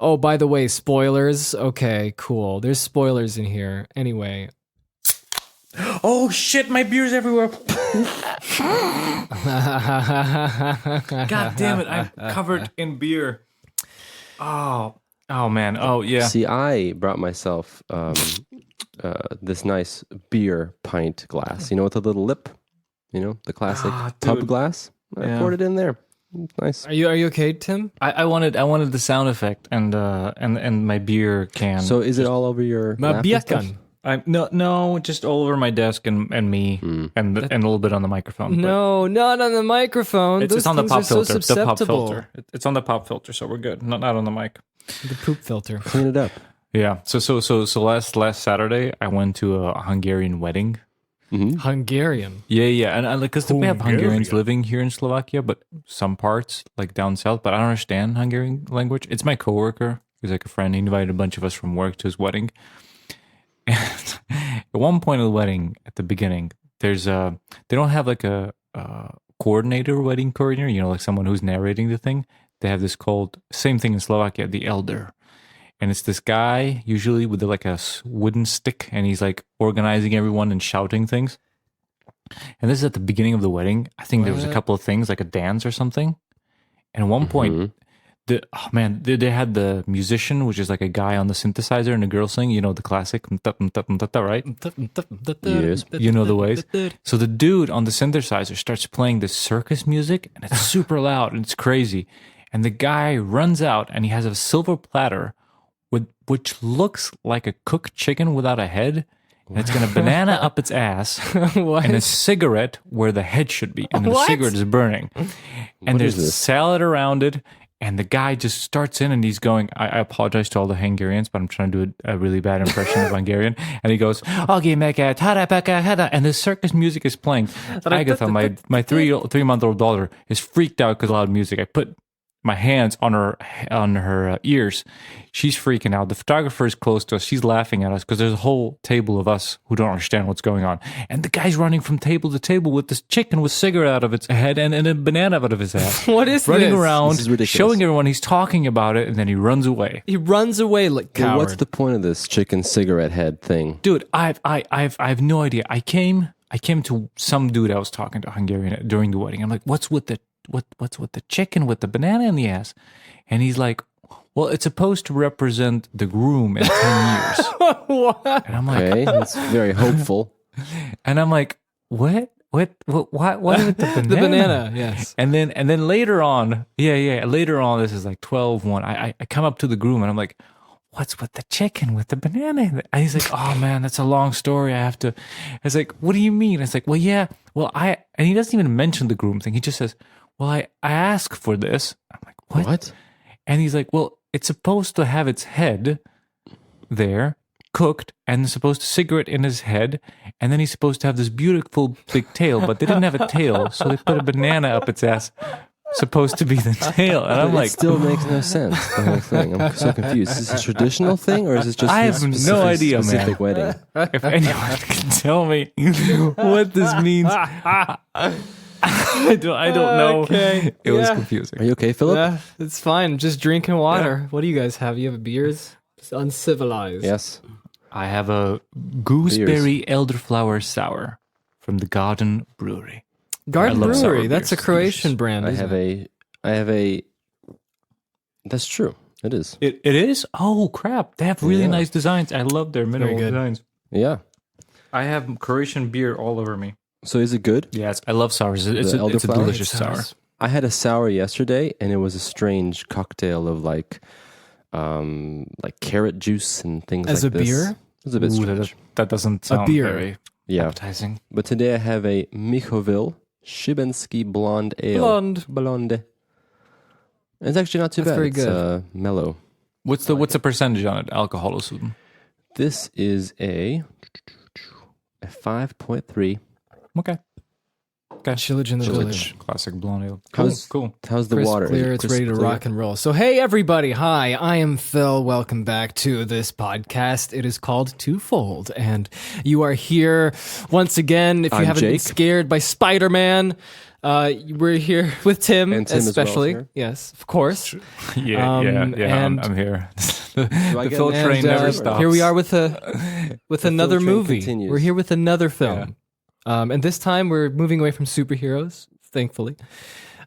Oh, by the way, spoilers. Okay, cool. There's spoilers in here. Anyway. Oh shit, my beer's everywhere. God damn it, I'm covered in beer. Oh man. Oh yeah. See, I brought myself this nice beer pint glass. You know, with a little lip. You know, the classic pub glass. I poured it in there. Nice. Are you okay, Tim? I wanted the sound effect and my beer can. So is it all over your lap and stuff? No, just all over my desk and me and a little bit on the microphone. No, not on the microphone. It's on the pop filter. So the pop filter. It's on the pop filter, so we're good. Not on the mic. The poop filter. Clean it up. Yeah. So last Saturday I went to a Hungarian wedding. Mm-hmm. Hungarian. Yeah, and because we have Hungarians living here in Slovakia, but some parts like down south. But I don't understand Hungarian language. It's my coworker. He's like a friend. He invited a bunch of us from work to his wedding. And at one point of the wedding, at the beginning, they don't have like a wedding coordinator. You know, like someone who's narrating the thing. They have this called same thing in Slovakia, the elder. And it's this guy, usually with like a wooden stick, and he's like organizing everyone and shouting things. And this is at the beginning of the wedding. I think there was a couple of things, like a dance or something. And at one point, they had the musician, which is like a guy on the synthesizer and a girl singing, you know, the classic, right? Yes. You know the ways. So the dude on the synthesizer starts playing this circus music, and it's super loud, and it's crazy. And the guy runs out, and he has a silver platter which looks like a cooked chicken without a head, and it's got a banana up its ass, and a cigarette where the head should be, and the cigarette is burning. And there's salad around it, and the guy just starts in, and he's going, I apologize to all the Hungarians, but I'm trying to do a really bad impression of Hungarian, and he goes, and the circus music is playing. Agatha, my 3-month-old daughter, is freaked out because of loud music. I put my hands on her ears. She's freaking out. The photographer is close to us. She's laughing at us because there's a whole table of us who don't understand what's going on. And the guy's running from table to table with this chicken with cigarette out of its head and a banana out of his ass. What is running this? around, This is ridiculous. showing everyone he's talking about it, and then he runs away. He runs away like coward. Well, what's the point of this chicken cigarette head thing? Dude, I have no idea. I came to some dude I was talking to Hungarian during the wedding. I'm like, what's with the chicken with the banana in the ass? And he's like, well, it's supposed to represent the groom in 10 years. What? And I'm like, Okay, that's very hopeful. and I'm like, what with the banana? The banana, yes. And then later on, later on, this is like 12:1. I come up to the groom and I'm like, what's with the chicken with the banana? And he's like, oh man, that's a long story. I was like, what do you mean? It's like, and he doesn't even mention the groom thing. He just says, well, I asked for this. I'm like, what? And he's like, well, it's supposed to have its head there, cooked, and it's supposed to cigarette in his head, and then he's supposed to have this beautiful big tail, but they didn't have a tail, so they put a banana up its ass, supposed to be the tail. And I'm like, it still makes no sense, the whole thing. I'm so confused. Is this a traditional thing, or is it just I have no idea, specific man. wedding? If anyone can tell me what this means, I don't know. Okay. It was confusing. Are you okay, Philip? Yeah, it's fine. Just drinking water. What do you guys have? You have beers? It's uncivilized. Yes. I have a Gooseberry Elderflower sour from the Garden Brewery. Garden I love sour Brewery. That's a beers. Croatian brand. I isn't have a. That's true. It is. It is? Oh, crap. They have really nice designs. I love their minimal good. designs. Yeah. I have Croatian beer all over me. So is it good? Yes, I love sours. It's a Elderflower? delicious sour. I had a sour yesterday, and it was a strange cocktail of like carrot juice and things As like a this. beer? It was a bit strange. That doesn't sound beer. very appetizing. But today I have a Mihovil Szybensky Blonde Ale. Blonde. It's actually not too That's bad. very It's good. mellow. What's the percentage on it? Alcohol soon. This is a 5.3. Okay. Chillage in the village. Classic blonde ale. Cool. How's the Crisp, water? clear, Is it it's crisp, ready to clear? rock and roll. So, hey, everybody. Hi, I am Phil. Welcome back to this podcast. It is called Twofold. And you are here once again. If you I'm haven't been Jake. scared by Spider-Man, We're here with Tim, And Tim as well is especially. here. Yes, of course. Yeah, and- I'm here. I the get Phil an train answer? never And, stops. Here we are with another train movie. continues. We're here with another film. And this time we're moving away from superheroes, thankfully.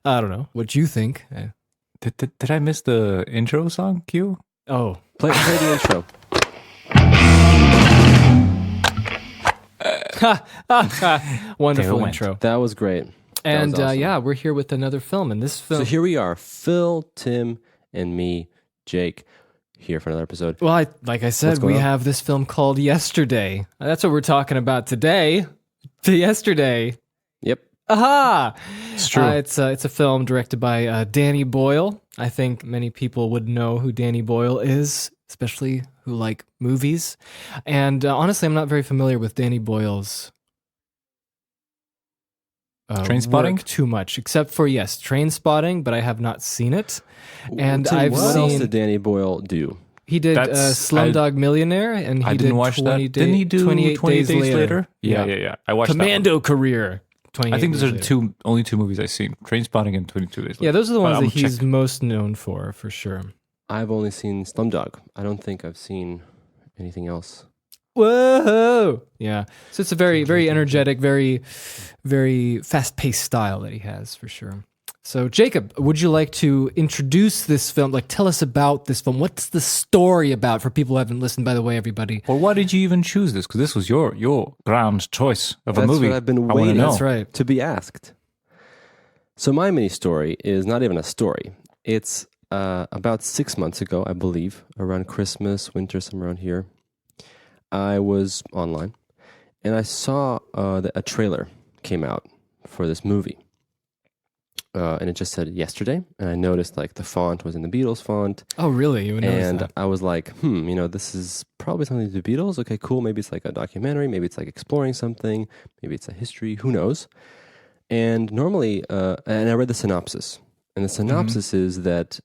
I don't know. What you think? Did I miss the intro song, Q? Oh. Play the intro. Wonderful went. intro. That was great. And awesome. yeah, we're here with another film. And this film... So here we are, Phil, Tim, and me, Jake, here for another episode. Well, like I said, What's going we on? have this film called Yesterday. That's what we're talking about today. Yesterday. Yep. Aha! It's true. It's a film directed by Danny Boyle. I think many people would know who Danny Boyle is, especially who like movies. And honestly, I'm not very familiar with Danny Boyle's Trainspotting? work too much, except for Trainspotting, but I have not seen it. And Tim, I've what else seen did Danny Boyle do? he did Slumdog Millionaire, and he I didn't did watch 20 that. Didn't he do 28 days later? Yeah. I watched Commando Career. that one. I think those are the only two movies I've seen: Trainspotting and 22 Days Later. Yeah, those are the But ones I'm that he's check. most known for sure. I've only seen Slumdog. I don't think I've seen anything else. Whoa! Yeah, so it's a very, very energetic, very, very fast-paced style that he has for sure. So, Jacob, would you like to introduce this film? Like, tell us about this film. What's the story about for people who haven't listened? By the way, everybody. Well, why did you even choose this? Because this was your grand choice of a That's movie. what I've been I wanna waiting know. That's right. to be asked. So my mini story is not even a story. It's about 6 months ago, I believe, around Christmas, winter, somewhere around here. I was online, and I saw that a trailer came out for this movie. And it just said yesterday, and I noticed like the font was in the Beatles font, Oh, really? You would notice and that? I was like, this is probably something to do with the Beatles. Okay, cool. Maybe it's like a documentary. Maybe it's like exploring something. Maybe it's a history. Who knows? And normally, and I read the synopsis, and the synopsis is that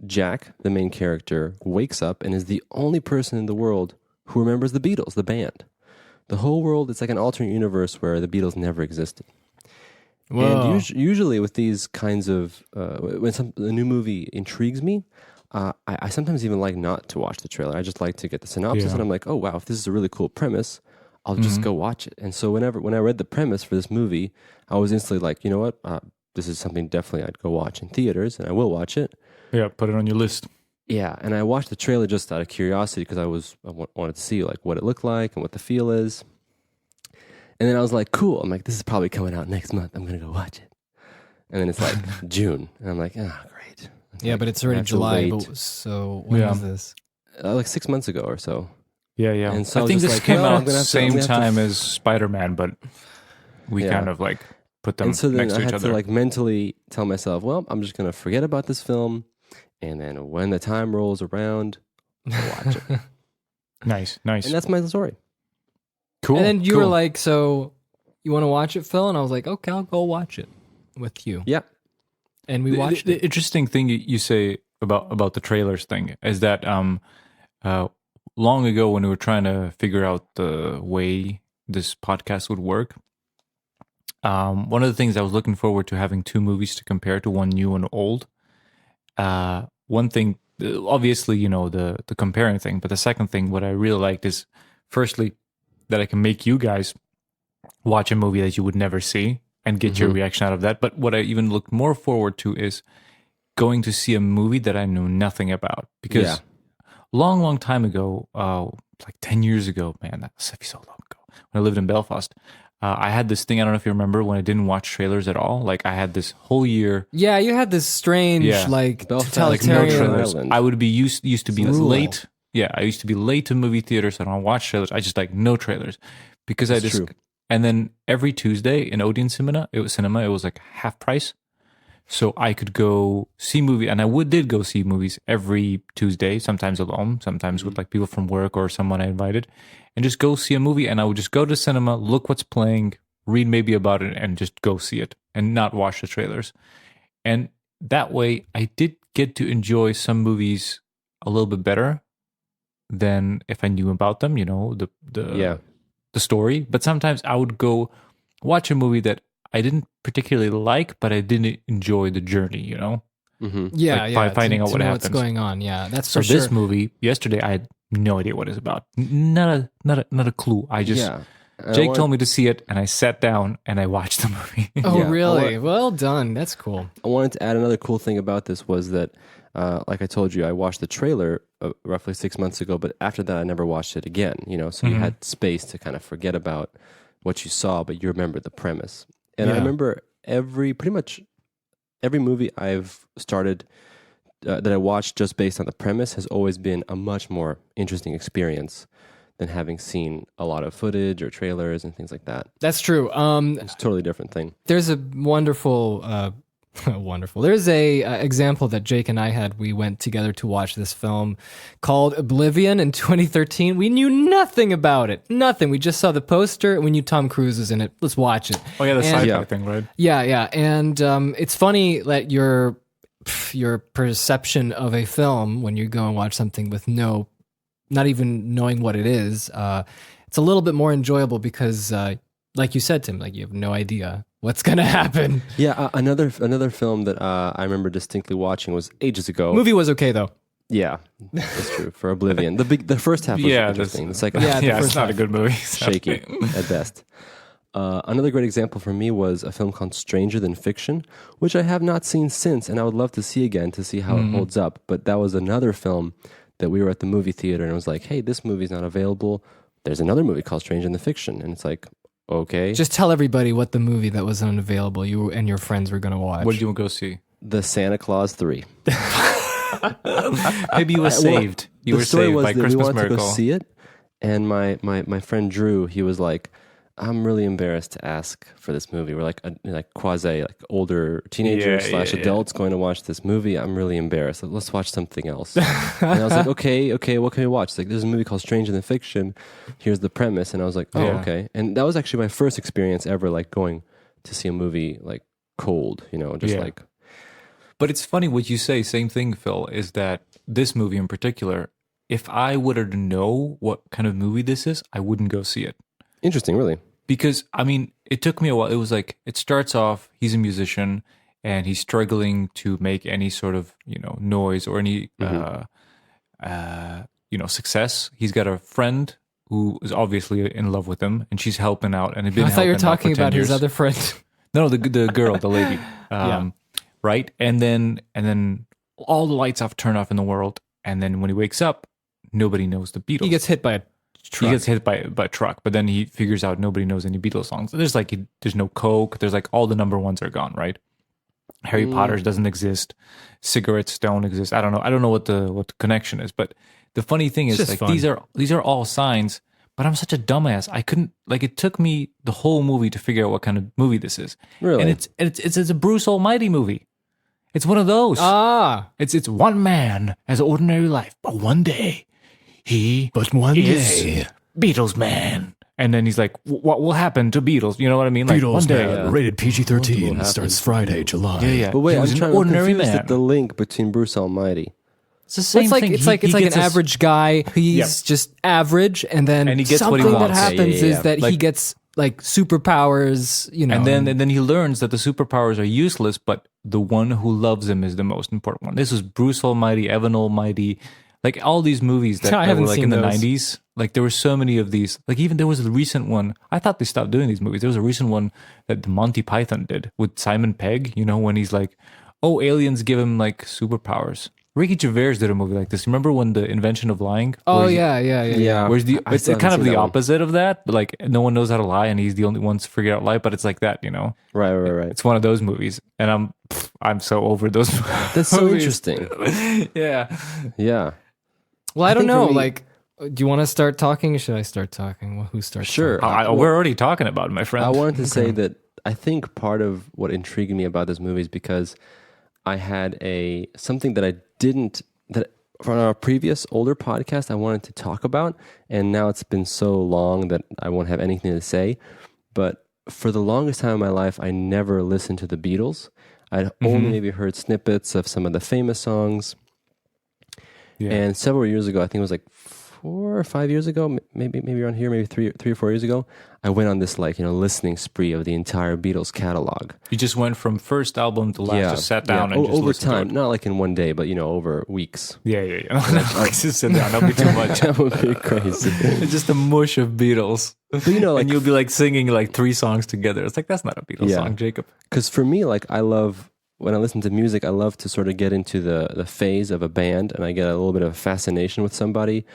Jack, the main character, wakes up and is the only person in the world who remembers the Beatles, the band. The whole world, it's like an alternate universe where the Beatles never existed. Whoa. And usually with these kinds of, when a new movie intrigues me, I sometimes even like not to watch the trailer. I just like to get the synopsis, Yeah. and I'm like, oh wow, if this is a really cool premise, I'll just go watch it. And so when I read the premise for this movie, I was instantly like, you know what, this is something definitely I'd go watch in theaters, and I will watch it. Yeah, put it on your list. Yeah, and I watched the trailer just out of curiosity because I wanted to see like what it looked like and what the feel is. And then I was like, cool. I'm like, this is probably coming out next month. I'm gonna go watch it. And then it's like June, and I'm like, great. Yeah, like, but it's I already have to July. wait. But, so when Yeah. was this? Like 6 months ago or so. Yeah. And so I I was think just this like, came well, I'm out gonna the have to- I'm same gonna have to time as Spider-Man, but we Yeah. kind of like put them And so then next I to each had other. to like mentally tell myself, well, I'm just gonna forget about this film, and then when the time rolls around, I'll watch it. Nice. And that's my story. Cool. And then you cool. were like, so you want to watch it, Phil? And I was like, okay, I'll go watch it with you. Yeah. And we watched the it. interesting thing you say about the trailers thing is that long ago when we were trying to figure out the way this podcast would work, one of the things I was looking forward to having two movies to compare to, one new and old. One thing, obviously, the comparing thing, but the second thing, what I really liked is, firstly, that I can make you guys watch a movie that you would never see and get your reaction out of that. But what I even look more forward to is going to see a movie that I know nothing about. Because long time ago, like 10 years ago, man, that's so long ago, when I lived in Belfast, I had this thing, I don't know if you remember, when I didn't watch trailers at all. Like I had this whole year. Yeah, you had this strange, like, Belfast, Like no totalitarian. trailers. Island. I would be used to be Rule. late. Yeah, I used to be late to movie theaters. I don't watch trailers. I just like no trailers because I just. true. And then every Tuesday in Odeon cinema, it was like half price, so I could go see movie. And I did go see movies every Tuesday, sometimes alone, sometimes with like people from work or someone I invited, and just go see a movie. And I would just go to cinema, look what's playing, read maybe about it, and just go see it and not watch the trailers. And that way, I did get to enjoy some movies a little bit better than if I knew about them. The story. But sometimes I would go watch a movie that I didn't particularly like, but I didn't enjoy the journey, you know? Yeah, Like, finding out what know happens. what's going on. Yeah, that's So for sure. this movie, yesterday, I had no idea what it's about. Not a clue. I just... Yeah. Jake told me to see it, and I sat down and I watched the movie. Oh, Yeah, really? Well done. That's cool. I wanted to add another cool thing about this was that, like I told you, I watched the trailer roughly 6 months ago, but after that, I never watched it again. You know, so you had space to kind of forget about what you saw, but you remember the premise. And I remember pretty much every movie I've started that I watched just based on the premise has always been a much more interesting experience than having seen a lot of footage or trailers and things like that. That's true. It's a totally different thing. There's a wonderful, There's a example that Jake and I had. We went together to watch this film called Oblivion in 2013. We knew nothing about it. Nothing. We just saw the poster. We knew Tom Cruise was in it. Let's watch it. Oh, yeah, the sci-fi Yeah. thing, right? Yeah. And it's funny that your perception of a film when you go and watch something with not even knowing what it is, it's a little bit more enjoyable because, like you said, Tim, like you have no idea what's going to happen. Yeah, another film that I remember distinctly watching was ages ago. Movie was okay though. Yeah, that's true. For Oblivion, the first half was interesting. The second half Yeah, It's not a good movie. shaky at best. Another great example for me was a film called Stranger Than Fiction, which I have not seen since, and I would love to see again to see how it holds up. But that was another film that we were at the movie theater, and it was like, hey, this movie's not available. There's another movie called Stranger Than Fiction, and it's like, okay. Just tell everybody what the movie that was unavailable you and your friends were going to watch. What did you go see? The Santa Claus 3. Maybe you were saved. You The were story saved was by that Christmas we wanted Miracle. to go see it, and my friend Drew, he was like, I'm really embarrassed to ask for this movie. We're like quasi older teenagers Yeah, / adults going to watch this movie. I'm really embarrassed. Let's watch something else. And I was like, okay, what can we watch? It's like, there's a movie called Stranger Than Fiction. Here's the premise. And I was like, oh, Yeah. okay. And that was actually my first experience ever, like going to see a movie like cold, you know, just Yeah. like. But it's funny what you say, same thing, Phil, is that this movie in particular, if I were to know what kind of movie this is, I wouldn't go see it. Interesting, really. Because, I mean, it took me a while. It was like, it starts off, he's a musician, and he's struggling to make any sort of, noise or any, success. He's got a friend who is obviously in love with him, and she's helping out. And I thought you were talking about his other friend. No, the girl, the lady. Right? And then all the lights turn off in the world. And then when he wakes up, nobody knows the Beatles. He gets hit by a truck. He gets hit by a truck, but then he figures out nobody knows any Beatles songs. There's no Coke. There's like all the number ones are gone, right? Harry Potter's doesn't exist. Cigarettes don't exist. I don't know what the connection is, but the funny thing is like fun. these are all signs. But I'm such a dumbass. I couldn't it took me the whole movie to figure out what kind of movie this is. Really? And it's a Bruce Almighty movie. It's one of those. It's one man has an ordinary life, but one day he is Beatles man. And then he's like, what will happen to Beatles? You know what I mean? Like one day. Rated PG-13, starts Friday, July. Yeah. But wait, He was I'm an trying to ordinary confused man. at the link between Bruce Almighty. It's the same thing. It's like an average guy. He's just average, and then And he gets what he something that wants. happens Yeah. is that he Like- gets like superpowers. And then he learns that the superpowers are useless, but the one who loves him is the most important one. This was Bruce Almighty, Evan Almighty, like all these movies that, I that haven't were like seen in the those. 90s. Like there were so many of these. Like even there was a recent one. I thought they stopped doing these movies. There was a recent one that the Monty Python did with Simon Pegg, when he's like, oh, aliens give him like superpowers. Ricky Gervais did a movie like this. Remember when The Invention of Lying? oh Where's- yeah. Where's the? I It's still kind haven't of seen the that one. opposite of that. But like no one knows how to lie, and he's the only one to figure out lie. But it's like that, Right. It's one of those movies, and I'm so over those. That's so movies. interesting. Yeah. Yeah. Well, I don't think for know. me- Like, do you want to start talking? Or should I start talking? Well, who starts? Sure. talking? We're already talking about it, my friend. I wanted to say that I think part of what intrigued me about this movie is because I had something that I didn't, that from our previous older podcast I wanted to talk about, and now it's been so long that I won't have anything to say. But for the longest time in my life, I never listened to the Beatles. I'd only maybe heard snippets of some of the famous songs. Yeah. And several years ago, I think it was like 4 or 5 years ago, maybe around here, maybe 3 or 4 years ago, I went on this listening spree of the entire Beatles catalog. You just went from first album to last, just sat down and just over listened to time, it. not like in one day, but over weeks. Yeah. Just sit down. That'll be too much. That would be crazy. It's just a mush of Beatles. But and you'll be like singing like 3 songs together. It's like, that's not a Beatles song, Jacob. Because for me, when I listen to music, I love to sort of get into the phase of a band, and I get a little bit of a fascination with somebody.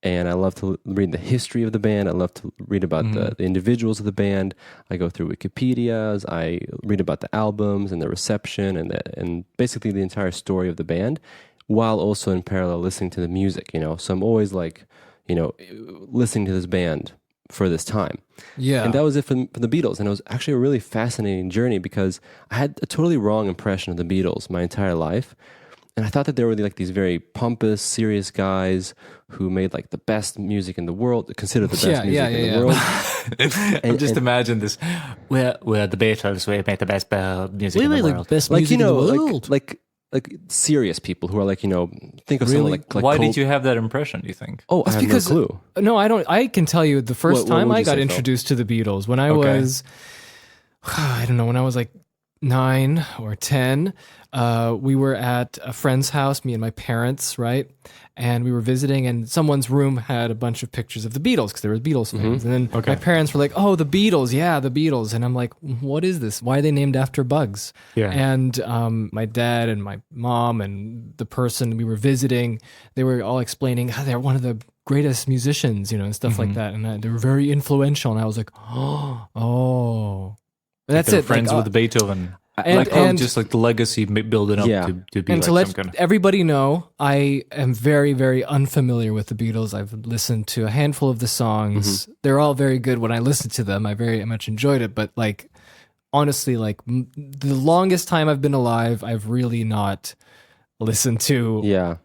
And I love to read the history of the band. I love to read about the individuals of the band. I go through Wikipedias. I read about the albums and the reception and basically the entire story of the band, while also in parallel listening to the music. So I'm always listening to this band for this time. Yeah. And that was it for the Beatles. And it was actually a really fascinating journey because I had a totally wrong impression of the Beatles my entire life. And I thought that they were like these very pompous, serious guys who made like the best music in the world, considered the best music in the world. And just imagine this. We're the Beatles. We make the best music in the world. Best music in the world. Like serious people who are think of someone like Why did you have that impression, do you think? Oh, I have no clue. No, I don't. I can tell you the first What time would I you got say, introduced to the Beatles when I was, I don't know, when I was like 9 or 10. We were at a friend's house, me and my parents, right? And we were visiting, and someone's room had a bunch of pictures of the Beatles because they were Beatles fans. And then my parents were like, "Oh, the Beatles, yeah, the Beatles." And I'm like, "What is this? Why are they named after bugs?" Yeah. And my dad and my mom and the person we were visiting, they were all explaining how they're one of the greatest musicians, and stuff like that. And they were very influential. And I was like, "Oh." That's They're it. friends with Beethoven. And just like the legacy building up to be and like to let some kind of... everybody know, I am very, very unfamiliar with the Beatles. I've listened to a handful of the songs. They're all very good when I listen to them. I very much enjoyed it. But honestly, the longest time I've been alive, I've really not listened to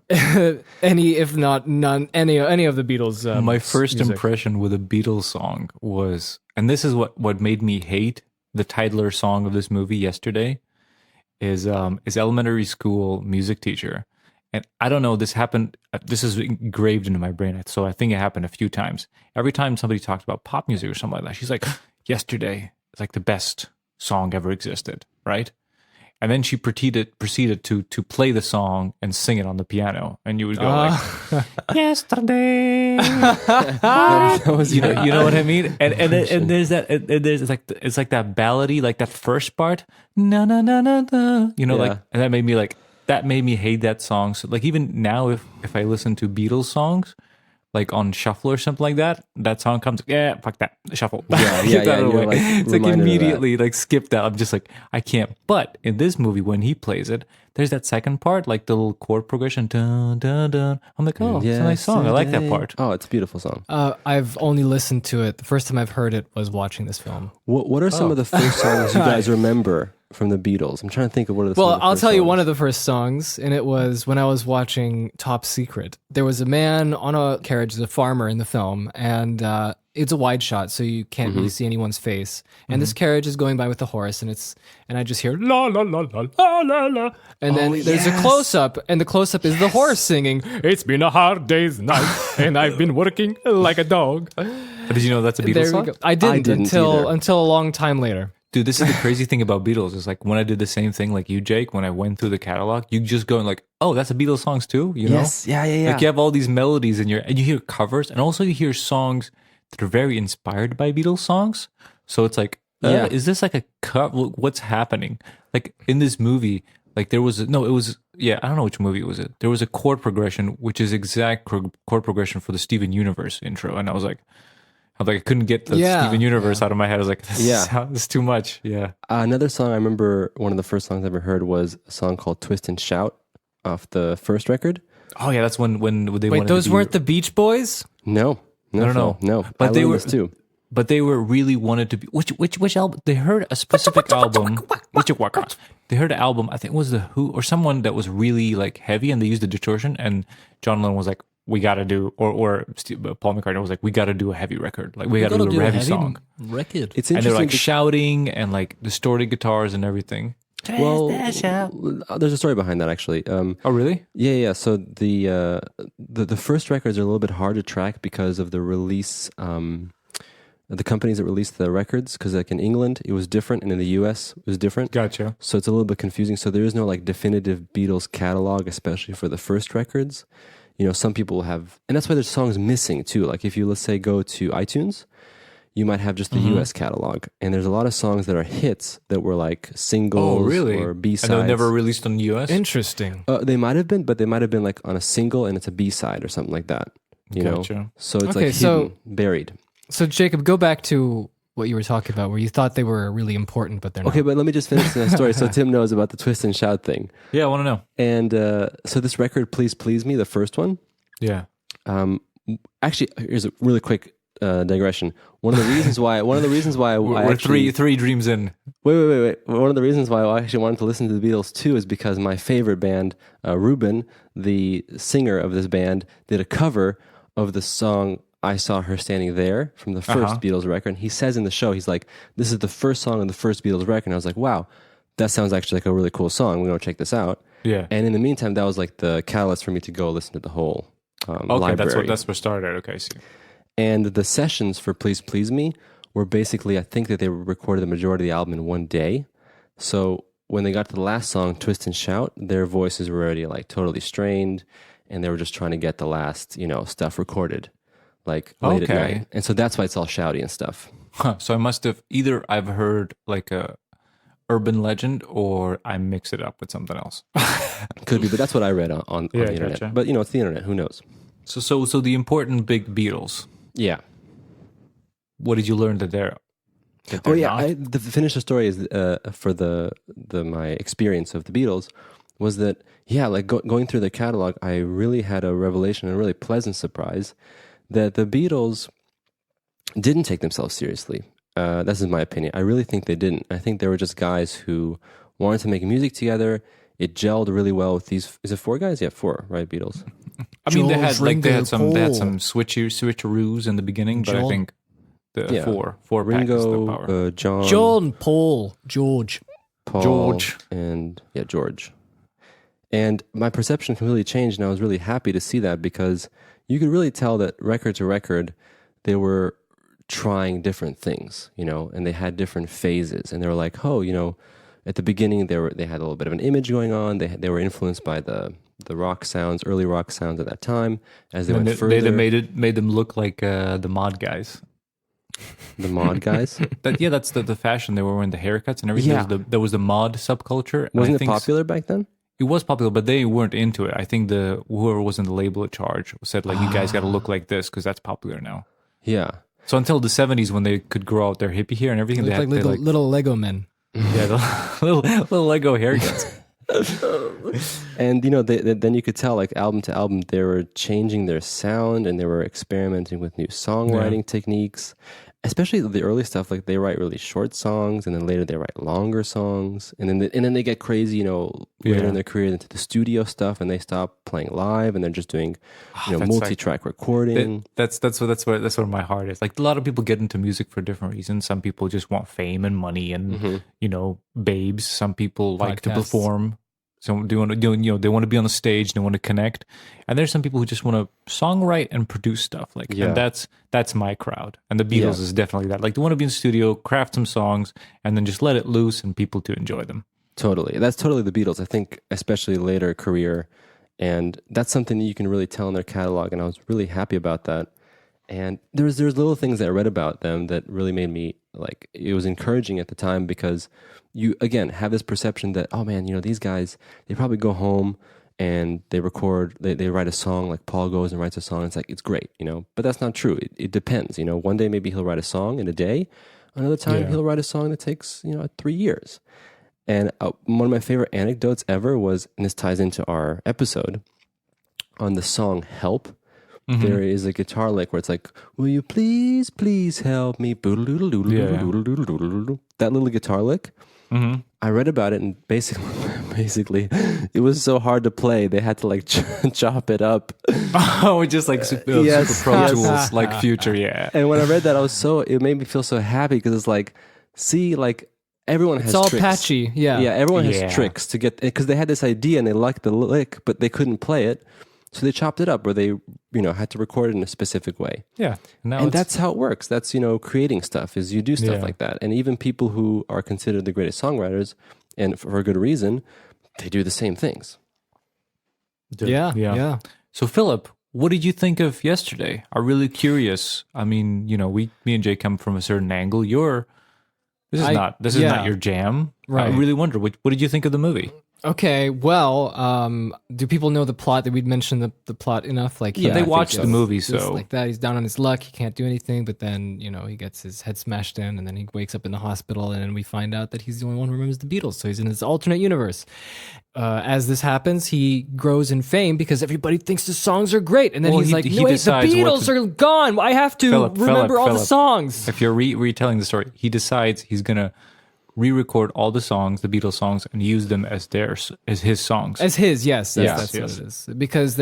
any, if not none, any of the Beatles. My first music. impression with a Beatles song was, and this is what made me hate the titler song of this movie, Yesterday, is elementary school music teacher. And I don't know, this happened, this is engraved into my brain, so I think it happened a few times. Every time somebody talked about pop music or something like that, she's like, Yesterday is like the best song ever existed, right? And then she proceeded to play the song and sing it on the piano, and you would go Yesterday. you know what I mean? And there's that. There's it's like that ballady, like that first part, na na na na na. And that made me hate that song. So even now, if I listen to Beatles songs, like on shuffle or something like that, that song comes, fuck that, shuffle. Yeah. It's like immediately skip that. I'm just like, I can't. But in this movie, when he plays it, there's that second part, like the little chord progression, dun dun dun. I'm like, it's a nice song. I like that part. Oh, it's a beautiful song. I've only listened to it. The first time I've heard it was watching this film. What are some of the first songs you guys remember from the Beatles? I'm trying to think of what are the Well, I'll tell you one of the first songs, and it was when I was watching Top Secret. There was a man on a carriage, a farmer in the film, and it's a wide shot, so you can't really see anyone's face. And this carriage is going by with the horse, and I just hear la la la la la la la, and then there's a close up, and the close up is the horse singing. It's been a hard day's night, and I've been working like a dog. Did you know that's a Beatles song? I didn't either. until a long time later. Dude, this is the crazy thing about Beatles. Is like when I did the same thing like you, Jake, when I went through the catalog, you just go and like, oh, that's a Beatles songs too, you know? Yes, yeah. Like you have all these melodies and you hear covers, and also you hear songs that are very inspired by Beatles songs. So it's like, is this like a cut? What's happening? Like in this movie, like there was I don't know which movie was it. There was a chord progression, which is exact chord progression for the Steven Universe intro, and I was like, I couldn't get the Steven Universe out of my head. I was like, this is too much. Yeah. Another song I remember, one of the first songs I ever heard was a song called Twist and Shout off the first record. Oh yeah, that's when they Wait, wanted those to be, weren't the Beach Boys? No, No. But they were too. But they were really wanted to be which album? They heard a specific album. They heard an album. I think it was the Who or someone that was really like heavy, and they used the distortion. And John Lennon was like, "We got to do," or Paul McCartney was like, "We got to do a heavy record. Like we got to do a heavy song." Record. It's And they're interesting. like shouting and like distorted guitars and everything. Well, there's a story behind that actually. Oh, really? Yeah. So the first records are a little bit hard to track because of the release, the companies that released the records. Because like in England it was different, and in the US it was different. Gotcha. So it's a little bit confusing. So there is no like definitive Beatles catalog, especially for the first records. You know, some people have, and that's why there's songs missing too. Like if you, let's say, go to iTunes, you might have just the US catalog, and there's a lot of songs that are hits that were like singles or B-sides. And they were never released on the US? Interesting. They might have been, but they might have been like on a single and it's a B-side or something like that. You know? So it's Okay, like so- hidden, buried. So Jacob, go back to what you were talking about, where you thought they were really important, but they're not. Okay, but let me just finish the story so Tim knows about the twist and shout thing. Yeah, I want to know. And so this record, Please Please Me, the first one, Yeah. actually, here's a really quick digression. One of the reasons why We're actually, three dreams in. Wait. One of the reasons why I actually wanted to listen to the Beatles too is because my favorite band, Ruben, the singer of this band, did a cover of the song I Saw Her Standing There from the first Beatles record. And he says in the show, he's like, this is the first song on the first Beatles record. And I was like, wow, that sounds actually like a really cool song. We're going to check this out. Yeah. And in the meantime, that was like the catalyst for me to go listen to the whole library. That's what started. Okay, I see. And the sessions for Please Please Me were basically, I think that they recorded the majority of the album in one day. So when they got to the last song, Twist and Shout, their voices were already like totally strained, and they were just trying to get the last, stuff recorded, like late at night. And so that's why it's all shouty and stuff. Huh. So I must have either I've heard like a urban legend or I mix it up with something else. Could be, but that's what I read on the internet. Gotcha. But it's the internet. Who knows? So the important big Beatles. Yeah. What did you learn that they're? Oh yeah, the finish the story is for the my experience of the Beatles was that like going through the catalog, I really had a revelation, a really pleasant surprise that the Beatles didn't take themselves seriously. This is my opinion. I really think they didn't. I think they were just guys who wanted to make music together. It gelled really well with these. Is it 4 guys? Yeah, 4, right? Beatles. I mean, they had Ringo, some switcheroos in the beginning, but I think the four Ringo, pack is the power. John, Paul, George. Paul, George. and George. And my perception completely changed, and I was really happy to see that because you could really tell that record to record, they were trying different things, and they had different phases, and they were like, at the beginning they had a little bit of an image going on. They were influenced by the rock sounds, early rock sounds at that time. As they went further, they made them look like the mod guys. The mod guys. That's the fashion. They were wearing the haircuts and everything. Yeah. There was the mod subculture. Wasn't it popular back then? It was popular, but they weren't into it. I think whoever was in the label in charge said like, you guys got to look like this because that's popular now. Yeah. So until the 70s when they could grow out their hippie hair and everything, They looked like little Lego men. Yeah, the little Lego haircuts. And then you could tell, like album to album, they were changing their sound and they were experimenting with new songwriting techniques. Especially the early stuff, like they write really short songs, and then later they write longer songs, and then they get crazy, later in their career into the studio stuff, and they stop playing live, and they're just doing, multi-track recording. That's where my heart is. Like a lot of people get into music for different reasons. Some people just want fame and money and babes. Some people like to perform. So they want to they want to be on the stage, they want to connect, and there's some people who just want to songwrite and produce stuff. And that's my crowd. And the Beatles is definitely that. Like they want to be in the studio, craft some songs, and then just let it loose and people to enjoy them. Totally, that's totally the Beatles. I think, especially later career, and that's something that you can really tell in their catalog. And I was really happy about that. And there's little things that I read about them that really made me it was encouraging at the time because you again have this perception that, oh man, these guys, they probably go home and they record, they write a song, like Paul goes and writes a song. It's like, it's great, but that's not true. It depends. One day maybe he'll write a song in a day. Another time he'll write a song that takes 3 years. And one of my favorite anecdotes ever was, and this ties into our episode on the song Help. There is a guitar lick where it's like, will you please help me? That little guitar lick. I read about it, and basically, it was so hard to play. They had to chop it up. Oh, just like super Pro Tools, like Future, yeah. And when I read that, it made me feel so happy because it's like, see, like everyone has It's all tricks. patchy. Yeah. Yeah, everyone Yeah. has tricks to get, because they had this idea and they liked the lick, but they couldn't play it. So they chopped it up, or they, had to record it in a specific way. Yeah. Now And it's- that's how it works. That's, creating stuff is you do stuff Yeah. like that. And even people who are considered the greatest songwriters, and for a good reason, they do the same things. Yeah. So Philip, what did you think of yesterday? I'm really curious. I mean, me and Jay come from a certain angle. This is not yeah. your jam. I Right. really wonder what did you think of the movie? Okay, well, do people know the plot? Did we mention the plot enough? Like, Yeah, they I think watched the it's movie, just so- like that. He's down on his luck. He can't do anything. But then, he gets his head smashed in, and then he wakes up in the hospital, and then we find out that he's the only one who remembers the Beatles. So he's in this alternate universe. As this happens, he grows in fame because everybody thinks the songs are great, and then Well, he's he- like, he "No, wait, the decides what Beatles to- are gone. I have to remember all the Philip. songs." If you're retelling the story, he decides he's gonna re-record all the songs, the Beatles songs, and use them as his songs. As his, yes, that's Yes. what it is. Because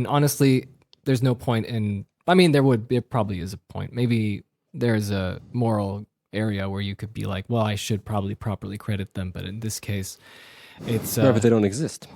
honestly, there's no point in. There probably is a point. Maybe there's a moral area where you could be like, well, I should probably properly credit them, but in this case, it's. Right, but they don't exist.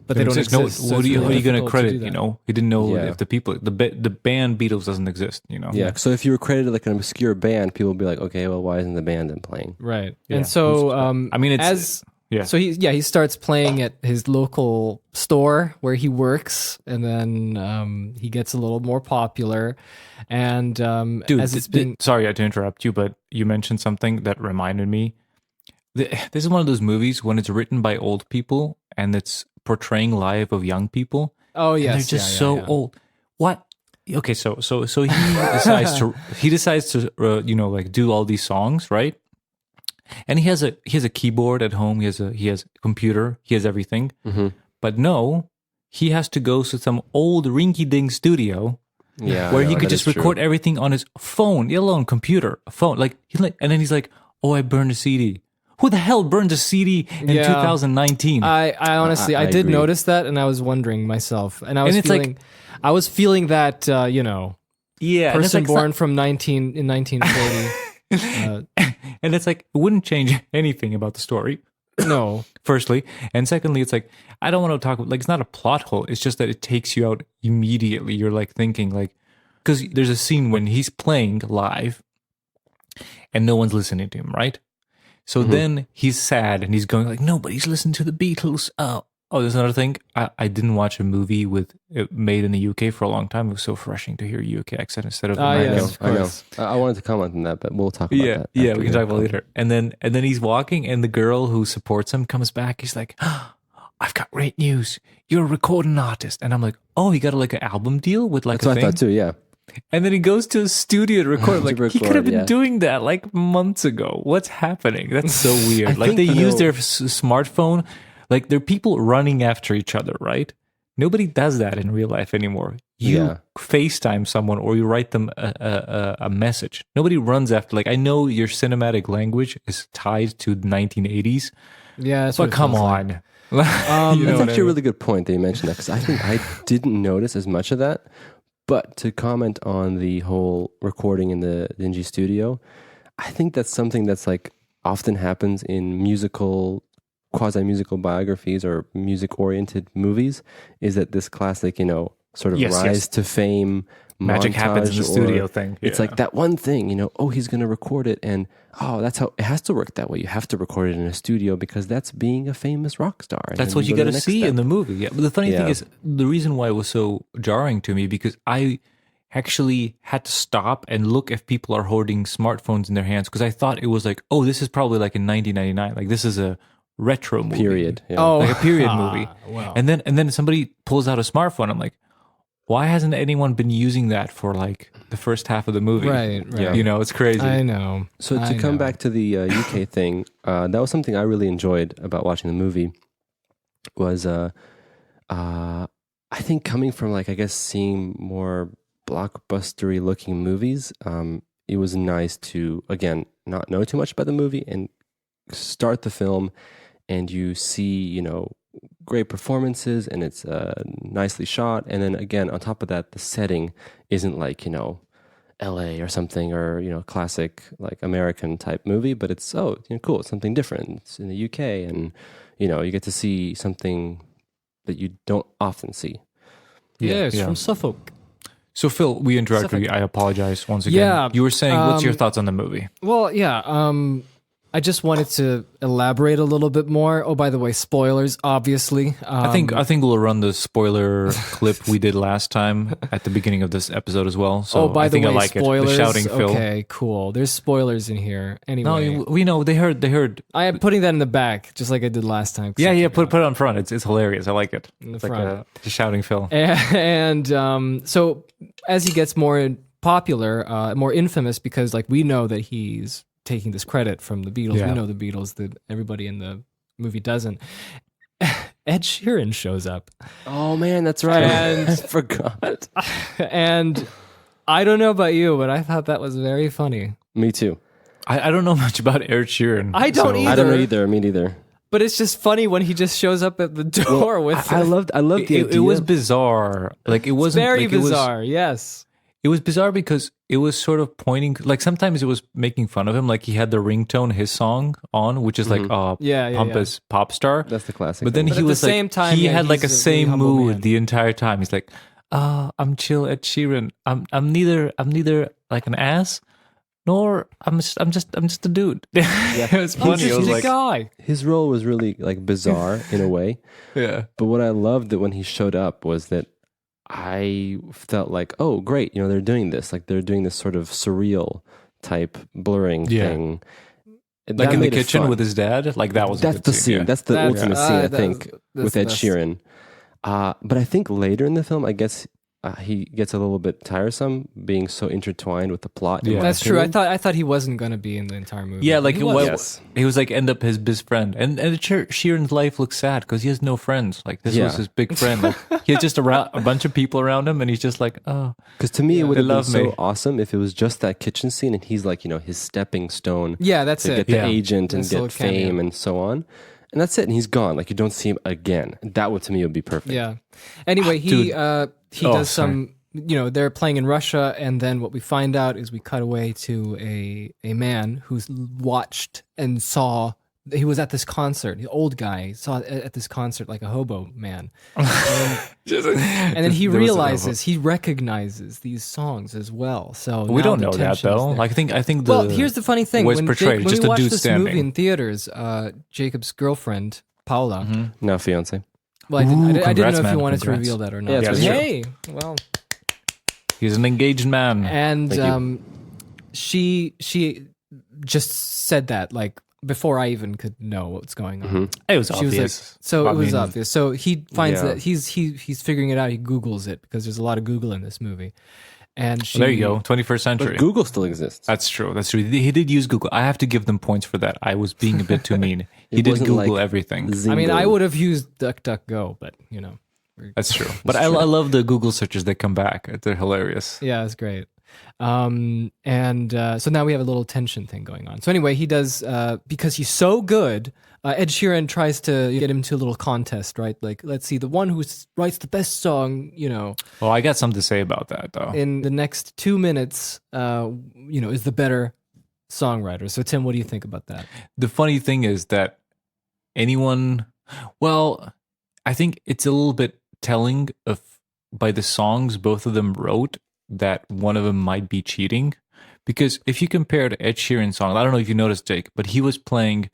But they don't exist. No, so what it's are you really going to difficult credit? do that. He didn't know Yeah. if the people, the band Beatles doesn't exist. Yeah. So if you were credited like an obscure band, people would be like, okay, well, why isn't the band then playing? Right. Yeah. And so, I mean, it's yeah. So he starts playing at his local store where he works, and then he gets a little more popular. And Dude, as it's been sorry to interrupt you, but you mentioned something that reminded me. This is one of those movies when it's written by old people and it's portraying life of young people. oh And yes, they're just yeah, so yeah. old. What? Okay, so he decides to like do all these songs, right? And he has a keyboard at home. He has a computer. He has everything. Mm-hmm. But no, he has to go to some old rinky-dink studio Yeah. where I he know, could that just is true. record everything on his phone, let alone computer, a phone. And then he's like, "Oh, I burned a CD." Who the hell burned a CD in Yeah. 2019? I honestly, I I did agree. notice that, and I was wondering myself, and I was And it's like- feeling, I was feeling that yeah, and it's person like, born from 1940. and it's like it wouldn't change anything about the story. No, Firstly, and secondly, it's like I don't want to talk like it's not a plot hole. It's just that it takes you out immediately. You're like thinking like because there's a scene when he's playing live and no one's listening to him, right? So then he's sad and he's going like nobody's listening to the Beatles. Oh, there's another thing. I didn't watch a movie with it made in the UK for a long time. It was so refreshing to hear UK accent instead of American. yes. Of I know. course. I wanted to comment on that, but we'll talk about that. Yeah, after we can the talk about it call. later. And then he's walking, and the girl who supports him comes back. He's like, "I've got great news. You're a recording artist." And I'm like, "Oh, he got like an album deal with like That's a what I thing." thought too. Yeah. And then he goes to a studio to record. To Like he record, could have been yeah. doing that like months ago. What's happening? That's so weird. Like think, they you use know- their smartphone. Like they're people running after each other, right? Nobody does that in real life anymore. You Yeah. FaceTime someone or you write them a message. Nobody runs after. Like I know your cinematic language is tied to the 1980s, yeah, that's what but it come feels like. on. You know That's what I actually a mean? really good point that you mentioned that because I think I didn't notice as much of that. But to comment on the whole recording in the dingy studio, I think that's something that's like often happens in quasi-musical biographies or music-oriented movies. Is that this classic, sort of Yes, rise yes. to fame Magic happens in the montage, studio or thing. It's Yeah. like that one thing, oh, he's going to record it, and that's how it has to work that way. You have to record it in a studio because that's being a famous rock star. And That's then what you go got the to next see step. in the movie. Yeah. But the funny thing Yeah. is, the reason why it was so jarring to me because I actually had to stop and look if people are holding smartphones in their hands because I thought it was like, oh, this is probably like in 1999. Like this is a retro movie. Period. Yeah. Oh, Like a period movie. Wow. And then somebody pulls out a smartphone. I'm like, why hasn't anyone been using that for like the first half of the movie? Right. Yeah. It's crazy. I know. So to I come know. back to the UK thing, that was something I really enjoyed about watching the movie. Was I think coming from like I guess seeing more blockbustery looking movies, it was nice to again not know too much about the movie and start the film, and you see great performances and it's nicely shot, and then again on top of that the setting isn't like L.A. or something, or classic like American type movie, but it's cool. It's something different. It's in the UK, and you get to see something that you don't often see. Yeah, it's from Suffolk. So Phil, we interrupted you. I apologize once again. Yeah, you were saying, what's your thoughts on the movie? Well, yeah. I just wanted to elaborate a little bit more. Oh, by the way, spoilers, obviously. I think we'll run the spoiler clip we did last time at the beginning of this episode as well. So by I think the way, I like spoilers. it. The shouting Phil. Okay, cool. There's spoilers in here. Anyway, No, we know they heard. I am putting that in the back, just like I did last time. Yeah. Put it on front. It's hilarious. I like it. In the It's front. like the shouting Phil. And so as he gets more popular, more infamous, because like we know that he's taking this credit from the Beatles. Yeah. We know the Beatles, that everybody in the movie doesn't. Ed Sheeran shows up. Oh man, that's right. And- I forgot. And I don't know about you, but I thought that was very funny. Me too. I don't know much about Ed Sheeran. I don't either. I don't know either. Me neither. But it's just funny when he just shows up at the door with. I loved the idea. It was bizarre. Like it wasn't very like, bizarre. Yes. It was bizarre because it was sort of pointing, like sometimes it was making fun of him, like he had the ringtone, his song on, which is like Yeah, pompous pop star. That's the classic. But then But he at was the like, same time, he yeah, had like a he's a same really humble mood man. the entire time. He's like, I'm chill Ed Sheeran. I'm neither like an ass, nor I'm just a dude. It was He's funny. It just was a like, guy. his role was really like bizarre in a way. yeah. But what I loved that when he showed up was that I felt like, oh, great, they're doing this. Like they're doing this sort of surreal type blurring Yeah. thing. Like That in the made it kitchen fun. with his dad. Like that was a That's good the scene. Yeah. That's the ultimate scene, I think, that's with Ed the best. Sheeran. But I think later in the film, I guess he gets a little bit tiresome being so intertwined with the plot. in Yeah. my That's true. opinion. I thought he wasn't going to be in the entire movie. Yeah, like he he was. was, Yes. he was like end up his best friend, and Sheeran's life looks sad because he has no friends. Like this Yeah. was his big friend. Like he had just a bunch of people around him, and he's just like, oh, Because to me, it would They have been love so me. awesome if it was just that kitchen scene and he's like, his stepping stone Yeah, that's to it. get the Yeah. agent and Nice little get fame cameo. and so on. And that's it. And he's gone. Like you don't see him again. That would to me would be perfect. Yeah. Anyway, he Dude. he Oh, does sorry. some. They're playing in Russia, and then what we find out is we cut away to a man who's watched and saw. He was at this concert. The old guy saw at this concert like a hobo man, and then he realizes he recognizes these songs as well. So we now don't the know that tension is though. there. Like I think the Well, here's the funny thing: was when, portrayed when just we a watched dude this standing. movie in theaters, Jacob's girlfriend Paula. Now fiance. Well, I didn't Congrats, know if man. you wanted Congrats. to reveal that or not. Yeah, that's true. Hey, well, He's an engaged man. and Thank she just said that like before I even could know what's going on. It was She obvious. was like, so I it was mean, obvious. So he finds Yeah. that he's figuring it out. He Googles it because there's a lot of Google in this movie. And she, There you go. 21st century. But Google still exists. That's true. That's true. He did use Google. I have to give them points for that. I was being a bit too mean. He It did wasn't Google like everything. I mean, Zingo. I would have used DuckDuckGo, but That's true. But I love the Google searches that come back. They're hilarious. yeah, it's great. So now we have a little tension thing going on. So anyway, he does because he's so good. Ed Sheeran tries to get him to a little contest, right? Like, let's see, the one who writes the best song, Oh, I got something to say about that though. in the next 2 minutes, is the better songwriter. So Tim, what do you think about that? The funny thing is that I think it's a little bit telling of by the songs both of them wrote that one of them might be cheating. Because if you compare to Ed Sheeran's song, I don't know if you noticed, Jake, but he was playing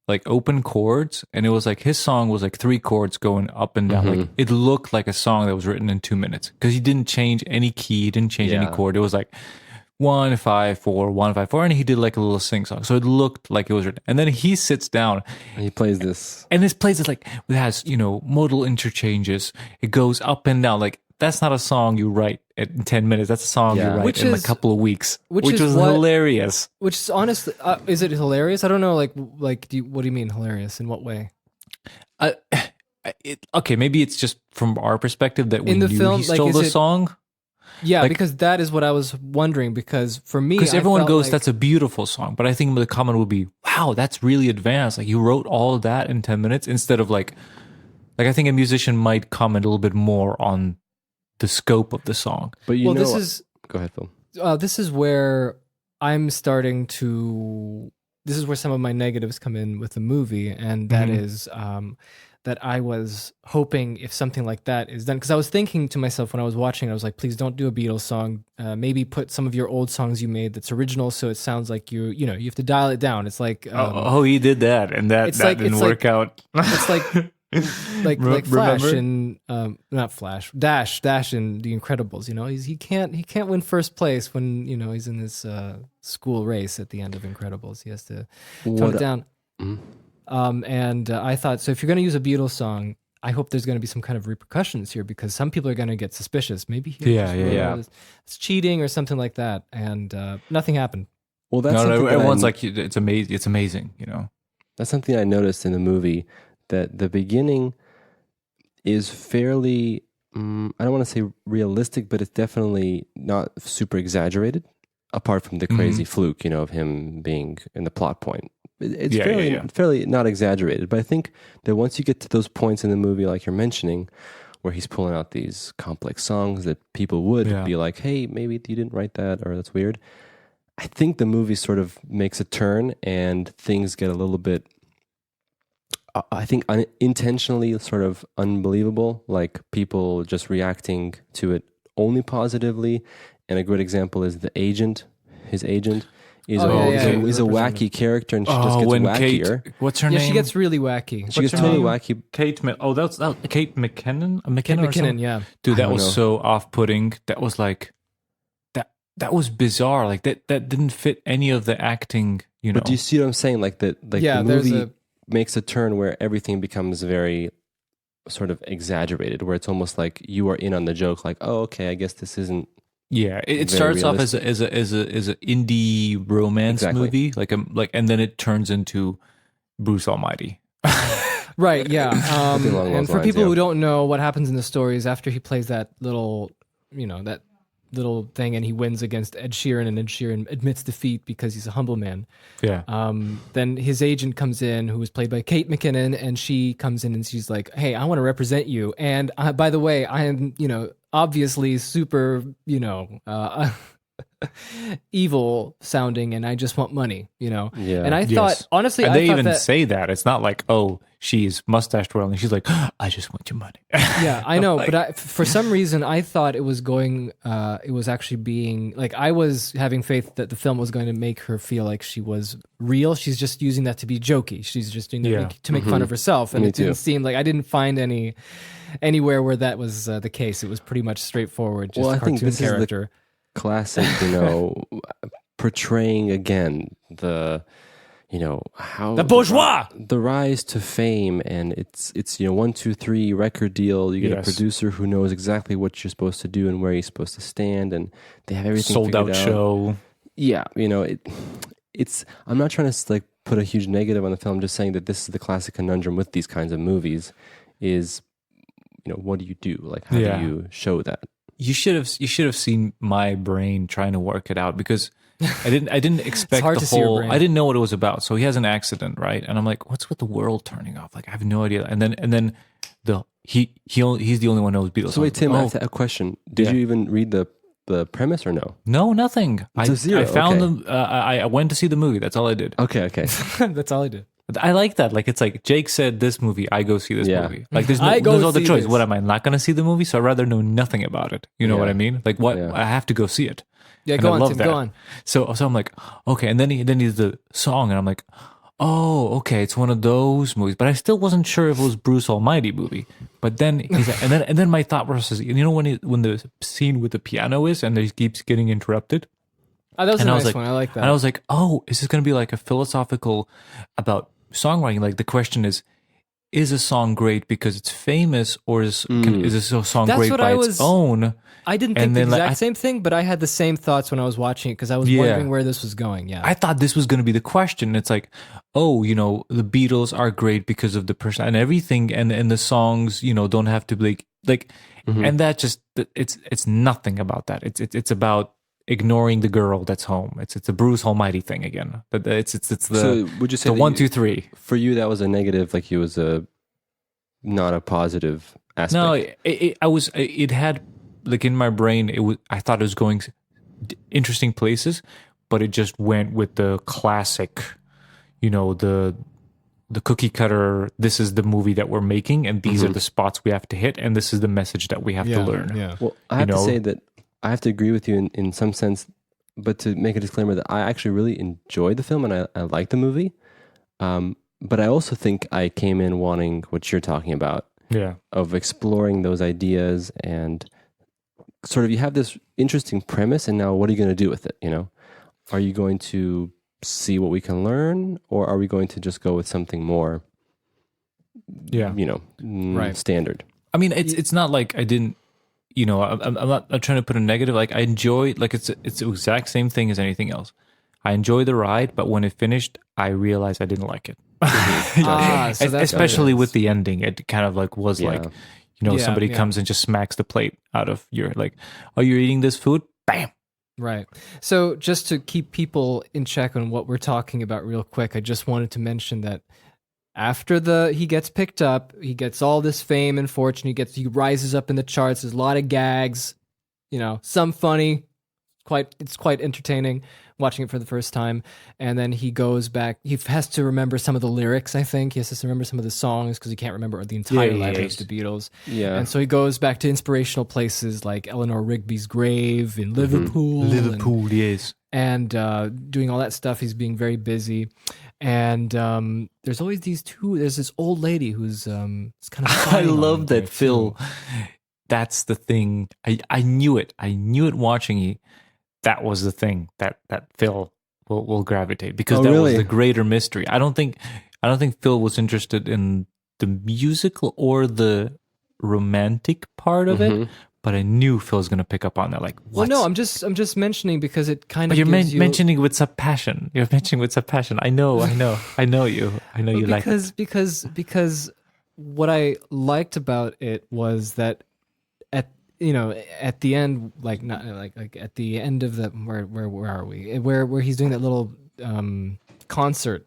like open chords, and it was like his song was like 3 chords going up and down. Like it looked like a song that was written in 2 minutes because he didn't change any key, he didn't change any Yeah. chord. It was like 1 5 4 1 5 4, and he did like a little sing song, so it looked like it was written. And then he sits down, And he plays this. and this place is like it has modal interchanges. It goes up and down. Like that's not a song you write in 10 minutes. That's a song Yeah. you write Which in a is- couple of weeks, which which is was what- hilarious. Which is honestly, is it hilarious? I don't know. Like, what do you mean hilarious? In what way? Okay, maybe it's just from our perspective that we In the knew film, he like, stole is the it- song. Yeah, Like- because that is what I was wondering. Because for me, Because I everyone felt goes, like- that's a beautiful song. But I think the comment would be, wow, that's really advanced. Like you wrote all of that in 10 minutes instead of like I think a musician might comment a little bit more on the scope of the song. But well, this is Go ahead, Phil. This is where I'm starting to. This is where some of my negatives come in with the movie, and that is that I was hoping if something like that is done, because I was thinking to myself when I was watching, I was like, please don't do a Beatles song. Maybe put some of your old songs you made that's original, so it sounds like you have to dial it down. It's like he did that, and that didn't work out. It's like Flash and not Flash, Dash in The Incredibles. He can't win first place when he's in this school race at the end of Incredibles. He has to tone it down. And I thought, so if you're going to use a Beatles song, I hope there's going to be some kind of repercussions here, because some people are going to get suspicious. Maybe it's cheating or something like that, and nothing happened. Well, that's everyone's like, it's amazing. It's amazing, That's something I noticed in the movie, that the beginning is fairly, I don't want to say realistic, but it's definitely not super exaggerated, apart from the crazy fluke, of him being in the plot point. It's fairly not exaggerated, but I think that once you get to those points in the movie, like you're mentioning, where he's pulling out these complex songs that people would be like, hey, maybe you didn't write that, or that's weird. I think the movie sort of makes a turn and things get a little bit, I think, unintentionally sort of unbelievable, like people just reacting to it only positively. And a good example is his agent. Is a wacky character, and she just gets wackier. What's her name? Yeah, she gets really wacky. She gets totally wacky. Kate McKinnon. Kate McKinnon, yeah. Dude, that was so off-putting. That was like that was bizarre. Like that didn't fit any of the acting. But do you see what I'm saying? Like the movie makes a turn where everything becomes very sort of exaggerated, where it's almost like you are in on the joke. Like, oh, okay, I guess this isn't. Yeah, it starts realistic. Off as a indie romance movie, and then it turns into Bruce Almighty. Right, yeah. And for people who don't know what happens in the story is after he plays that little thing and he wins against Ed Sheeran, and Ed Sheeran admits defeat because he's a humble man. Yeah. Then his agent comes in, who was played by Kate McKinnon, and she comes in and she's like, hey, I want to represent you. And by the way, I am, obviously super, evil sounding, and I just want money, Yeah. And I thought, honestly, and they even say that. It's not like, oh, she's mustache twirling. She's like, I just want your money. Yeah, I know. But for some reason, I thought it was actually being, like, I was having faith that the film was going to make her feel like she was real. She's just using that to be jokey. She's just doing that to make fun of herself. And didn't seem like, I didn't find anywhere where that was the case. It was pretty much straightforward, just a cartoon character. Is the classic, portraying again the bourgeois, the rise to fame, and it's 1, 2, 3 record deal. You get a producer who knows exactly what you're supposed to do and where you're supposed to stand, and they have everything sold out show. Yeah, it's. I'm not trying to put a huge negative on the film. I'm just saying that this is the classic conundrum with these kinds of movies. Is what do you do? Like, how do you show that? You should have seen my brain trying to work it out, because I didn't expect the whole. I didn't know what it was about. So he has an accident, right? And I'm like, what's with the world turning off? Like, I have no idea. And then he's the only one who knows Beatles. So wait, Tim, I have a question. Did you even read the premise or no? No, nothing. It's a zero. I found them. I went to see the movie. That's all I did. Okay. That's all I did. I like that. Like, it's like Jake said this movie, I go see this movie. Like, there's no other choice. What, am I not going to see the movie? So I'd rather know nothing about it. You know what I mean? Like, what? I have to go see it. Yeah, go on, Tim, go on. So I'm like, okay. And then he's the song, and I'm like, oh, okay, it's one of those movies. But I still wasn't sure if it was Bruce Almighty movie. But then he's like, and then my thought process, when the scene with the piano is, and he keeps getting interrupted. Oh, that was a nice one. I like that. And I was like, oh, is this going to be like a philosophical about songwriting? Like, the question is a song great because it's famous, or is a song great by its own? I didn't think the exact same thing, but I had the same thoughts when I was watching it, because I was wondering where this was going. Yeah, I thought this was going to be the question. It's like, oh, the Beatles are great because of the person and everything, and the songs, don't have to be like, and that just it's nothing about that. It's about ignoring the girl that's home. It's a Bruce Almighty thing again. But it's the, so would you say the 1, 2, 3 for you? That was a negative. Like, it was not a positive aspect. No, it had, like, in my brain, I thought it was going interesting places, but it just went with the classic, the cookie cutter. This is the movie that we're making, and these are the spots we have to hit, and this is the message that we have to learn. Yeah. Well, I have to say that I have to agree with you in some sense, but to make a disclaimer that I actually really enjoyed the film and I like the movie. But I also think I came in wanting what you're talking about. Yeah. Of exploring those ideas and sort of you have this interesting premise and now what are you going to do with it? Are you going to see what we can learn or are we going to just go with something more, standard? I mean, it's not like I didn't, I'm not trying to put a negative. Like I enjoy, like it's the exact same thing as anything else. I enjoy the ride, but when it finished, I realized I didn't like it. So especially with the ending, it kind of like was like, somebody comes and just smacks the plate out of your like, oh, you're eating this food, bam. Right. So just to keep people in check on what we're talking about real quick, I just wanted to mention that after he gets picked up, he gets all this fame and fortune, he rises up in the charts, there's a lot of gags, some funny, it's quite entertaining watching it for the first time. And then he goes back, he has to remember some of the lyrics, I think. He has to remember some of the songs because he can't remember the entire letters of the Beatles. Yeah. And so he goes back to inspirational places like Eleanor Rigby's grave in Liverpool. Yes. And doing all that stuff. He's being very busy. And there's always there's this old lady who's it's kind of I love that Phil. That's the thing. I knew it. I knew it watching it. That was the thing that Phil will gravitate because that was the greater mystery. I don't think Phil was interested in the musical or the romantic part of it, but I knew Phil was going to pick up on that. Like, what? Well, no, I'm just mentioning because it kind of. But you're mentioning with some passion. You're mentioning with some passion. I know you. I know you like it. Because what I liked about it was that at the end, like not like at the end of the where are we? Where he's doing that little concert,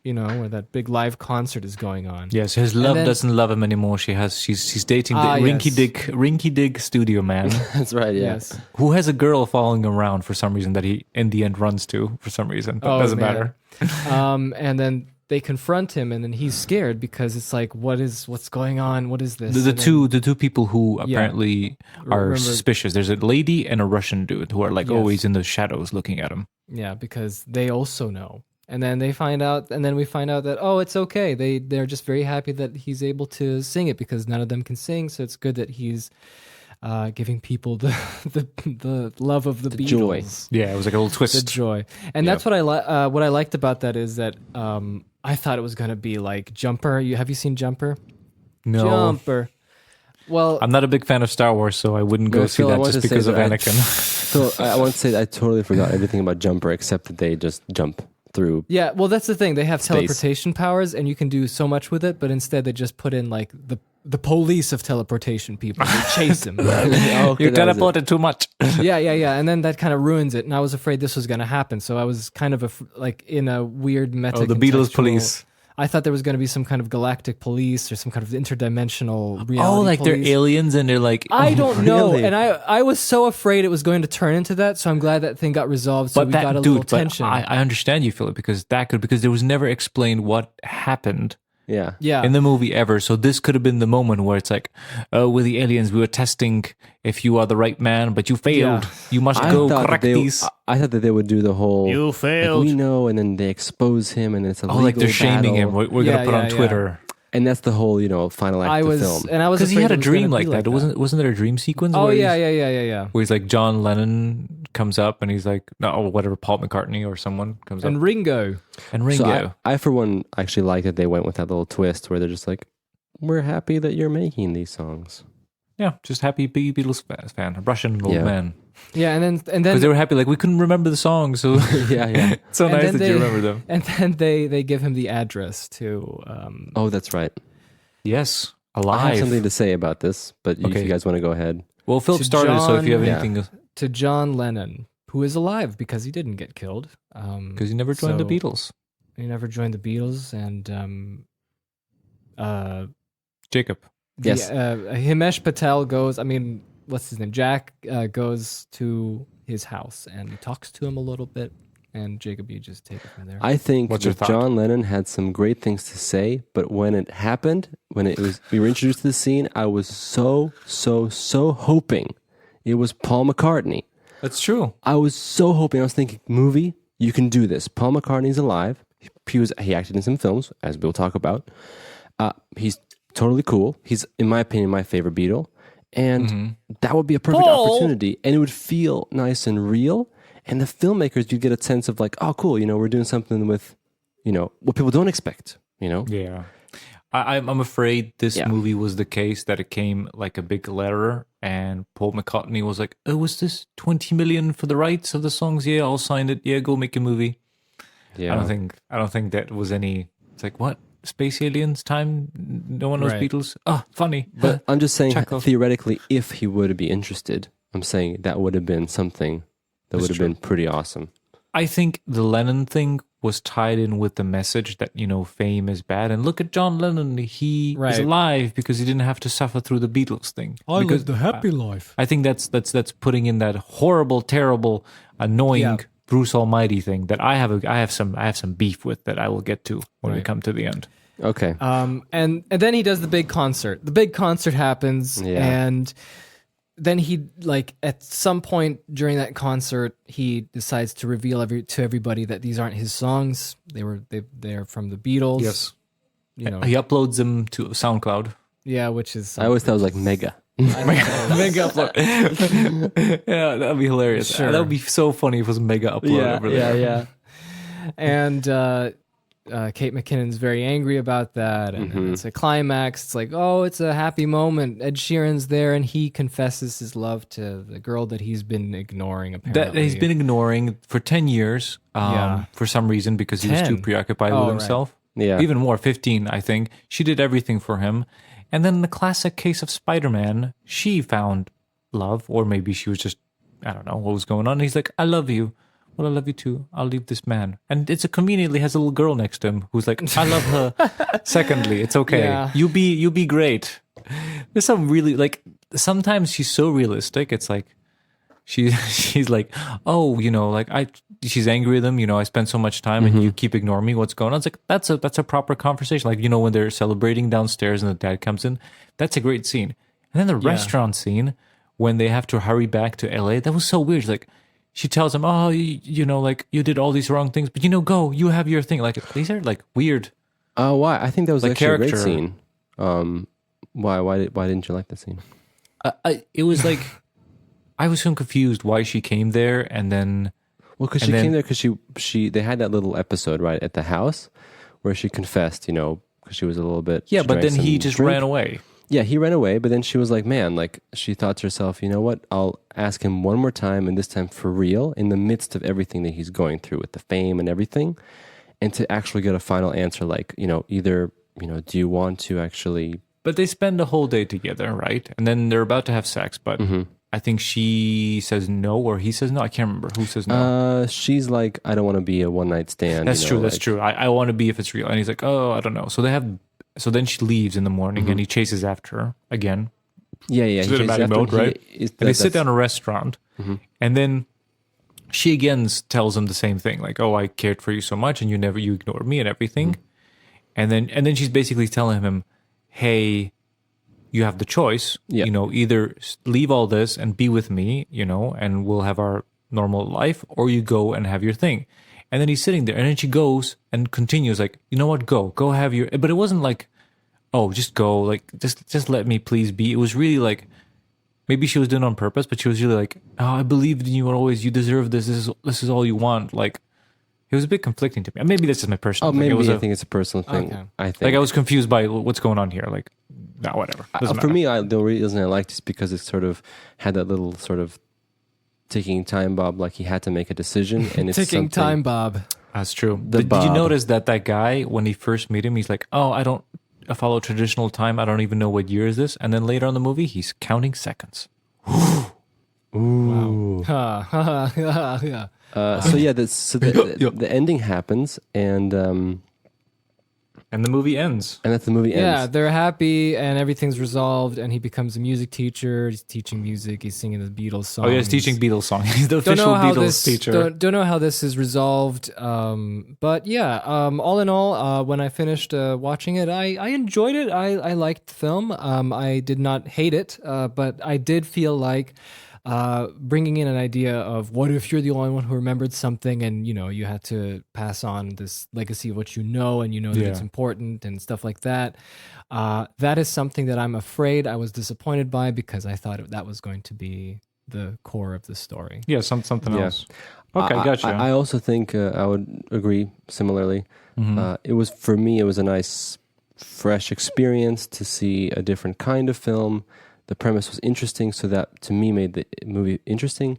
where that big live concert is going on. Yes, his love doesn't love him anymore. She's dating the rinky dig studio man. That's right. Yeah. Yes. Who has a girl following him around for some reason that he in the end runs to for some reason, but doesn't matter. And then they confront him, and then he's scared because it's like, what's going on? What is this? The two people who apparently are suspicious. There's a lady and a Russian dude who are like always in the shadows looking at him. Yeah, because they also know. And then we find out that, oh, it's okay. They're just very happy that he's able to sing it because none of them can sing. So it's good that he's giving people the love of the Beatles. Joy. Yeah, it was like a little twist. The joy. And that's what I liked about that is that I thought it was going to be like Jumper. Have you seen Jumper? No. Jumper. Well, I'm not a big fan of Star Wars, so I wouldn't go see that just because of Anakin. So I want to say that I totally forgot everything about Jumper except that they just jump through. Yeah, well, that's the thing. They have space. teleportation powers, and you can do so much with it, but instead they just put in like the police of teleportation people. They chase him. You teleported too much. Yeah. And then that kind of ruins it. And I was afraid this was going to happen. So I was kind of in a weird meta. The Beatles police. I thought there was going to be some kind of galactic police or some kind of interdimensional reality like police. they're aliens and they're like... I don't know. Really? And I was so afraid it was going to turn into that. So I'm glad that thing got resolved. So we got a little tension. I understand you, Philip, because there was never explained what happened. Yeah. In the movie ever. So this could have been the moment where it's like, with the aliens, we were testing if you are the right man, but you failed. Yeah. You must go correct these. I thought that they would do the whole... You failed. Like, we know, and then they expose him, and it's a legal like they're shaming battle. him. We're going to put on Twitter. And that's the whole, final act of the film. And I was because he had a dream like that. that. Wasn't there a dream sequence? Oh, where yeah. Where he's like, John Lennon comes up and he's like, no, whatever, Paul McCartney or someone comes up. And Ringo. So I, for one, actually like that they went with that little twist where they're just like, we're happy that you're making these songs. Yeah, just happy Beatles fan, a Russian old man. Yeah, and then because they were happy, like we couldn't remember the songs, so yeah. It's so nice that you remember them. And then they give him the address to. Oh, that's right. Yes, alive. I have something to say about this, but if you guys want to go ahead. Well, Philip started, so if you have anything to John Lennon, who is alive because he didn't get killed, because he never joined the Beatles. He never joined the Beatles, and Jacob. Yes. Himesh Patel goes. I mean, what's his name? Jack goes to his house and he talks to him a little bit. And Jacob, you just take it from there. I think What's your that thought? John Lennon had some great things to say, but when it happened, we were introduced to the scene, I was so hoping it was Paul McCartney. That's true. I was so hoping. I was thinking, movie, you can do this. Paul McCartney's alive. He acted in some films, as we'll talk about. He's totally cool. He's, in my opinion, my favorite Beatle, and that would be a perfect opportunity, and it would feel nice and real. And the filmmakers, you get a sense of like, oh, cool, we're doing something with, what people don't expect, Yeah. I'm afraid this movie was the case that it came like a big letter and Paul McCartney was like, oh, was this 20 million for the rights of the songs? Yeah, I'll sign it. Yeah, go make a movie. Yeah. I don't think that was any, it's like, what? Space aliens time? No one knows Beatles? Oh, funny. But I'm just saying, Chekhov. theoretically, if he would be interested, I'm saying that would have been something that would have been pretty awesome. I think the Lennon thing was tied in with the message that, fame is bad. And look at John Lennon. He is alive because he didn't have to suffer through the Beatles thing. I live the happy life. I think that's putting in that horrible, terrible, annoying Bruce Almighty thing that I have some beef with that I will get to when we come to the end. Okay. And then he does the big concert. The big concert happens, and then he, like, at some point during that concert, he decides to reveal to everybody that these aren't his songs. They're from the Beatles. Yes. He uploads them to SoundCloud. Yeah, which is... I always thought it was like mega. Mega upload. Yeah, that'd be hilarious. Sure. That would be so funny if it was mega upload over there. Yeah. And Kate McKinnon's very angry about that, and it's a climax. It's like, oh, it's a happy moment. Ed Sheeran's there, and he confesses his love to the girl that he's been ignoring, apparently. That he's been ignoring for 10 years for some reason because he was 10? too preoccupied with himself. Yeah. Even more, 15, I think. She did everything for him. And then the classic case of Spider-Man, she found love, or maybe she was just, I don't know what was going on. And he's like, I love you. Well, I love you too. I'll leave this man. And it's conveniently has a little girl next to him who's like, I love her. Secondly, it's okay. Yeah. You be great. There's some really, like, sometimes she's so realistic. It's like, she's like, oh, she's angry with him. I spend so much time and you keep ignoring me. What's going on? It's like, that's a proper conversation. Like, when they're celebrating downstairs and the dad comes in, that's a great scene. And then the restaurant scene when they have to hurry back to LA, that was so weird. It's like, she tells him, oh, like, you did all these wrong things, but go, you have your thing. Like, these are like weird. Why? I think that was Like actually a great character. scene. Why didn't you like that scene? It was like, I was so confused why she came there, and then... Well, because she came there because they had that little episode, right, at the house where she confessed, because she was a little bit... Yeah, she but drank then he some just drink. ran away. Yeah, he ran away, but then she was like, man, like, she thought to herself, you know what, I'll ask him one more time, and this time for real, in the midst of everything that he's going through with the fame and everything, and to actually get a final answer, like, either, do you want to actually... But they spend the whole day together, right? And then they're about to have sex, but I think she says no, or he says no. I can't remember who says no. She's like, I don't want to be a one-night stand. That's true, that's true. I want to be if it's real. And he's like, oh, I don't know. So then she leaves in the morning, and he chases after her again. Yeah. She's he in a chases bad after mode, him. right? And they sit down in a restaurant, and then she again tells him the same thing, like, "Oh, I cared for you so much, and you ignored me and everything." And then she's basically telling him, "Hey, you have the choice. Yeah. Either leave all this and be with me, and we'll have our normal life, or you go and have your thing." And then he's sitting there, and then she goes and continues, like, you know what, go have your... But it wasn't like, oh, just go, like, just let me please be. It was really like, maybe she was doing it on purpose, but she was really like, oh, I believed in you always, you deserve this, this is all you want. Like, it was a bit conflicting to me. Maybe this is my personal thing. Maybe I think it's a personal thing. Okay. I think. Like, I was confused by what's going on here. Like, no, whatever. Doesn't For matter. me, the reason I liked it is because it sort of had that little sort of ticking time bomb, like he had to make a decision, and it's Ticking something- time, Bob. That's true. The Did you Bob. notice that guy, when he first meet him, he's like, oh, I don't follow traditional time. I don't even know what year is this. And then later on in the movie, he's counting seconds. Ooh. Yeah. So yeah, the ending happens, and And the movie ends. And that's the movie Yeah, ends. they're happy and everything's resolved, and he becomes a music teacher. He's teaching music. He's singing the Beatles songs. Oh yeah, he's teaching Beatles songs. He's the Don't official know how Beatles this teacher. don't know how this is resolved. But yeah, all in all, when I finished watching it, I enjoyed it. I liked the film. I did not hate it, but I did feel like bringing in an idea of what if you're the only one who remembered something, and you had to pass on this legacy of what you know, and that Yeah. it's important and stuff like that. That is something that I'm afraid I was disappointed by, because I thought that was going to be the core of the story. Yeah, something Yeah. else. Okay, gotcha. I also think I would agree similarly. It was, for me, it was a nice, fresh experience to see a different kind of film. The premise was interesting, so that to me made the movie interesting.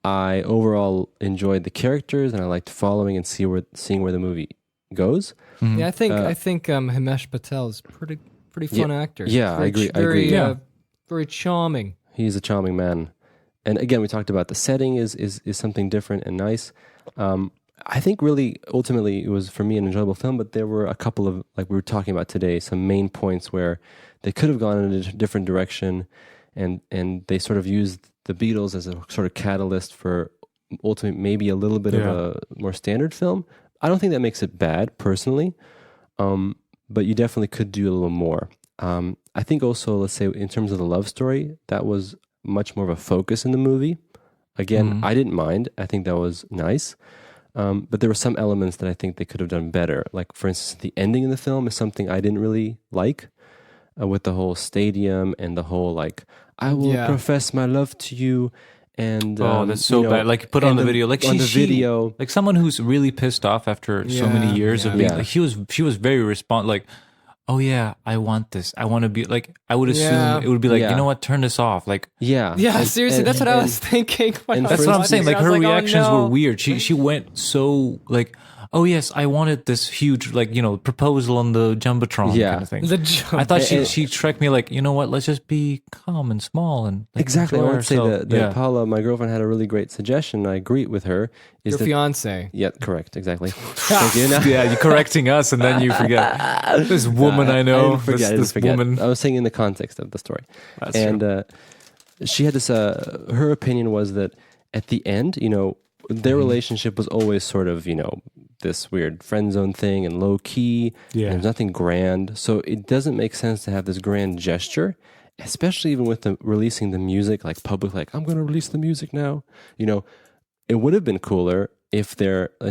I overall enjoyed the characters, and I liked following and seeing where the movie goes. Yeah, I think Himesh Patel is pretty fun actor. yeah, I agree. Very, Yeah. very charming. He's a charming man. And again, we talked about the setting is something different and nice. I think really, ultimately, it was, for me, an enjoyable film, but there were a couple of, like we were talking about today, some main points where they could have gone in a different direction, and they sort of used the Beatles as a sort of catalyst for ultimately maybe a little bit of a more standard film. I don't think that makes it bad, personally, but you definitely could do a little more. I think also, let's say, in terms of the love story, that was much more of a focus in the movie. Again, I didn't mind. I think that was nice. But there were some elements that I think they could have done better. Like, for instance, the ending of the film is something I didn't really like, with the whole stadium and the whole, like, I will profess my love to you. And that's so bad. Like, put on the video. Like, on the video. Like, someone who's really pissed off after so many years of being, like, she was very like, oh yeah, I want this. I want to be, like, I would assume it would be like, you know what, turn this off. Like, Yeah, seriously, that's what I was thinking. that's what I'm saying. Like, her reactions were weird. She went so, like, oh yes, I wanted this huge, like, proposal on the Jumbotron kind of thing. I thought she struck me like, you know what, let's just be calm and small and, like, exactly. I enjoy would say ourselves. that Paula, my girlfriend, had a really great suggestion. I agree with her. Is Your that, fiance. Yeah, correct, exactly. Thank you. Yeah, you're correcting us, and then you forget this woman I know. I didn't forget. Woman. I was saying in the context of the story. That's and she had this. Her opinion was that at the end, their relationship was always sort of, this weird friend zone thing and low key. Yeah. And there's nothing grand, so it doesn't make sense to have this grand gesture, especially even with releasing the music, like public, like, I'm going to release the music now. It would have been cooler if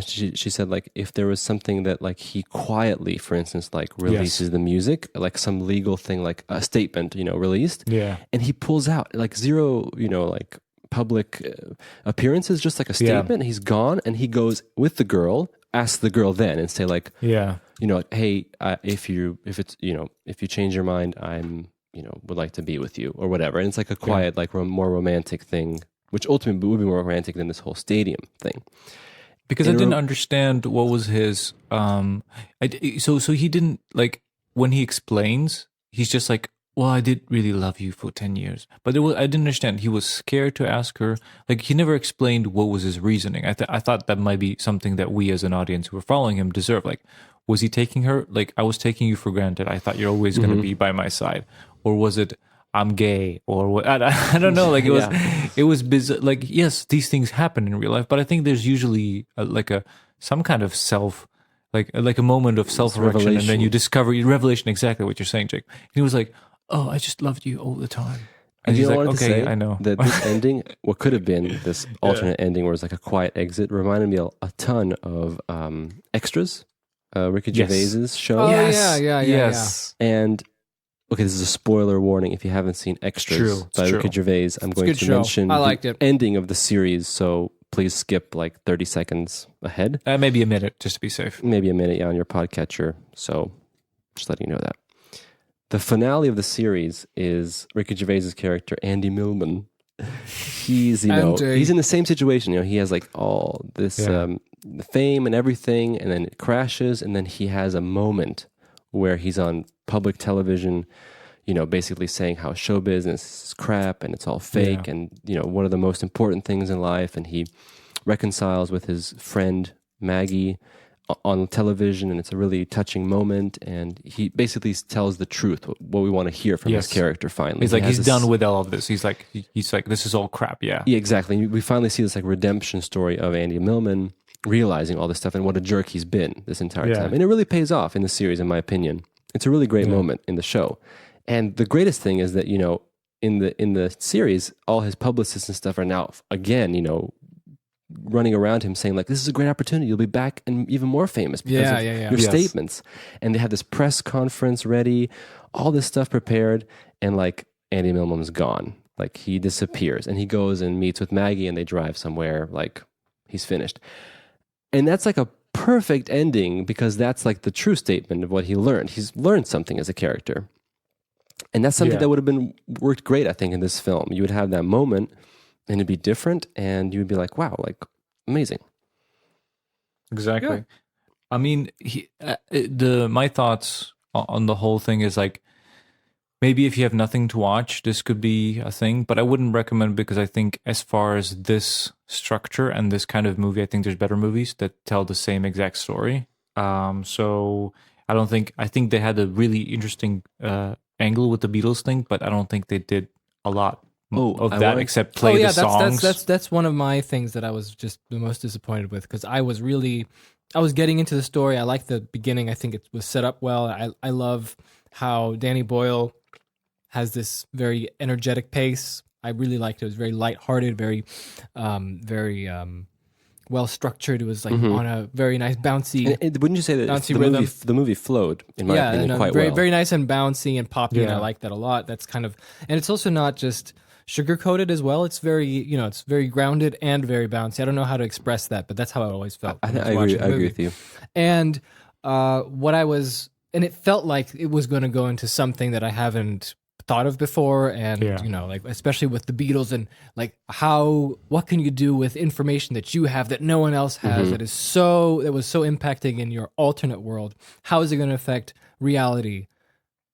she said, like, if there was something that, like, he quietly, for instance, like, releases the music, like some legal thing, like a statement, released. Yeah. And he pulls out, like, zero, like, public appearances, just like a statement. He's gone, and he goes with the girl, ask the girl then, and say, like, like, hey, if you change your mind, I'm, would like to be with you, or whatever. And it's like a quiet, like, more romantic thing, which ultimately would be more romantic than this whole stadium thing. Because I didn't understand what was his. So he didn't, like, when he explains, he's just like, well, I did really love you for 10 years. But I didn't understand. He was scared to ask her. Like, he never explained what was his reasoning. I thought that might be something that we as an audience who were following him deserve. Like, was he taking her? Like, I was taking you for granted. I thought you're always going to be by my side. Or was it, I'm gay, or what? I don't know. Like, it was bizarre. Like, yes, these things happen in real life, but I think there's usually some kind of like a moment of self-reflection, and then you discover revelation. Exactly what you're saying, Jake. And he was like, "Oh, I just loved you all the time." And he's you know like, what to "Okay, say? I know." That this ending, what could have been this alternate ending, where it's like a quiet exit, reminded me a ton of Extras, Ricky Gervais's show. Oh, Yes. yeah. And okay, this is a spoiler warning if you haven't seen Extras by Ricky Gervais. I'm going to mention I liked the it. ending of the series, so please skip like 30 seconds ahead. Maybe a minute, just to be safe. Maybe a minute, on your podcatcher. So just letting you know that. The finale of the series is Ricky Gervais's character, Andy Millman. He's, he's in the same situation. He has like all this fame and everything, and then it crashes, and then he has a moment where he's on public television, basically saying how show business is crap and it's all fake, and one of the most important things in life, and he reconciles with his friend Maggie on television, and it's a really touching moment. And he basically tells the truth, what we want to hear from his character. Finally, he's done with all of this. He's like, this is all crap. Yeah, exactly. We finally see this like redemption story of Andy Millman realizing all this stuff and what a jerk he's been this entire time. And it really pays off in the series, in my opinion. It's a really great moment in the show. And the greatest thing is that, you know, in the series, all his publicists and stuff are now again, you know, running around him saying like, this is a great opportunity. You'll be back and even more famous because of your statements. And they have this press conference ready, all this stuff prepared, and like Andy Millman's gone. Like he disappears and he goes and meets with Maggie and they drive somewhere, like he's finished. And that's like a perfect ending because that's like the true statement of what he learned. He's learned something as a character. And that's something that would have worked great, I think, in this film. You would have that moment and it'd be different and you would be like, wow, like amazing. Exactly. Yeah. I mean, my thoughts on the whole thing is like, maybe if you have nothing to watch, this could be a thing, but I wouldn't recommend it because I think as far as this structure and this kind of movie, I think there's better movies that tell the same exact story. So I think they had a really interesting angle with the Beatles thing, but I don't think they did a lot of that except play the songs. That's one of my things that I was just the most disappointed with because I was getting into the story. I liked the beginning. I think it was set up well. I love how Danny Boyle has this very energetic pace. I really liked it. It was very lighthearted, very well structured. It was like on a very nice bouncy. And wouldn't you say that the movie flowed in my opinion quite very, well? Very nice and bouncy and poppy, and I like that a lot. That's kind of, and it's also not just sugar coated as well. It's very, it's very grounded and very bouncy. I don't know how to express that, but that's how it always felt. I agree with you. And and it felt like it was going to go into something that I haven't thought of before, and like especially with the Beatles and like what can you do with information that you have that no one else has that was so impacting in your alternate world? How is it going to affect reality?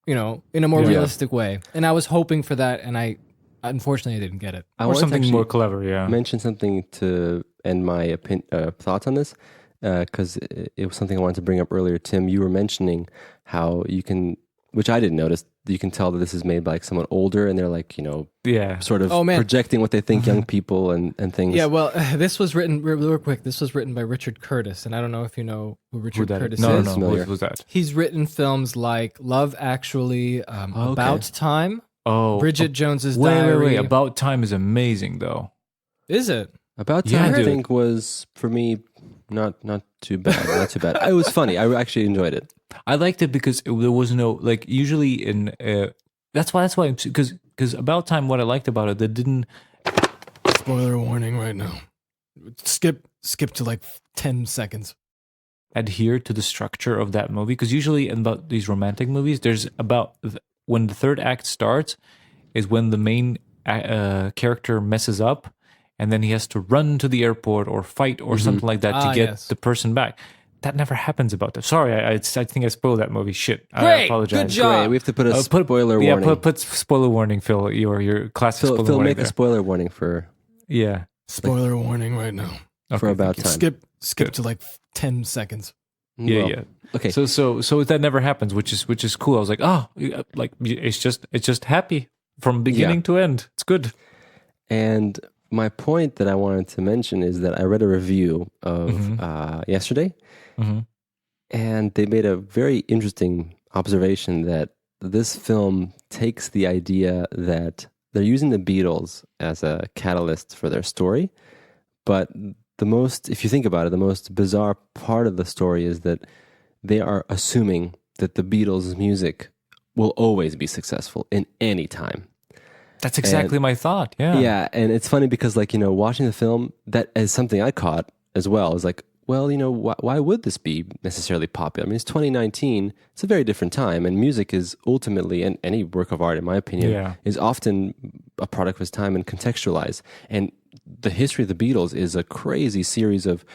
In a more realistic way. And I was hoping for that, and I unfortunately didn't get it. Or something more clever. Yeah. Mention something to end my thoughts on this. Because it was something I wanted to bring up earlier. Tim, you were mentioning how you can, which I didn't notice, you can tell that this is made by like someone older and they're like, sort of projecting what they think young people and things. Yeah, well, this was written, real quick, this was written by Richard Curtis, and I don't know if you know who Richard Curtis is. No, who's that? He's written films like Love Actually, About Time, Bridget Jones's Diary. Wait, About Time is amazing though. Is it? About Time, I think, was, for me, not too bad. It was funny. I actually enjoyed it. I liked it because there was no, like, usually in that's why because About Time, what I liked about it, that didn't. Spoiler warning right now. Skip to like 10 seconds. Adhere to the structure of that movie, because usually in about these romantic movies, there's about when the third act starts is when the main character messes up. And then he has to run to the airport or fight or something like that to get the person back. That never happens about that. Sorry, I think I spoiled that movie. Shit, Great, I apologize. Good job. Great. We have to put a spoiler warning. Yeah, put spoiler warning, Phil. Your classic spoiler warning. Make a spoiler warning for. Yeah. Spoiler warning right now. For About Time. Skip to like 10 seconds. Yeah. Okay. So that never happens, which is cool. I was like, like it's just happy from beginning to end. It's good. And my point that I wanted to mention is that I read a review of yesterday, and they made a very interesting observation that this film takes the idea that they're using the Beatles as a catalyst for their story, but if you think about it, the most bizarre part of the story is that they are assuming that the Beatles' music will always be successful in any time. That's exactly my thought. Yeah. Yeah. And it's funny because, like, watching the film, that is something I caught as well. Is like, well, why would this be necessarily popular? I mean, it's 2019. It's a very different time. And music is ultimately, and any work of art, in my opinion, is often a product of its time and contextualized. And the history of the Beatles is a crazy series of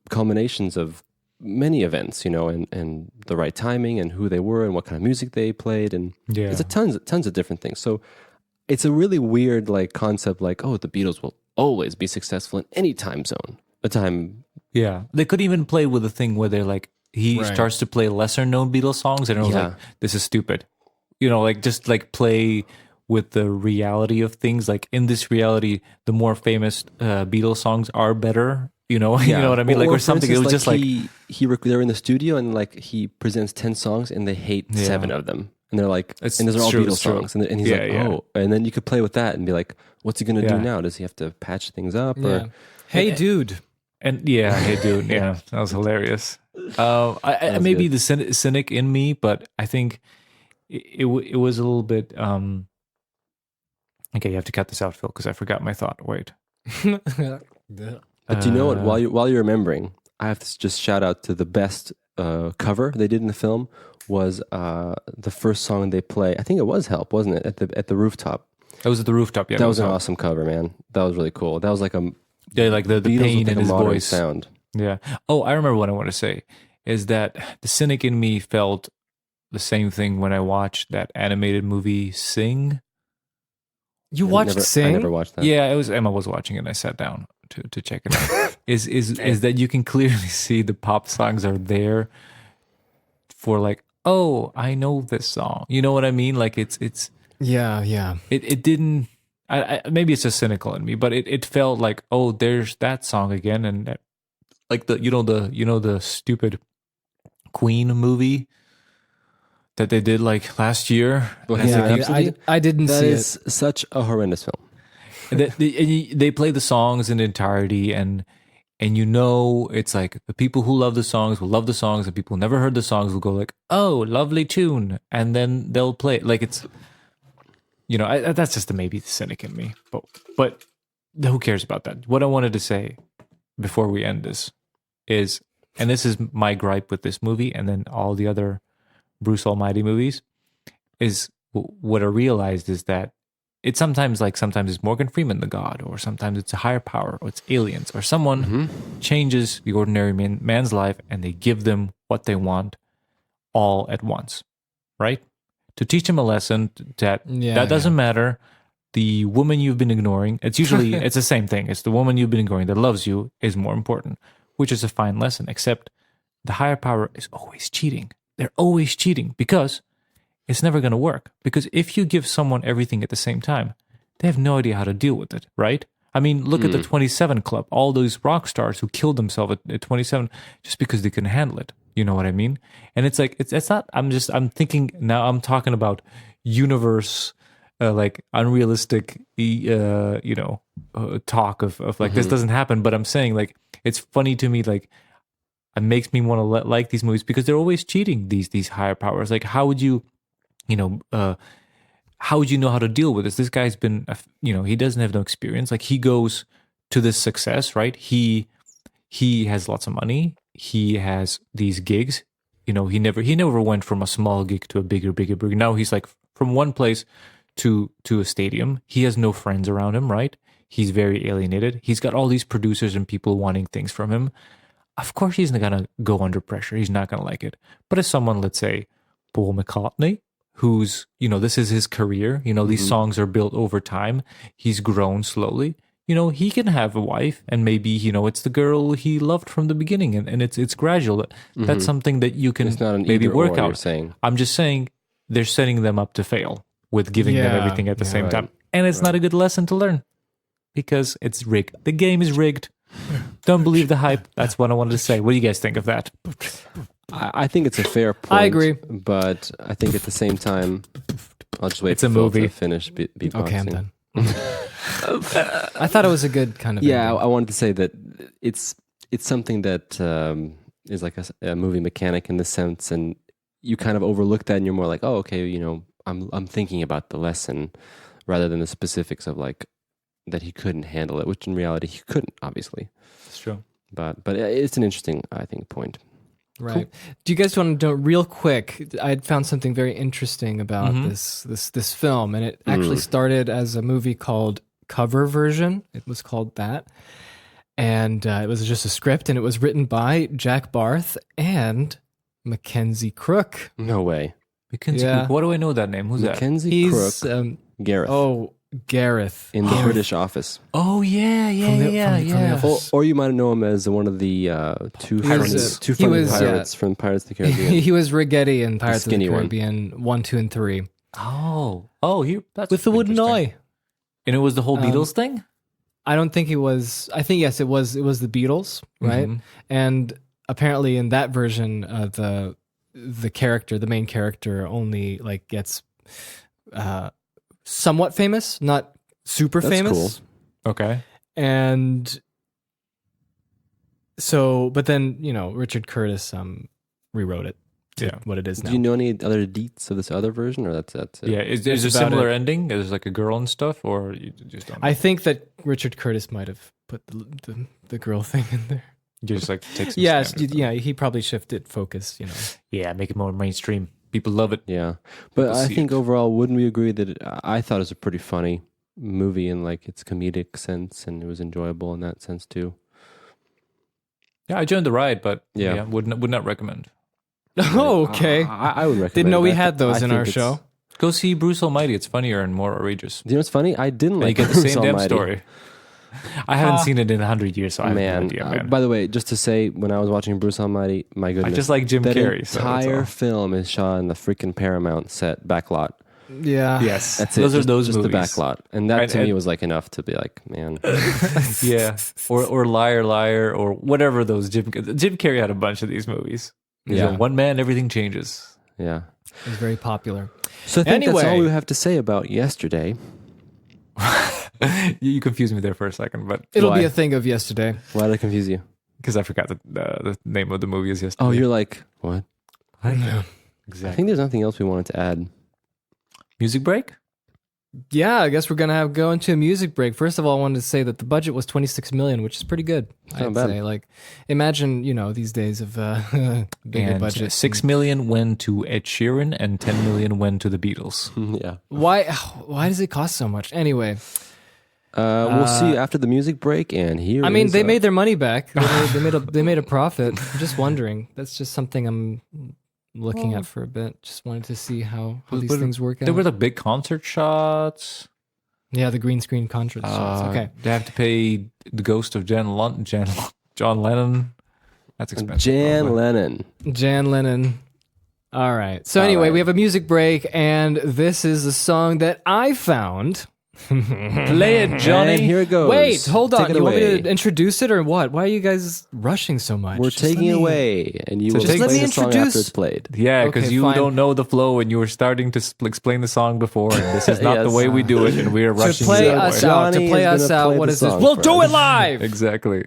culminations of many events, and the right timing and who they were and what kind of music they played, and it's tons of different things. So it's a really weird concept, the Beatles will always be successful in any time zone, a time Yeah, they could even play with the thing where they're like he Right. starts to play lesser known Beatles songs, and I was like, this is stupid. Like just like play with the reality of things. Like in this reality, the more famous Beatles songs are better. You know what I mean? Like or for something. instance, It was just like they're in the studio and like he presents 10 songs and they hate 7 of them. And they're like, and those are all true, Beatles it's true. songs. And he's like, oh. And then you could play with that and be like, what's he going to do now? Does he have to patch things up? Yeah. Or Hey, dude. And hey dude, yeah, that was hilarious. I may be the cynic in me, but I think it was a little bit. Okay, you have to cut this out, Phil, because I forgot my thought. Wait. But you know what? While you're remembering, I have to just shout out to the best cover they did in the film was the first song they play. I think it was "Help," wasn't it? At the rooftop. That was at the rooftop. Yeah, that was an awesome cover, man. That was really cool. That was like a like the Beatles pain with like in a his modern voice. sound. Yeah. Oh, I remember what I want to say is that the cynic in me felt the same thing when I watched that animated movie Sing. You watched Sing? I never watched that. Yeah, it was Emma was watching it and I sat down to check it out. is that you can clearly see the pop songs are there for like, oh, I know this song. You know what I mean? Like it's Yeah. it didn't I maybe it's just cynical in me, but it felt like, oh, there's that song again, and that, like the stupid Queen movie that they did like last year. I didn't That see is it. such a horrendous film. And they play the songs in entirety, and it's like the people who love the songs will love the songs, and people who never heard the songs will go like, oh, lovely tune, and then they'll play it. Like it's. That's just maybe the cynic in me, but who cares about that? What I wanted to say before we end this is, and this is my gripe with this movie, and then all the other Bruce Almighty movies, is what I realized is that it's sometimes it's Morgan Freeman, the god, or sometimes it's a higher power, or it's aliens, or someone changes the ordinary man's life, and they give them what they want all at once, right? To teach him a lesson that doesn't matter. The woman you've been ignoring, it's the same thing. It's the woman you've been ignoring that loves you is more important, which is a fine lesson, except the higher power is always cheating. They're always cheating because it's never going to work. Because if you give someone everything at the same time, they have no idea how to deal with it, right? I mean, look at the 27 Club, all those rock stars who killed themselves at 27 just because they couldn't handle it. You know what I mean? And it's like, it's not, I'm thinking now, I'm talking about universe, like unrealistic, talk of like, this doesn't happen. But I'm saying like, it's funny to me, like, it makes me want to like these movies because they're always cheating these higher powers. Like, how would you, how would you know how to deal with this? This guy's been, he doesn't have no experience. Like he goes to this success, right? He has lots of money. He has these gigs. He never went from a small gig to a bigger. Now he's like from one place to a stadium. He has no friends around him, right? He's very alienated. He's got all these producers and people wanting things from him. Of course, he's not going to go under pressure. He's not going to like it. But if someone, let's say, Paul McCartney, who's, this is his career, these songs are built over time. He's grown slowly. He can have a wife and maybe, it's the girl he loved from the beginning and it's gradual. That's something that you can maybe work out. Saying. I'm just saying they're setting them up to fail with giving them everything at the same time. And it's not a good lesson to learn because it's rigged. The game is rigged. Don't believe the hype. That's what I wanted to say. What do you guys think of that? I think it's a fair point. I agree. But I think at the same time, I'll just wait It's a for Phil movie. to finish beatboxing. Okay, I'm done. I thought it was a good kind of Yeah, ending. I wanted to say that it's something that is like a movie mechanic in the sense, and you kind of overlook that, and you're more like, oh, okay, I'm thinking about the lesson rather than the specifics of like that he couldn't handle it, which in reality he couldn't, obviously. It's true. But it's an interesting, I think, point. Right. Cool. Do you guys want to know real quick? I had found something very interesting about this film, and it actually started as a movie called Cover Version. It was called that, and it was just a script, and it was written by Jack Barth and Mackenzie Crook. No way. Mackenzie Yeah. Crook. What do I know that name? Who's that? Mackenzie He's Crook. Gareth. oh Gareth. in the British office. Oh yeah, From the office. Or you might know him as one of the two funny pirates from Pirates of the Caribbean. He was Rigetti in Pirates of the skinny one. Caribbean 1, 2, and 3. That's With the wooden interesting. eye. And it was the whole Beatles thing. I don't think it was. I think yes, it was. It was the Beatles, right? Mhm. And apparently, in that version, the main character, only like gets somewhat famous, not super That's famous. cool. Okay. And so, but then Richard Curtis rewrote it to what it is now. Do you know any other deets of this other version, or that's it? Yeah. Is there a about similar it. ending? Is like a girl and stuff, or you just don't know? I think that Richard Curtis might have put the girl thing in there. You just like take some Yes, standard stuff. yeah, he probably shifted focus. Yeah, make it more mainstream. People love it. Yeah, but People I see think it. overall, wouldn't we agree that I thought it was a pretty funny movie in like its comedic sense, and it was enjoyable in that sense too. Yeah, I joined the ride, but Yeah. would not recommend. Oh, okay. I would recommend. Didn't know we it. had those I in think our it's- show. Go see Bruce Almighty. It's funnier and more outrageous. Do you know what's funny? I didn't And you like get the Bruce same damn Almighty. story. I haven't seen it in 100 years, so I have no Man, idea, man. by the way, just to say, when I was watching Bruce Almighty, my goodness, I just like Jim that Carrey. So that's entire all. film is shot in the freaking Paramount set backlot. Yeah. Yes, That's it. those are those just movies. the backlot, and that to And- me was like enough to be like, man, Yeah, or Liar Liar or whatever those Jim Carrey had a bunch of these movies. Yeah. One man, everything changes. yeah. It was very popular. So I think that's all Anyway. we have to say about yesterday. You confused me there for a second, but It'll Why? be a thing of yesterday. Why did I confuse you? because I forgot the name of the movie is yesterday. Oh, you're like, what? Yeah. I exactly. think there's nothing else we wanted to add. Music break. Yeah, I guess we're gonna go into a music break. First of all, I wanted to say that the budget was 26 million, which is pretty good. Not I'd bad. say, like, imagine these days of bigger And budget. 6 million went to Ed Sheeran and 10 million went to the Beatles. Yeah. Why does it cost so much? Anyway, We'll see after the music break, and here. I mean, is, they made their money back. They made a profit. I'm just wondering. That's just something I'm looking at for a bit. Just wanted to see how these But things work out. There were the big concert shots. Yeah, the green screen concert shots. Okay. They have to pay the ghost of John Lennon. That's expensive. Jan probably. Lennon. Jan Lennon. All right. So All anyway, right. we have a music break, and this is a song that I found. Play it, Johnny. And here it goes. Wait, hold on. Take it You want me away. to introduce it or what? Why are you guys rushing so much? We're Just let taking it me- away, and you So will just let explain me the song introduce- after it's played. Yeah, because Okay, you fine. don't know the flow and you were starting to explain the song before, and this is not the Yes. way we do it, and we are To rushing play you that us way. out. To Johnny play is us gonna out. play What the is this? song We'll for do us. it live. Exactly.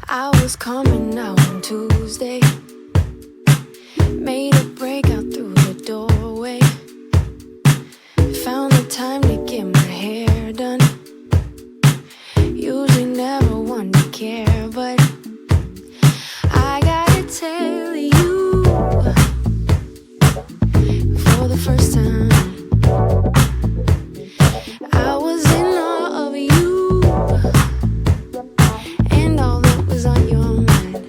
I was coming out on Tuesday, made a break out through the doorway, found the time to get my hair done. Usually never one to care, but I gotta tell you, for the first time, I was in awe of you and all that was on your mind.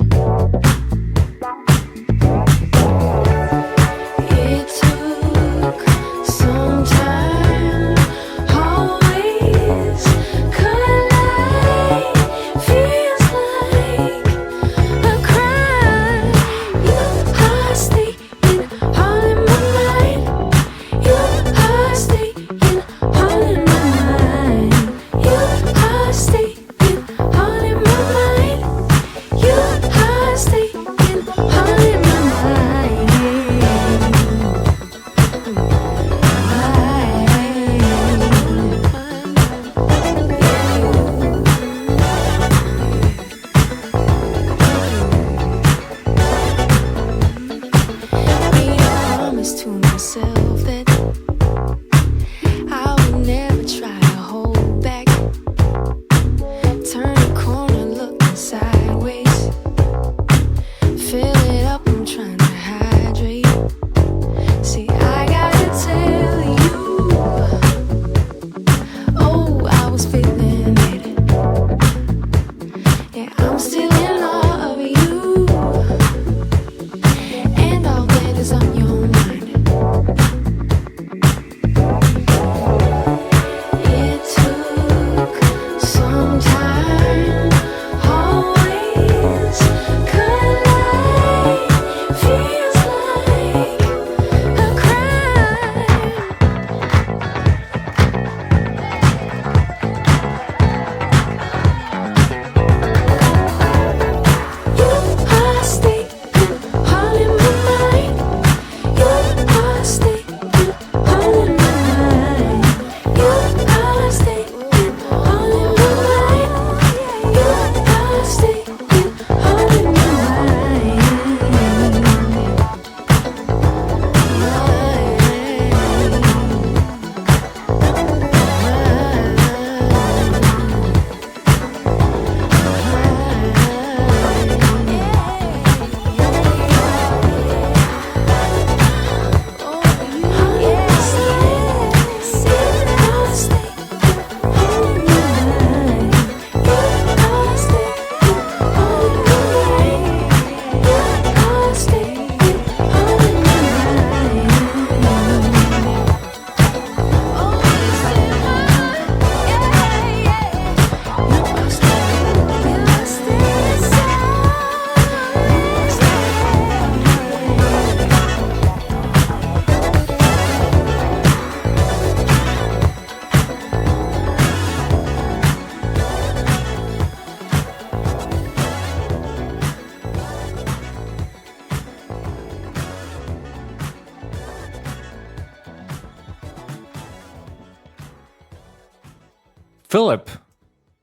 Philip,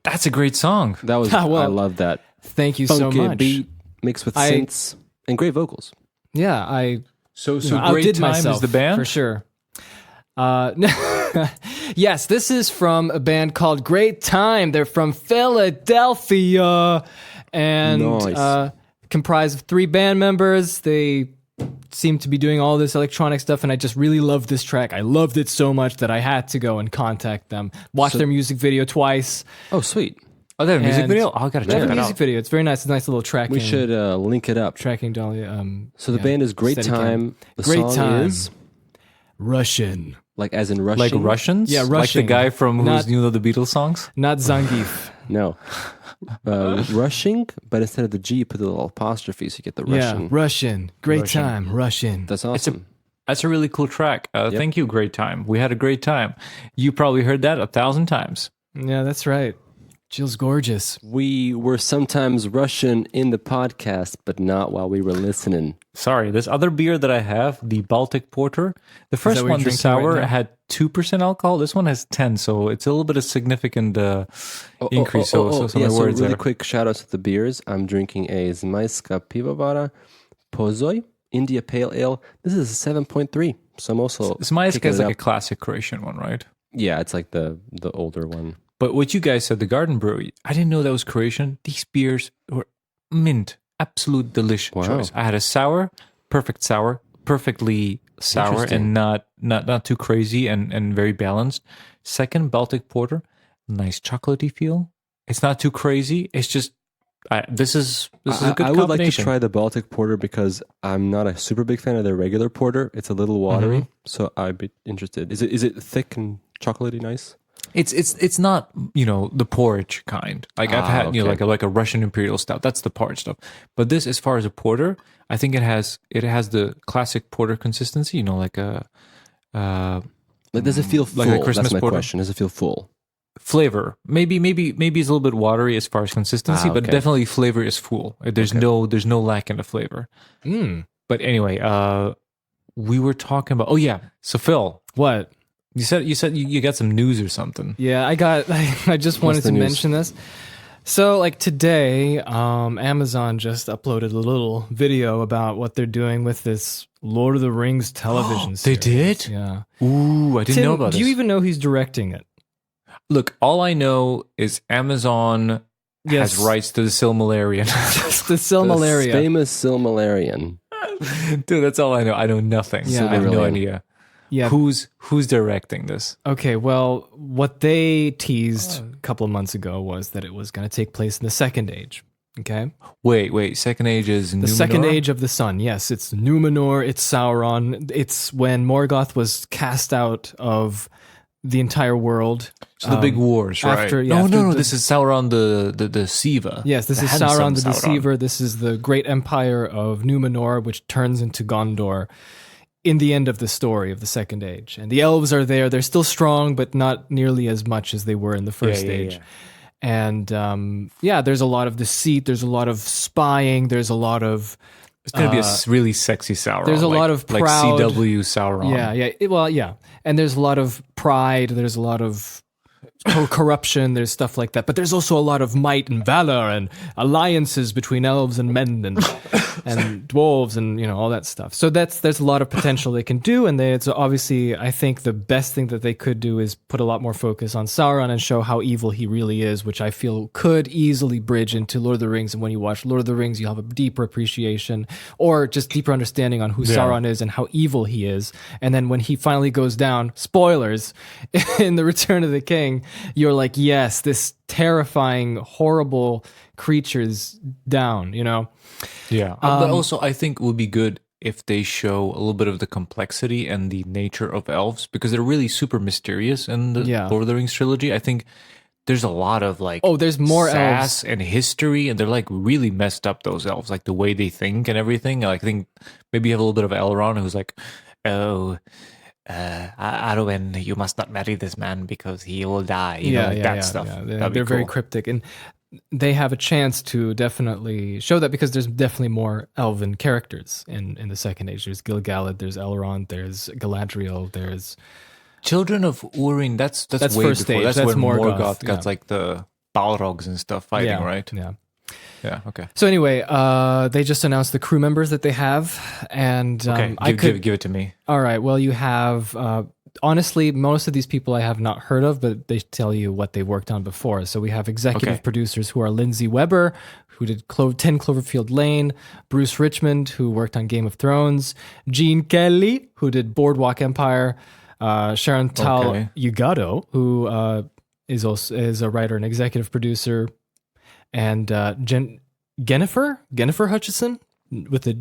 that's a great song. That was Well, I love that. Thank you so Funky much. beat mixed with synths and great vocals. Yeah, I So you know, Great outdid Time myself is the band? for sure. Yes, this is from a band called Great Time. They're from Philadelphia and Nice. comprised of 3 band members. They seem to be doing all this electronic stuff, and I just really loved this track. I loved it so much that I had to go and contact them, watch their music video twice. Oh, sweet. Oh, they have a music And video? Oh, I gotta They check have a that music out. video. It's very nice. It's a nice little tracking. We should link it up. tracking dolly. So the band is Great Steadicam. Time. The Great song Time. is Russian, like as in Russian. Like Russians? Yeah, Like Rushing. the guy from Not- who's the Beatles songs? not Zangief. No. Rushing, but instead of the G, you put the little apostrophe so you get the Yeah, Russian. Russian. Great Russian. Time. Russian. That's awesome. That's a really cool track. Thank you, Great Time. We had a great time. You probably heard that 1,000 times. Yeah, that's right. Jill's gorgeous. We were sometimes Russian in the podcast, but not while we were listening. Sorry, this other beer that I have, the Baltic Porter, the first what you're one, the drinking sour, right now? had 2% alcohol. This one has 10, so it's a little bit of significant increase. So my Yeah, so words really there. quick shout outs to the beers. I'm drinking a Zmajska Pivovar Pozoj India Pale Ale. This is a 7.3. So I'm also Zmajska picking is it like a up. classic Croatian one, right? Yeah, it's like the older one. But what you guys said, the Garden Brewery, I didn't know that was Croatian. These beers were mint, absolute delicious Wow. choice. I had a sour, perfectly sour Interesting. and not too crazy and very balanced. Second, Baltic Porter, nice chocolatey feel. It's not too crazy. It's just this is a good I would like to combination. try the Baltic Porter because I'm not a super big fan of their regular porter. It's a little watery, so I'd be interested. Is it thick and chocolatey nice? It's not the porridge kind. Like I've had okay. like a Russian imperial stout. That's the porridge stuff. But this, as far as a porter, I think it has the classic porter consistency. Like a Like, does it feel full? Like a Christmas That's my porter? question. Does it feel full? flavor. Maybe it's a little bit watery as far as consistency, but okay. definitely flavor is full. There's no lack in the flavor. But anyway, we were talking about. Oh yeah, so Phil, What? you said you got some news or something. Yeah, I just wanted the to news? mention this. So, like today, Amazon just uploaded a little video about what they're doing with this Lord of the Rings television They series. did? Yeah. Ooh, I didn't Tim, know about do this. you even know who's directing it? Look, all I know is Amazon Yes. has rights to the Silmarillion. It's the The Silmarillion. famous Silmarillion. Dude, that's all I know. I know nothing. Yeah. I have no Silmarillion. idea. Yeah. Who's directing this? Okay, well, what they teased a couple of months ago was that it was going to take place in the Second Age. Okay? Wait. Second Age is The Numenor? Second Age of the Sun. Yes, it's Numenor, it's Sauron. It's when Morgoth was cast out of the entire world. So the big wars, right? after- yeah, no, after no. the- This is Sauron the Siva. Yes, this The is handsome Sauron the Deceiver. This is the great empire of Numenor, which turns into Gondor in the end of the story of the Second Age. And the elves are there. They're still strong, but not nearly as much as they were in the First Age. Yeah. And there's a lot of deceit. There's a lot of spying. There's a lot of It's gonna be a really sexy Sauron. there's a lot of proud- like CW Sauron. yeah. And there's a lot of pride. There's a lot of corruption. There's stuff like that. But there's also a lot of might and valor and alliances between elves and men and dwarves and all that stuff. So there's a lot of potential they can do. And it's obviously, I think the best thing that they could do is put a lot more focus on Sauron and show how evil he really is, which I feel could easily bridge into Lord of the Rings. And when you watch Lord of the Rings, you have a deeper appreciation or just deeper understanding on who Sauron is and how evil he is. And then when he finally goes down, spoilers, in the Return of the King, you're like, yes, this terrifying, horrible creature's down, Yeah. But also, I think it would be good if they show a little bit of the complexity and the nature of elves because they're really super mysterious in the Yeah. Lord of the Rings trilogy. I think there's a lot of there's more sass elves. and history, and they're like really messed up, those elves, like the way they think and everything. Like, I think maybe you have a little bit of Elrond who's like, oh, Arwen, you must not marry this man because he will die. That stuff. Yeah. That'd be They're very cool. cryptic. And they have a chance to definitely show that because there's definitely more elven characters in the Second Age. There's Gil-galad, there's Elrond, there's Galadriel, there's Children of Urin, that's way first before. stage. That's That's when Morgoth, Morgoth got yeah. like the Balrogs and stuff fighting, right? Yeah. Yeah, okay. So anyway, they just announced the crew members that they have, and Okay, give it to me. All right. Well, you have honestly most of these people I have not heard of, but they tell you what they worked on before. So we have executive producers who are Lindsay Weber, who did 10 Cloverfield Lane, Bruce Richmond, who worked on Game of Thrones, Gene Kelly, who did Boardwalk Empire, Sharon Tal Yugato, who is a writer and executive producer, and Jennifer Hutchison with a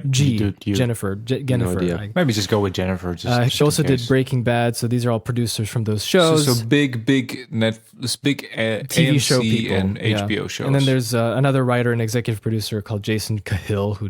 G. Jennifer. Jennifer. idea. Maybe just go with Jennifer. She also did Breaking Bad, so these are all producers from those shows. So big TV show AMC people and yeah. HBO shows. And then there's another writer and executive producer called Jason Cahill who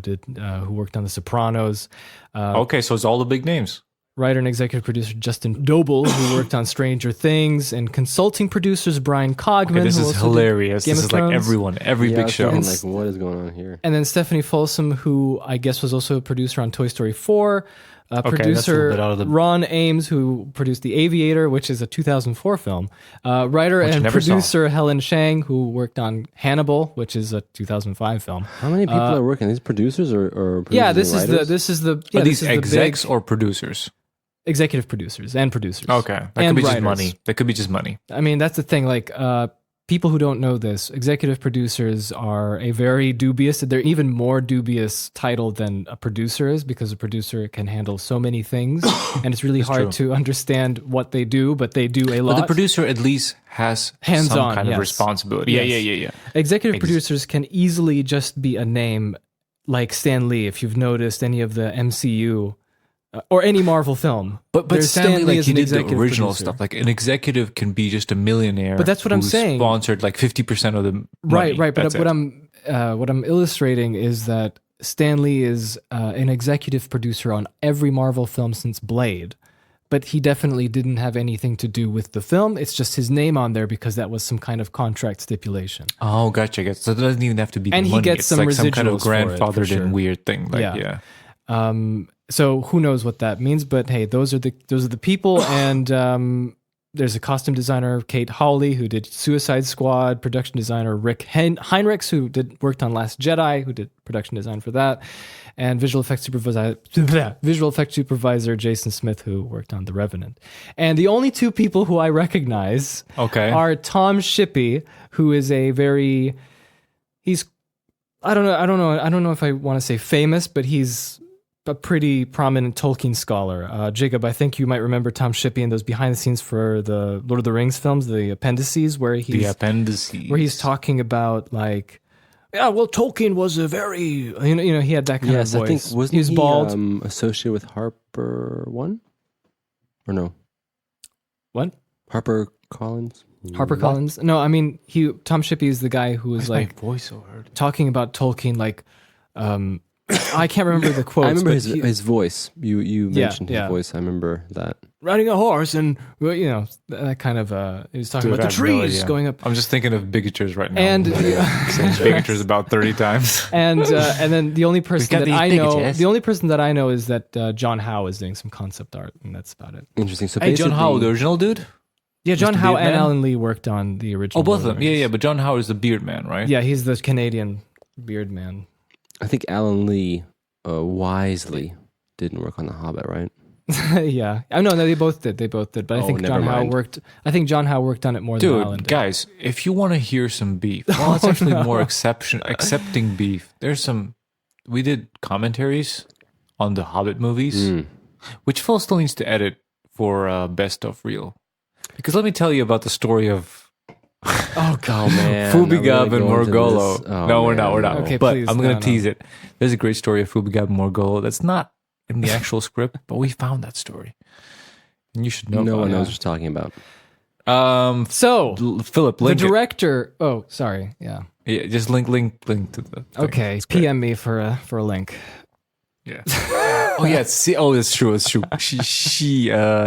worked on The Sopranos. Okay, so it's all the big names. Writer and executive producer Justin Doble, who worked on Stranger Things, and consulting producers Brian Cogman. Okay, this who is also did hilarious. Game This of is like Thrones. everyone, every big show. Like, what is going on here? And then Stephanie Folsom, who I guess was also a producer on Toy Story 4. that's a Producer little bit out of the- Ron Ames, who produced The Aviator, which is a 2004 film. Writer Which I and never saw. producer Helen Shang, who worked on Hannibal, which is a 2005 film. How many people are working? These producers or producers Yeah, and this is writers? Are these this is the execs big or producers? executive producers and producers. Okay, that And could be writers. just money. That could be just money. I mean, that's the thing. Like, people who don't know this, executive producers are a very dubious, they're even more dubious title than a producer is, because a producer can handle so many things and it's really hard to understand what they do, but they do a lot. But the producer at least has Hands-on, some kind yes. of responsibility. Yes. Yeah. Executive producers can easily just be a name like Stan Lee, if you've noticed any of the MCU or any Marvel film. But There's Stanley, like as he an did the executive original producer. stuff. Like an executive can be just a millionaire. But that's what I'm who saying. Sponsored like 50% of the money. Right. But That's what it. what I'm illustrating is that Stan Lee is an executive producer on every Marvel film since Blade. But he definitely didn't have anything to do with the film. It's just his name on there because that was some kind of stipulation. Oh, gotcha. So it doesn't even have to be. And the he money. gets it's some like some kind of residuals for it, for grandfathered sure. in weird thing. Like Yeah. yeah. So who knows what that means? But hey, those are the people, and there's a costume designer, Kate Hawley, who did Suicide Squad. Production designer Rick Heinrichs, who worked on Last Jedi, who did production design for that, and visual effects supervisor Jason Smith, who worked on The Revenant. And the only two people who I recognize are Tom Shippey, who is I don't know if I want to say famous, but he's a pretty prominent Tolkien scholar. Jacob, I think you might remember Tom Shippey in those behind the scenes for the Lord of the Rings films, the appendices, where he's talking about like, yeah, well, Tolkien was a very, you know, he had that kind of voice. I think wasn't he was bald. Associated with Harper One, or no? What? Harper Collins. Collins? No, I mean Tom Shippey is the guy who was like voice so hard. talking about Tolkien, like. I can't remember the quotes. I remember but his voice. You mentioned his yeah. voice. I remember that. Riding a horse and, well, you know, that kind of, he was talking about the trees going up. I'm just thinking of bigatures right now. And saying bigatures about 30 times. and then the only person got that I know, bigatures. is that John Howe is doing some concept art, and that's about it. Interesting. So Hey, John Howe, the basically- original dude? Yeah, John Mr. Howe and Beardman? Alan Lee worked on the original. Oh, both of Lord them. the Yeah, Rings. but John Howe is the beard man, right? Yeah, he's the Canadian beard man. I think Alan Lee wisely didn't work on The Hobbit, right? Yeah, I know. No, they both did. But I think never John Howe mind. worked. I think John Howe worked on it more than Alan Dude, did. guys, if you want to hear some beef, well, it's actually more accepting beef. There's some. We did commentaries on the Hobbit movies, which Phil still needs to edit for best of reel. Because let me tell you about the story of Oh man, Fubigab and Morgolo. Oh, No, we're not. Okay, but please, I'm going no, to tease it. There's a great story of Fubigab and Morgolo that's not in the actual script, but we found that story. And you should know No about one it. knows what you're talking about. So Philip, the link it. director. Oh, sorry. Yeah. Yeah, just link to the thing. Okay. It's great. PM me for a link. Yeah. Oh yeah. It's true. She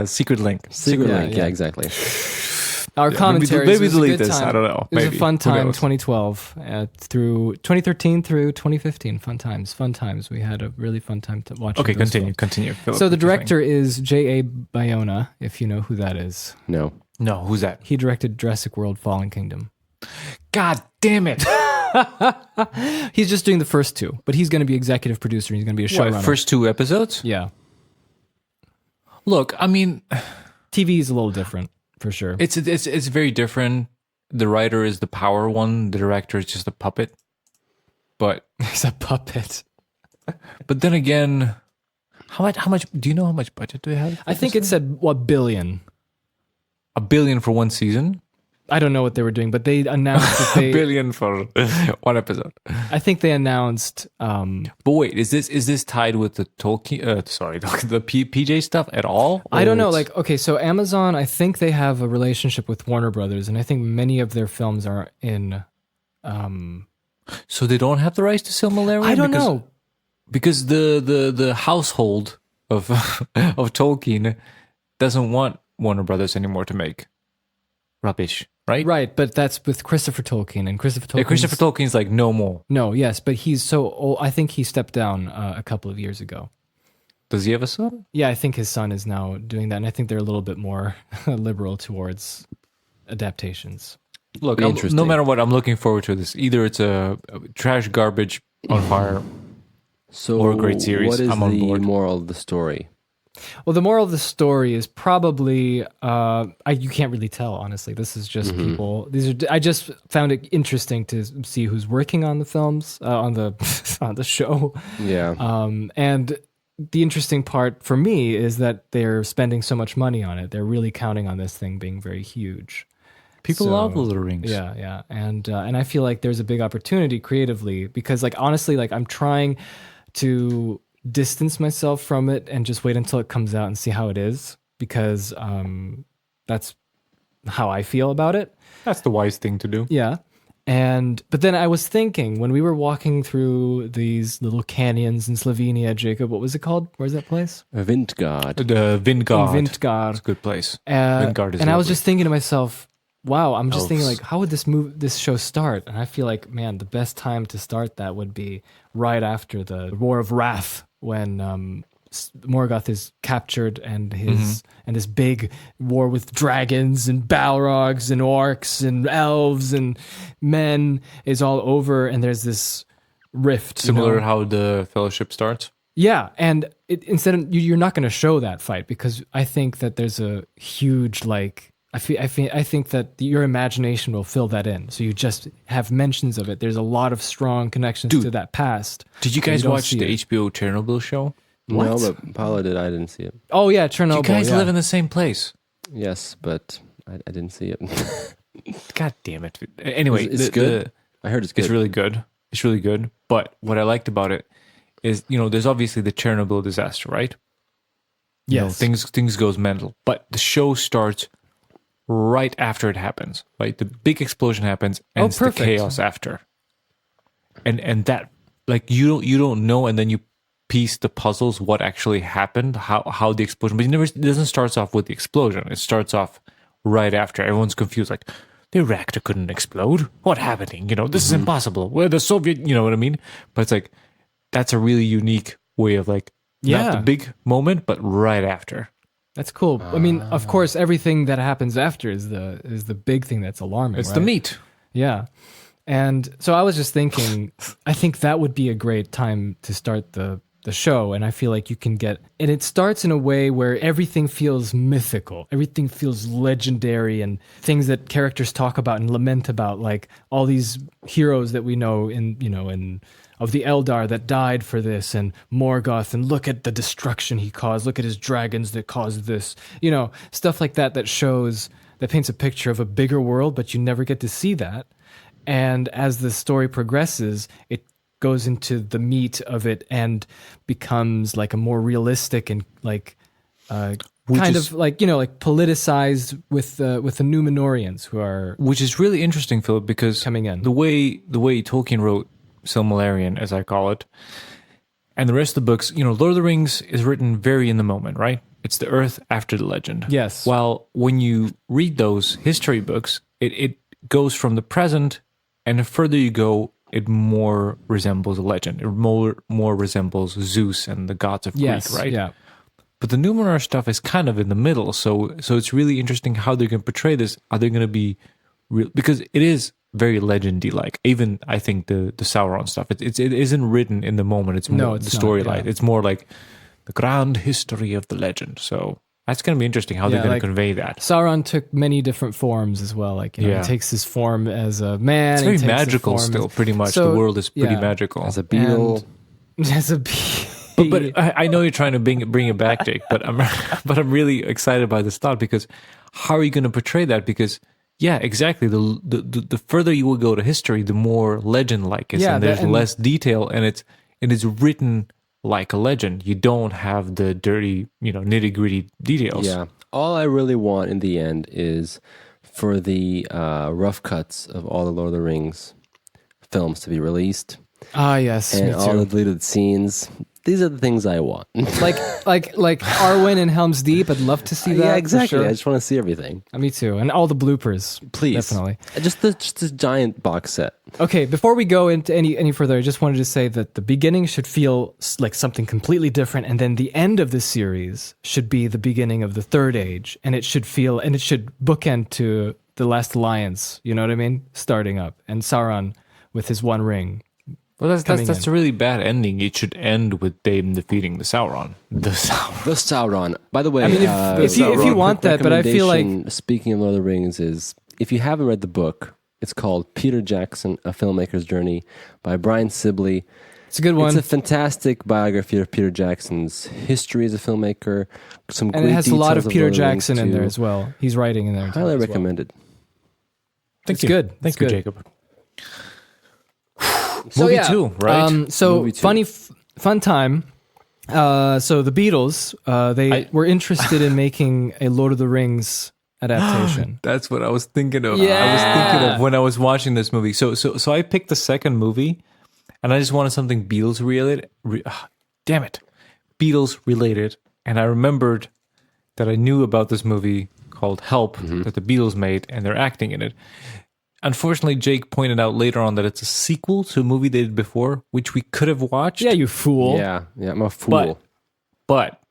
secret link. Secret Yeah, link. yeah. Yeah, exactly. Our commentary. maybe was a delete good this. time. I don't know. It was Maybe. a fun Who time. knows? 2012 through 2013 through 2015. Fun times. Fun times. We had a really fun time to watch. Okay, continue. Philip, So the what you're saying. director is J.A. Bayona, if you know who that is. No. No, who's that? He directed Jurassic World: Fallen Kingdom. God damn it! He's just doing the first two, but he's going to be executive producer. He's going to be a showrunner. First 2 episodes? Yeah. Look, I mean, TV is a little different for sure. it's very different. The writer is the power one. The director is just a puppet. But He's a puppet. then again, how much? Do you know how much budget do they have? I think it said $1 billion. $1 billion for one season. I don't know what they were doing, but they announced that $1 billion for one episode. I think they announced. But wait, is this tied with the Tolkien? The PJ stuff at all? I Or don't know. it's- Like, okay, so Amazon, I think they have a relationship with Warner Brothers, and I think many of their films are in. so they don't have the rights to Silmarillion. I don't know. because the household of of Tolkien doesn't want Warner Brothers anymore to make rubbish, right? Right, but that's with Christopher Tolkien, and Christopher Tolkien. Yeah, Christopher Tolkien's like no more. No, yes, but he's so old. I think he stepped down a couple of years ago. Does he have a son? Yeah, I think his son is now doing that, and I think they're a little bit more liberal towards adaptations. Look, Be interesting. no matter what, I'm looking forward to this. Either it's a trash garbage on fire. So, Or a great series. What is I'm on the board. moral of the story? Well, the moral of the story is probably you can't really tell, honestly. This is just people. I just found it interesting to see who's working on the films on the on the show. Yeah. And the interesting part for me is that they're spending so much money on it. They're really counting on this thing being very huge. People So, love Lord of the Rings. Yeah, and I feel like there's a big opportunity creatively because, like, honestly, like I'm trying to distance myself from it and just wait until it comes out and see how it is because that's how I feel about it. That's the wise thing to do. Yeah. But then I was thinking when we were walking through these little canyons in Slovenia, Jacob, what was it called? Where's that place? The Vintgard. Vingard. In Vintgard. It's a good place. And is I was lovely. just thinking to myself, wow, I'm just thinking Elves. like, how would this show start? And I feel like, man, the best time to start that would be right after the War of Wrath when Morgoth is captured and his big war with dragons and Balrogs and orcs and elves and men is all over, and there's this rift. Similar you know? how the Fellowship starts. Yeah, and instead of you're not going to show that fight because I think that there's a huge like I think that your imagination will fill that in. So you just have mentions of it. There's a lot of strong connections to that past. Did you and guys don't watch see the it. HBO Chernobyl show? No, but Paolo did. I didn't see it. Oh yeah, Chernobyl. You guys yeah. live in the same place. Yes, but I didn't see it. God damn it. Anyway, It's good? I heard it's good. It's really good. It's really good. But what I liked about it is, there's obviously the Chernobyl disaster, right? You know, Yes. things goes mental. But the show starts right after it happens. Right? The big explosion happens and it's the perfect. chaos after. And that like you don't know, and then you piece the puzzles what actually happened, how the explosion, but it doesn't start off with the explosion. It starts off right after. Everyone's confused, like the reactor couldn't explode. What happening? This is impossible. We're the Soviet, you know what I mean? But it's like that's a really unique way of like not the big moment, but right after. That's cool. I mean, of course, everything that happens after is the big thing that's alarming. It's right? the meat. Yeah. And so I was just thinking, I think that would be a great time to start the show. And I feel like you can and it starts in a way where everything feels mythical. Everything feels legendary and things that characters talk about and lament about, like all these heroes that we know of the Eldar that died for this, and Morgoth, and look at the destruction he caused. Look at his dragons that caused this, stuff like that paints a picture of a bigger world, but you never get to see that. And as the story progresses, it goes into the meat of it and becomes like a more realistic and like politicized with the Numenorians who are Which is really interesting, Philip, because coming in. the way Tolkien wrote Silmarillion, as I call it, and the rest of the books, Lord of the Rings is written very in the moment, right? it's the Earth after the legend. Yes. While when you read those history books, it goes from the present, and the further you go, it more resembles a legend. It more resembles Zeus and the gods of Yes. Greek, right? Yeah. But the Numenor stuff is kind of in the middle, so it's really interesting how they're going to portray this. Are they going to be real? Because it is very legendy like. Even I think the Sauron stuff. It isn't written in the moment. It's more it's the not, storyline. yeah. It's more like the grand history of the legend. So that's going to be interesting how they're Yeah, going like- to convey that. Sauron took many different forms as well. Like, you know, Yeah. he takes his form as a man. It's he very takes the magical form still. as- Pretty much, So, the world is pretty yeah. magical. As a Beatle. As a bee. But I know you're trying to bring it back, Jake. But I'm really excited by this thought because how are you going to portray that? Because yeah, exactly. The further you will go to history, the more legend-like it is, Yeah, and there's and- less detail, and it's written like a legend. You don't have the dirty, nitty-gritty details. Yeah. All I really want in the end is for the rough cuts of all the Lord of the Rings films to be released Ah, yes, me and all the too. deleted scenes. These are the things I want. like Arwen and Helm's Deep. I'd love to see that. yeah, for exactly. sure. I just want to see everything. Me too, and all the bloopers. Please. Definitely. Just this giant box set. Okay, before we go into any further, I just wanted to say that the beginning should feel like something completely different, and then the end of the series should be the beginning of the Third Age, and it should bookend to the Last Alliance. You know what I mean? Starting up, and Sauron with his one ring. Well, coming that's in. a really bad ending. It should end with Dame defeating the Sauron. The Sauron. The Sauron. By the way, I mean, if you want quick that, but I feel like recommendation, speaking of Lord of the Rings, is if you haven't read the book, it's called Peter Jackson: A Filmmaker's Journey by Brian Sibley. it's a good one, It's a fantastic biography of Peter Jackson's history as a filmmaker. Some and great it has a lot details of Peter Lord the Rings Jackson in there too. as well. He's writing in there. Highly as well. recommended. Thank It's you. good. Thank It's you, good. Jacob. So, Movie yeah, 2, right? Movie 2. Fun time. So the Beatles, they were interested in making a Lord of the Rings adaptation. That's what I was thinking of. Yeah. I was thinking of when I was watching this movie. So I picked the second movie, and I just wanted something Beatles related. Damn it, Beatles related. And I remembered that I knew about this movie called Help that the Beatles made, and they're acting in it. Unfortunately, Jake pointed out later on that it's a sequel to a movie they did before, which we could have watched. Yeah, you fool. Yeah, I'm a fool. But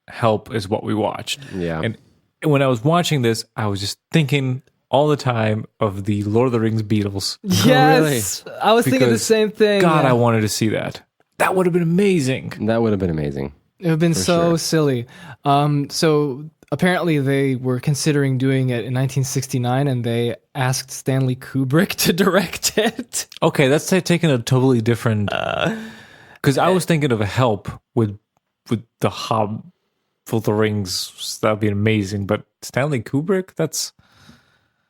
Help is what we watched. Yeah. And when I was watching this, I was just thinking all the time of the Lord of the Rings Beatles. Yes, I was thinking the Because, same thing. God, yeah. I wanted to see that. That would have been amazing. That would have been amazing. It would have been so sure. silly. So apparently they were considering doing it in 1969, and they asked Stanley Kubrick to direct it. Okay, that's taking a totally different. Because I was thinking of a Help with the Hob, Lord of the Rings. That'd be amazing. But Stanley Kubrick, that's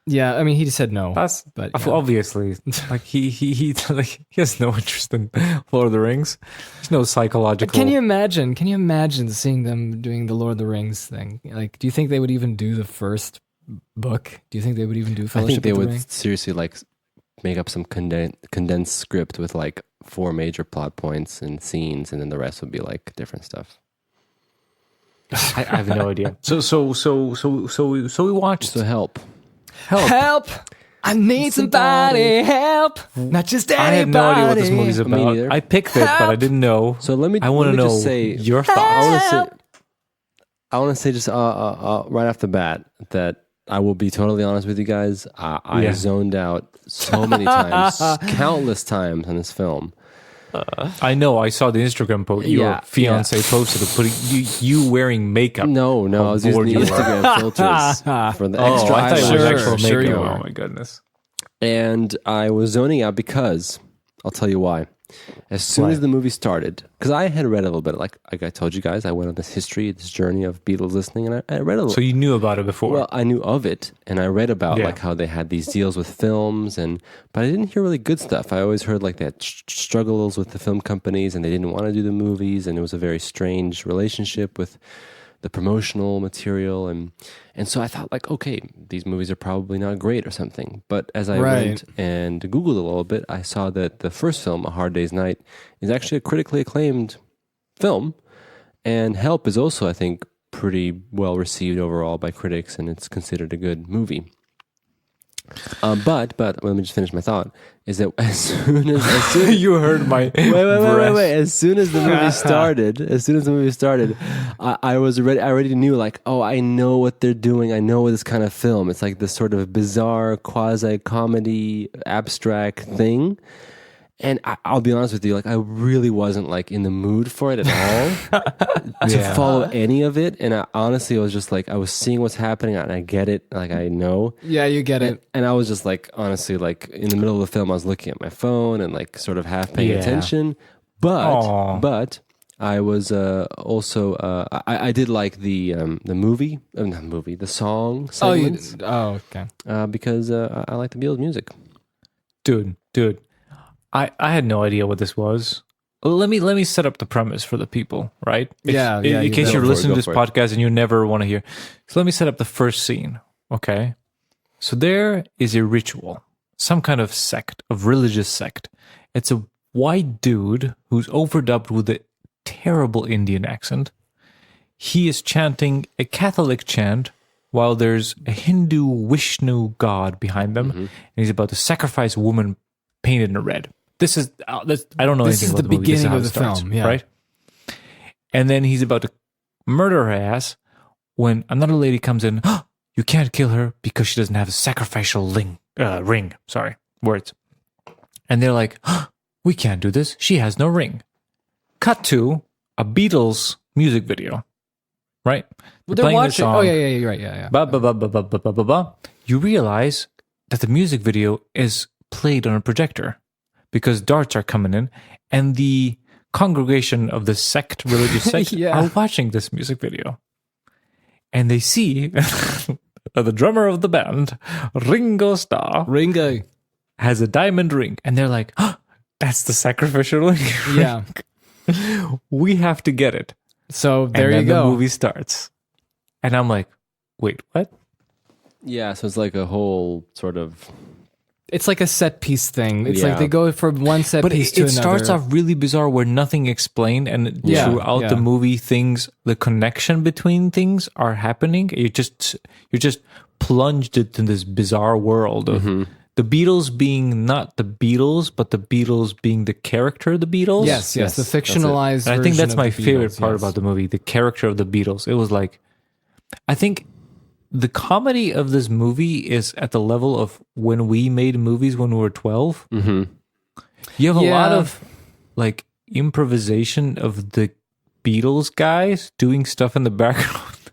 Yeah, I mean, he just said no. But yeah. obviously like he like he has no interest in Lord of the Rings. There's no psychological. Can you imagine? Can you imagine seeing them doing the Lord of the Rings thing? Like, do you think they would even do the first book? Do you think they would even do I Fellowship think they of the would Ring? seriously make up some condensed script with 4 major plot points and scenes, and then the rest would be different stuff. I have no idea. So we watched So Help. Help! I need somebody. Help! Not just anybody. I had no idea what this movie's Me about. neither. I picked it, but I didn't know. So let me. I want let to me know just say, your thoughts. I want to say just right off the bat that I will be totally honest with you guys. I Yeah. zoned out so many times, countless times on this film. I know. I saw the Instagram post. Your Yeah, fiance posted of putting you wearing makeup. No, I was using bored the you were. Instagram filters for the Oh, extra I thought it was eyelashes. actual Sure makeup. you are. Oh my goodness. And I was zoning out because I'll tell you why. As soon Why? as the movie started, because I had read a little bit, like I told you guys, I went on this journey of Beatles listening, and I read a little. So you knew about it before. Well, I knew of it, and I read about Yeah. how they had these deals with films, but I didn't hear really good stuff. I always heard they had struggles with the film companies, and they didn't want to do the movies, and it was a very strange relationship with the promotional material, and so I thought okay, these movies are probably not great or something. But as I Right. went and Googled a little bit, I saw that the first film, A Hard Day's Night, is actually a critically acclaimed film, and Help is also, I think, pretty well received overall by critics, and it's considered a good movie. But let me just finish my thought. Is that as soon You heard my wait. As soon as the movie started, I already knew, like, oh, I know what they're doing. I know this kind of film. It's like this sort of bizarre quasi comedy abstract thing. And I'll be honest with you, like, I really wasn't like in the mood for it at all to follow any of it. And I honestly was just like, I was seeing what's happening and I get it. Like, I know. Yeah, you get it. And I was just like, honestly, like in the middle of the film, I was looking at my phone and like sort of half paying attention. But I was also, I did like the song segments. Okay. Because I like the Beatles music. Dude. I had no idea what this was. Let me set up the premise for the people, right? In case you're listening to this podcast and you never want to hear. So let me set up the first scene, okay? So there is a ritual, some kind of sect, of religious sect. It's a white dude who's overdubbed with a terrible Indian accent. He is chanting a Catholic chant while there's a Hindu Vishnu god behind them, and he's about to sacrifice a woman painted in red. This is I don't know anything about the movie. This is the beginning of the film, yeah. Right? And then he's about to murder her ass when another lady comes in. Oh, you can't kill her because she doesn't have a sacrificial ring. Sorry, words. And they're like, oh, we can't do this. She has no ring. Cut to a Beatles music video, right? They're playing watching. the song. Oh yeah, you're right. Yeah. Ba, ba, ba, ba, ba, ba, ba, ba, ba. You realize that the music video is played on a projector because darts are coming in, and the congregation of the religious sect, are watching this music video. And they see the drummer of the band, Ringo Starr, has a diamond ring. And they're like, oh, that's the sacrificial ring. Yeah. We have to get it. So there and then you go. The movie starts. And I'm like, wait, what? Yeah, so it's like a whole sort of... It's like a set piece thing. It's like they go from one set piece to another. But it starts off really bizarre where nothing explained, and throughout the movie, the connection between things are happening. You're just plunged into this bizarre world of the Beatles being not the Beatles, but the Beatles being the character of the Beatles. Yes, the fictionalized. And I think that's my favorite Beatles, part about the movie, the character of the Beatles. It was like, I think the comedy of this movie is at the level of when we made movies when we were 12. Mm-hmm. You have a lot of like improvisation of the Beatles guys doing stuff in the background.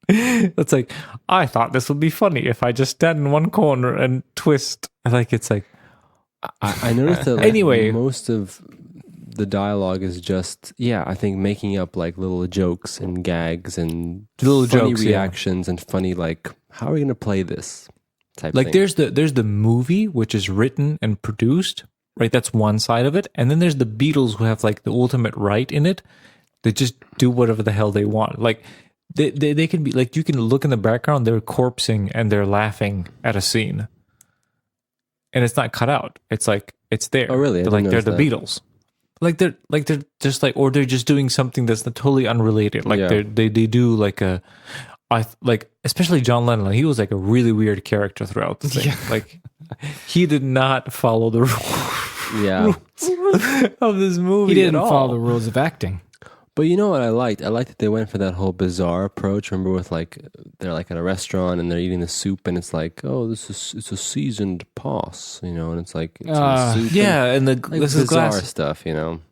It's like, I thought this would be funny if I just stand in one corner and twist. Like, it's like, I noticed that anyway, most of the dialogue is just, I think making up like little jokes and gags and little funny jokes, reactions and funny, like, how are we going to play this type like thing. there's the movie, which is written and produced, right? That's one side of it. And then there's the Beatles who have like the ultimate right in it. They just do whatever the hell they want. Like they can be like, you can look in the background, they're corpsing and they're laughing at a scene. And it's not cut out. It's like, it's there. Oh, really? They're the Beatles. They're just like, or they're just doing something that's totally unrelated. Like they do like especially John Lennon. Like, he was like a really weird character throughout the thing. Like, he did not follow the rules of this movie. He didn't at all. follow the rules of acting. But you know what I liked? I liked that they went for that whole bizarre approach. Remember, with like, they're like at a restaurant and they're eating the soup, and it's like, oh, it's a seasoned pos, and it's like, it's soup and the like this is bizarre glass stuff,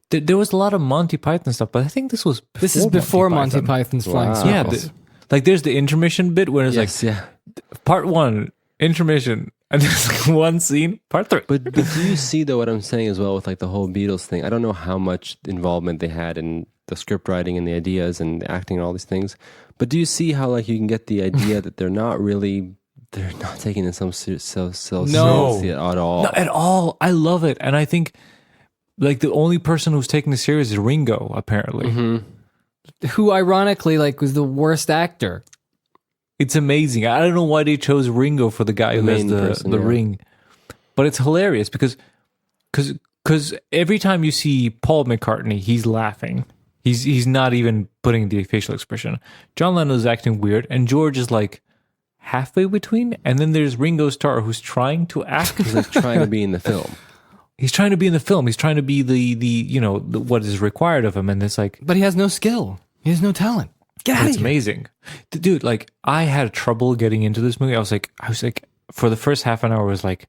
There was a lot of Monty Python stuff, but I think this was before Monty Python's Flying Circles. Like, there's the intermission bit where it's part 1 intermission, and there's like one scene, part 3. But do you see though what I'm saying as well with like the whole Beatles thing? I don't know how much involvement they had in the script writing and the ideas and the acting and all these things, but do you see how like you can get the idea that they're not taking it so seriously at all? Not at all. I love it, and I think like the only person who's taking this serious is Ringo, apparently, who ironically like was the worst actor. It's amazing. I don't know why they chose Ringo for the guy who has the ring, but it's hilarious because every time you see Paul McCartney, he's laughing. He's not even putting the facial expression. John Lennon is acting weird, and George is like halfway between. And then there's Ringo Starr, who's trying to act. He's like trying to be in the film. He's trying to be in the film. He's trying to be the what is required of him. And it's like, But he has no skill. He has no talent. Get out of it's here. amazing, dude. Like I had trouble getting into this movie. I was like, for the first half an hour, I was like,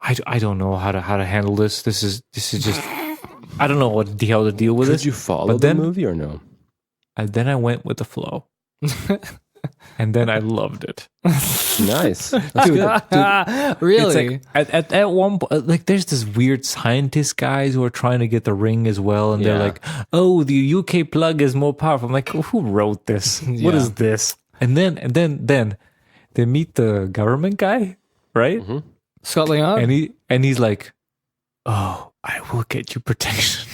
I don't know how to handle this. This is just. I don't know how to deal with it. Did you follow the movie or no? And then I went with the flow. And then I loved it. Nice. That's good. Dude, really? It's like at one point, like there's this weird scientist guys who are trying to get the ring as well, and they're like, "Oh, the UK plug is more powerful." I'm like, "Who wrote this? What is this?" And then they meet the government guy, right? Mm-hmm. Scott Leon? And he's like, "Oh, I will get you protection."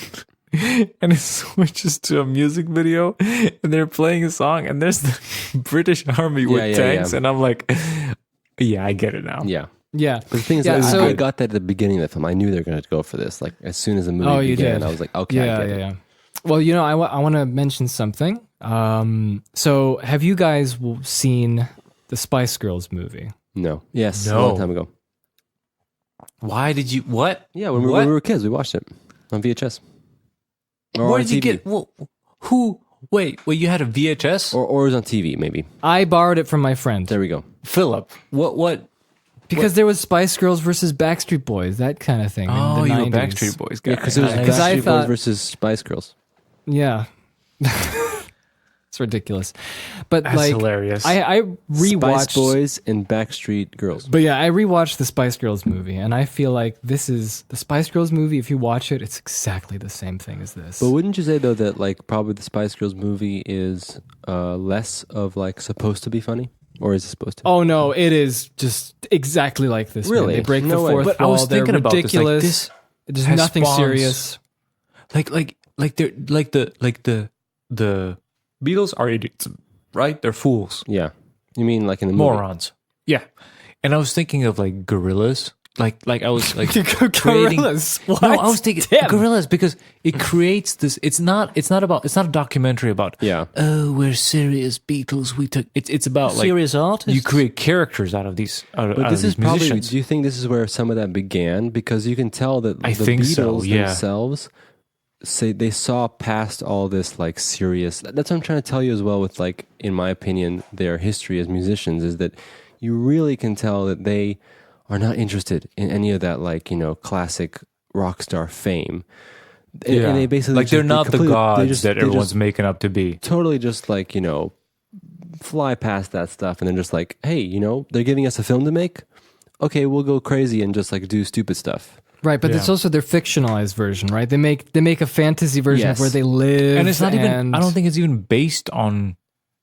And it switches to a music video, and they're playing a song, and there's the British Army with tanks, and I'm like, "Yeah, I get it now." Yeah. Yeah. But the thing is, I got that at the beginning of the film. I knew they were going to go for this. Like as soon as the movie began, I was like, "Okay, I get it." Yeah. Well, I want to mention something. So have you guys seen the Spice Girls movie? No. Yes. No. A long time ago. Why did you? What? Yeah, when we were kids, we watched it on VHS. Or Where on did you TV. get? Well, who? Wait, you had a VHS? Or it was on TV, maybe. I borrowed it from my friend. There we go. Philip, what? Because there was Spice Girls versus Backstreet Boys, that kind of thing. Oh, in the you were 90s. Backstreet Boys guy. Yeah, because it was Because I Backstreet thought- Boys versus Spice Girls. Yeah. It's ridiculous. But That's like hilarious. I rewatched Spice Boys and Backstreet Girls. But yeah, I rewatched the Spice Girls movie, and I feel like this is the Spice Girls movie. If you watch it, it's exactly the same thing as this. But wouldn't you say though that like probably the Spice Girls movie is less of like supposed to be funny, or is it supposed to? Oh no, it is just exactly like this. man. Really? They break No the way. fourth But I wall. was They're thinking about this, like, ridiculous. this There's has nothing spawns- serious. like they're like the Beatles are idiots, right? They're fools, Yeah. You mean like in the movie? morons. Yeah. And I was thinking of like gorillas. Like I was like creating. Gorillas. What? No, I was thinking Damn. gorillas because it creates this. It's not a documentary about. Yeah. Oh, we're serious Beatles. We took. It's about like Serious artists. you create characters out of these. Out But of this these is probably. musicians. Do you think this is where some of that began? Because you can tell that I the think Beatles so, yeah. themselves say they saw past all this like serious. That's what I'm trying to tell you as well. With like, in my opinion, their history as musicians is that you really can tell that they are not interested in any of that like classic rock star fame. And they basically like they're just- not the completely- gods that they everyone's just making up to be. totally just like fly past that stuff, and they're just like, hey, they're giving us a film to make. Okay, we'll go crazy and just like do stupid stuff. Right, but it's also their fictionalized version, right? They make a fantasy version of Yes. where they live, And it's not even. I don't think it's even based on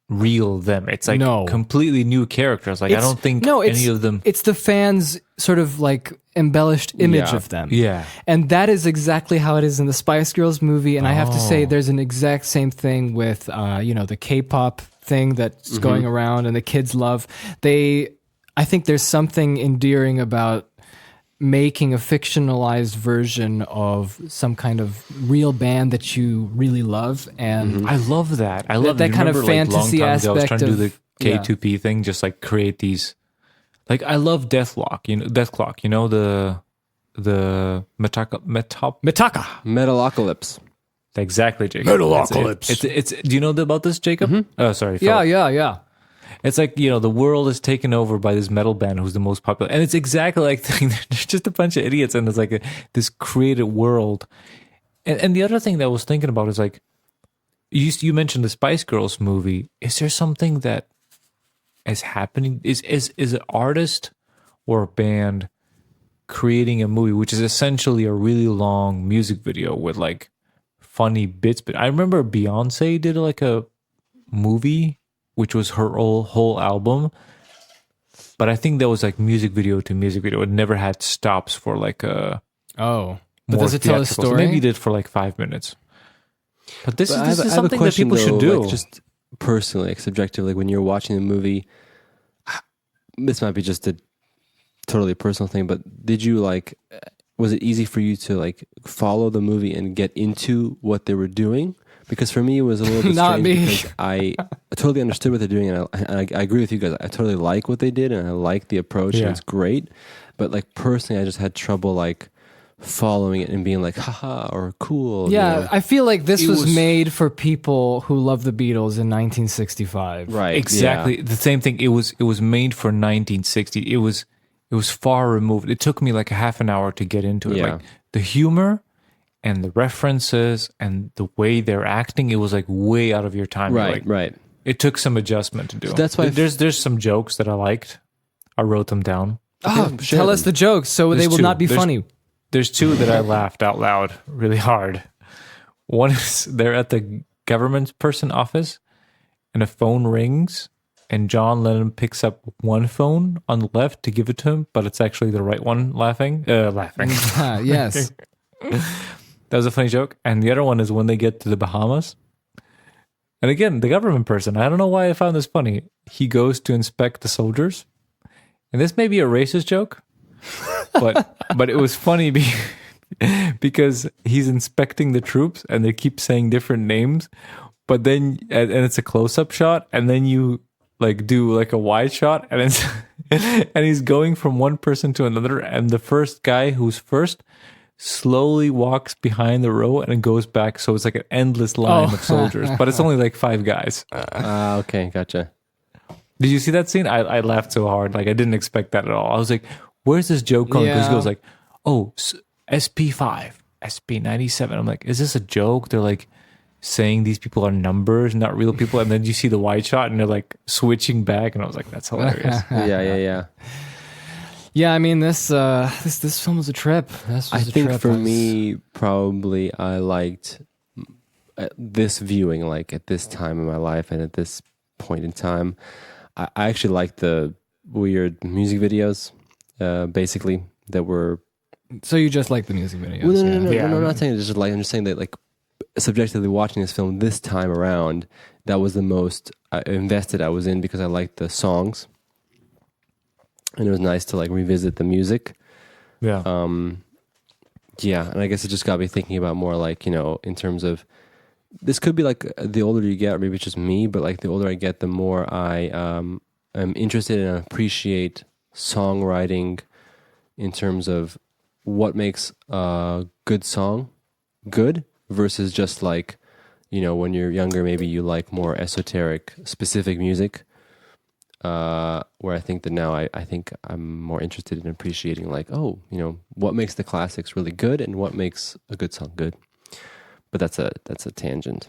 real them. It's like No. completely new characters. Like I don't think any of them. It's the fans' sort of like embellished image Yeah. of them. Yeah. And that is exactly how it is in the Spice Girls movie. And I have to say, there's an exact same thing with, the K-pop thing that's going around and the kids love. I think there's something endearing about making a fictionalized version of some kind of real band that you really love. And I love that. I love that kind of fantasy long time ago, I was trying to do aspect the of- K2P thing, just like create these. Like I love Deathclock. The Mitaka. Metalocalypse. exactly, Jacob. Metalocalypse. It's do you know about this, Jacob? Oh, sorry. Philip. Yeah. It's like, the world is taken over by this metal band who's the most popular. And it's exactly like, they're just a bunch of idiots. And it's like this created world. And the other thing that I was thinking about is like, you mentioned the Spice Girls movie. Is there something that is happening? Is an artist or a band creating a movie, which is essentially a really long music video with like funny bits? But I remember Beyonce did like a movie, which was her whole album. But I think that was like music video to music video. It never had stops for like a Oh. But more does it tell a theatrical. So story? maybe it did for like 5 minutes. But this But I is have a something that question, people should though, do. like, just personally, like subjectively, when you're watching the movie, this might be just a totally personal thing, but did you was it easy for you to like follow the movie and get into what they were doing? Because for me, it was a little bit Not strange me. because I totally understood what they're doing, and I agree with you guys. I totally like what they did, and I like the approach, and Yeah. it's great. But like personally, I just had trouble like following it and being like, haha, or cool. Yeah, you know? I feel like this It was was- made for people who love the Beatles in 1965. Right. Exactly Yeah. the same thing. It was made for 1960. It was far removed. It took me like a half an hour to get into it. Yeah. Like the humor and the references and the way they're acting, it was like way out of your time. You're Right. like, Right. It took some adjustment to do. that's why there's some jokes that I liked. I wrote them down. Oh, share tell us them. the jokes so they There's will two. not be There's- funny. There's two that I laughed out loud really hard. One is they're at the government person office and a phone rings and John Lennon picks up one phone on the left to give it to him, but it's actually the right one laughing. Ah, yes. That was a funny joke. And the other one is when they get to the Bahamas. And again, the government person, I don't know why I found this funny. He goes to inspect the soldiers. And this may be a racist joke, but it was funny because he's inspecting the troops and they keep saying different names. But then, and it's a close-up shot, and then you like do like a wide shot, and it's and he's going from one person to another, and the first guy who's first slowly walks behind the row and goes back, so it's like an endless line of soldiers, but it's only like 5 guys. Okay, gotcha. Did you see that scene? I laughed so hard, like I didn't expect that at all. I was like, "Where's this joke going?" Because Yeah. he goes like, "Oh, SP5, SP97." I'm like, "Is this a joke?" They're like saying these people are numbers, not real people, and then you see the wide shot and they're like switching back, and I was like, "That's hilarious." Yeah. Yeah, I mean this film was a trip. This was I a think trip. for I was- me, probably I liked this viewing, like at this time in my life and at this point in time. I actually liked the weird music videos, basically, that were. So you just like the music videos? Well, no, yeah. I'm not saying it's just like, I'm just saying that like subjectively watching this film this time around, that was the most invested I was in because I liked the songs. And it was nice to like revisit the music. Yeah. Yeah, and I guess it just got me thinking about more like, you know, in terms of, this could be like the older you get, or maybe it's just me, but like the older I get, the more I am interested and appreciate songwriting in terms of what makes a good song good versus just like, you know, when you're younger, maybe you like more esoteric, specific music. Where I think that now I think I'm more interested in appreciating like, oh, you know, what makes the classics really good and what makes a good song good. But that's a tangent.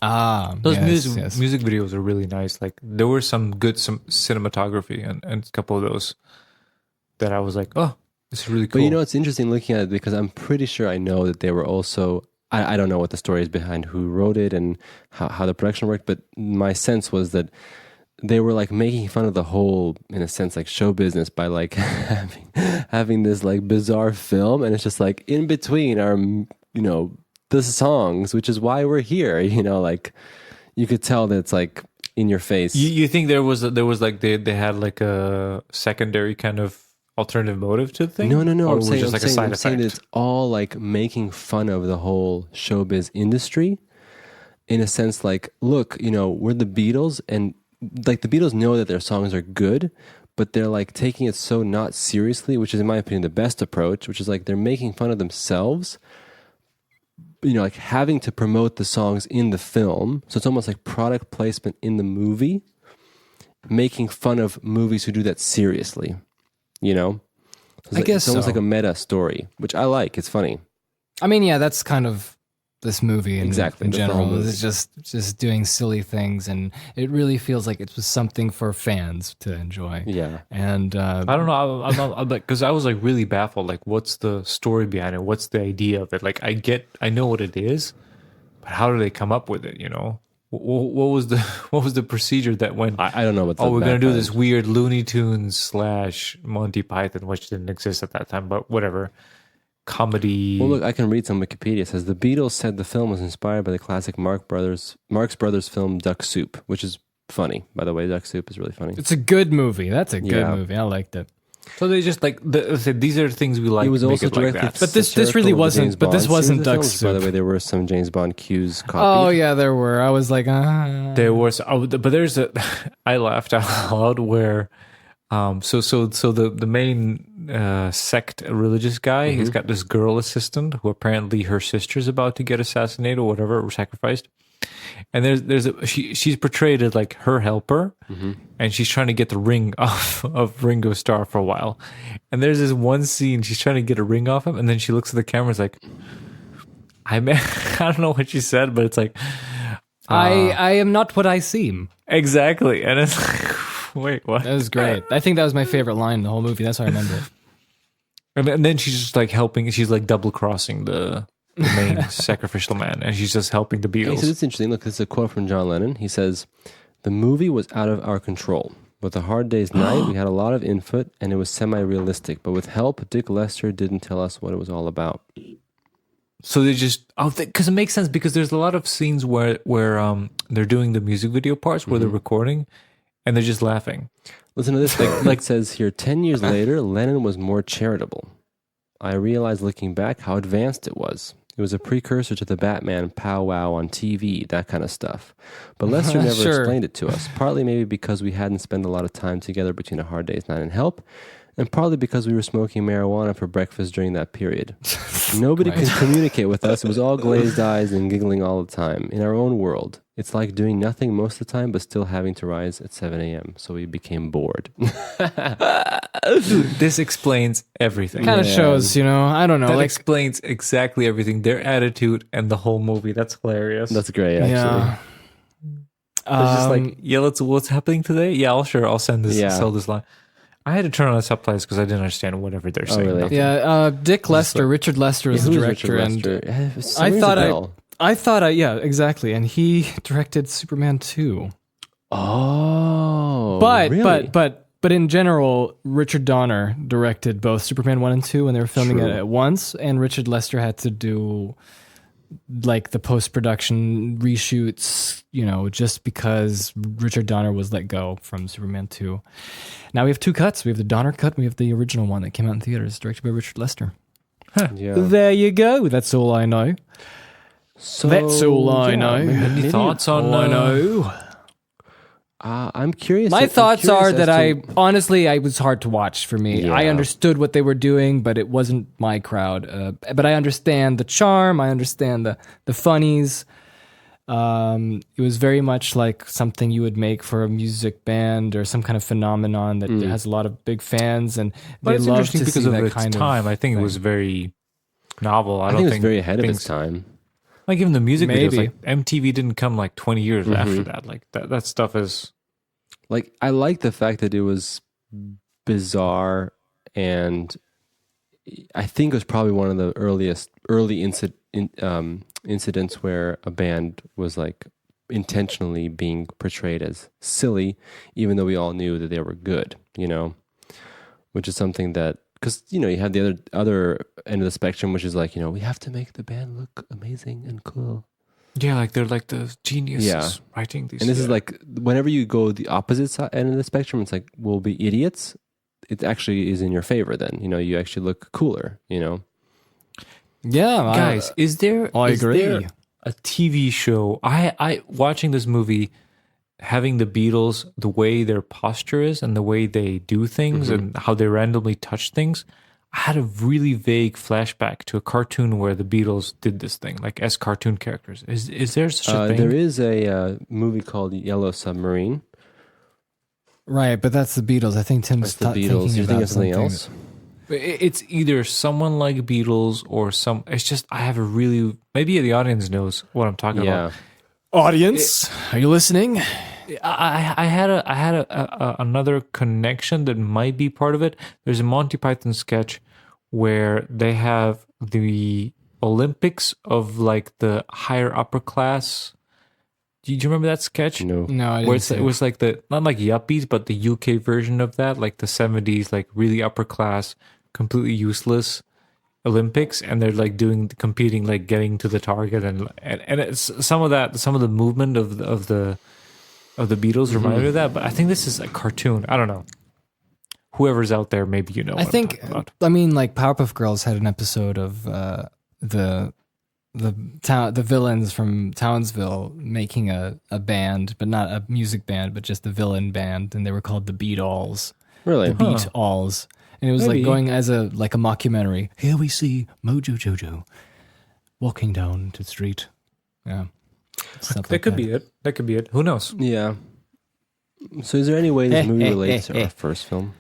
Those yes. music videos are really nice. Like there were some cinematography and a couple of those that I was like, oh, this is really cool. But you know, it's interesting looking at it because I'm pretty sure I know that they were also, I don't know what the story is behind who wrote it and how the production worked, but my sense was that they were like making fun of the whole, in a sense, like show business by like having this like bizarre film, and it's just like in between our, you know, the songs, which is why we're here. You know, like you could tell that it's like in your face. You think there was like they had like a secondary kind of alternative motive to the thing? No. Or I'm was it saying, just like a side I'm saying that effect? it's all like making fun of the whole showbiz industry, in a sense. Like, look, you know, we're the Beatles, and like the Beatles know that their songs are good, but they're like taking it so not seriously, which is in my opinion the best approach, which is like they're making fun of themselves, you know, like having to promote the songs in the film. So it's almost like product placement in the movie, making fun of movies who do that seriously, you know? I guess it's almost so. like a meta story, which I like. It's funny. I mean, yeah, that's kind of this movie Exactly, in that's the whole general. movie. It's just doing silly things, and it really feels like it was something for fans to enjoy. Yeah. And I don't know. I'm like, because I was like really baffled. Like, what's the story behind it? What's the idea of it? Like, I know what it is, but how do they come up with it? You know, what was the procedure that went? I don't know what the We're gonna do background this weird Looney Tunes / Monty Python, which didn't exist at that time, but whatever. Comedy. Well, look, I can read some Wikipedia. It says the Beatles said the film was inspired by the classic Marx Brothers film Duck Soup, which is funny, by the way. Duck Soup is really funny. it's a good movie. That's a good Yeah. movie. I liked it. So they just like these are things we like. It was make also it like directly that. But this really satirical of the wasn't- James but this Bond wasn't scenes of the Duck films. By the Soup. way, there were some James Bond cues Oh copied. yeah, there were. I was like, There was, but there's a. I laughed out loud where, so the main sect religious guy, he's got this girl assistant who apparently her sister's about to get assassinated or whatever, or sacrificed, and she's portrayed as like her helper, and she's trying to get the ring off of Ringo Starr for a while, and there's this one scene she's trying to get a ring off him, and then she looks at the camera, and is like, I don't know what she said, but it's like. I am not what I seem. Exactly. And it's like, wait, what? That was great. I think that was my favorite line in the whole movie. That's why I remember it. And then she's just like helping, she's like double crossing the main sacrificial man, and she's just helping the Hey, Beatles. so it's interesting. Look, this is a quote from John Lennon. He says, "The movie was out of our control. With A Hard Day's Night, we had a lot of input, and it was semi-realistic. But with help, Dick Lester didn't tell us what it was all about." So they just, because it makes sense, because there's a lot of scenes where they're doing the music video parts where they're recording, and they're just laughing. Listen to this. Like it says here, 10 years later, Lennon was more charitable. I realized looking back how advanced it was. It was a precursor to the Batman powwow on TV, that kind of stuff. But Lester never Sure. explained it to us, partly maybe because we hadn't spent a lot of time together between A Hard Day's Night and Help, and partly because we were smoking marijuana for breakfast during that period. Nobody could communicate with us. It was all glazed eyes and giggling all the time, in our own world. It's like doing nothing most of the time, but still having to rise at 7 a.m. So we became bored. Dude, this explains everything. Kind of shows, I don't know. That like, explains exactly everything. Their attitude and the whole movie. That's hilarious. That's great, actually. yeah. It's just like, yeah, what's happening today? Yeah, I'll send this, Yeah. sell this line. I had to turn on the subtitles because I didn't understand whatever they're saying. really? Nothing. Yeah, Dick Lester, Richard Lester is the Who's director, Richard and Lester? I Rings a thought bell. yeah, exactly, and he directed Superman 2. Oh, But really? but in general, Richard Donner directed both Superman 1 and 2 when they were filming it True. at once, and Richard Lester had to do like the post-production reshoots, just because Richard Donner was let go from Superman 2. Now we have two cuts. We have the Donner cut and we have the original one that came out in theaters, directed by Richard Lester. Yeah. There you go. That's all I know. So, That's all I know. Any thoughts on? All I know. I'm curious. My I'm thoughts curious are as that to- honestly, I was hard to watch for me. I Yeah. understood what they were doing, but it wasn't my crowd. But I understand the charm. I understand the funnies. It was very much like something you would make for a music band or some kind of phenomenon that has a lot of big fans, and But they it's love interesting to because see of that its kind time. of. I think it was thing. very novel. I I don't think it was think very ahead of things- its time. Like even the music videos, Maybe. like MTV didn't come like 20 years after that. Like that stuff is. Like, I like the fact that it was bizarre, and I think it was probably one of the early incidents where a band was like intentionally being portrayed as silly, even though we all knew that they were good, which is something that, because, you have the other end of the spectrum, which is like, we have to make the band look amazing and cool. Yeah, like they're like the geniuses Yeah. writing these. And this is like, whenever you go the opposite end of the spectrum, it's like, we'll be idiots. It actually is in your favor then. You actually look cooler, Yeah, guys. Is there I agree. there a TV show? I watching this movie, having the Beatles, the way their posture is and the way they do things and how they randomly touch things. I had a really vague flashback to a cartoon where the Beatles did this thing, like as cartoon characters. Is there such a thing? there is a movie called Yellow Submarine. right. But that's the Beatles. I think Tim's That's the Beatles. You're thinking of something else? It's either someone like Beatles or some. It's just I have a really maybe the audience knows what I'm talking Yeah. about. Audience, are you listening? I had another connection that might be part of it. There's a Monty Python sketch where they have the Olympics of like the higher upper class. Do you remember that sketch? No. No, I Where didn't. it was like the not like yuppies, but the UK version of that, like the 70s, like really upper class, completely useless Olympics, and they're like competing, like getting to the target, and it's some of the movement of the Beatles reminded me of that. But I think this is a cartoon. I don't know. whoever's out there, maybe you know. I think. I mean, like Powerpuff Girls had an episode of the villains from Townsville making a band, but not a music band, but just the villain band, and they were called the Beatles. Really? The Beat-Alls. And it was Maybe. like going as a mockumentary. Here we see Mojo Jojo walking down the street. Yeah. That could be it. That could be it. Who knows? Yeah. So is there any way this movie relates to our first film?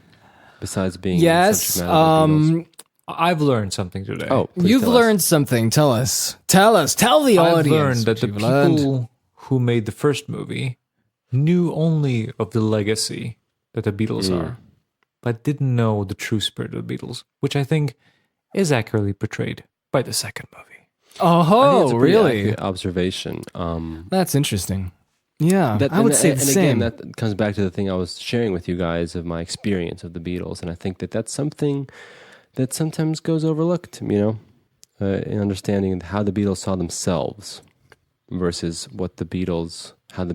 Besides being Yes. such a fan of the Beatles? I've learned something today. Oh, please You've tell us. learned something. Tell us. Tell the I've audience. learned that the what you've learned. people who made the first movie knew only of the legacy that the Beatles are, but didn't know the true spirit of the Beatles, which I think is accurately portrayed by the second movie. I think Oh, it's a pretty really? accurate observation. That's interesting. Yeah, I would say the Again, same. that comes back to the thing I was sharing with you guys of my experience of the Beatles, and I think that that's something that sometimes goes overlooked. In understanding how the Beatles saw themselves versus how the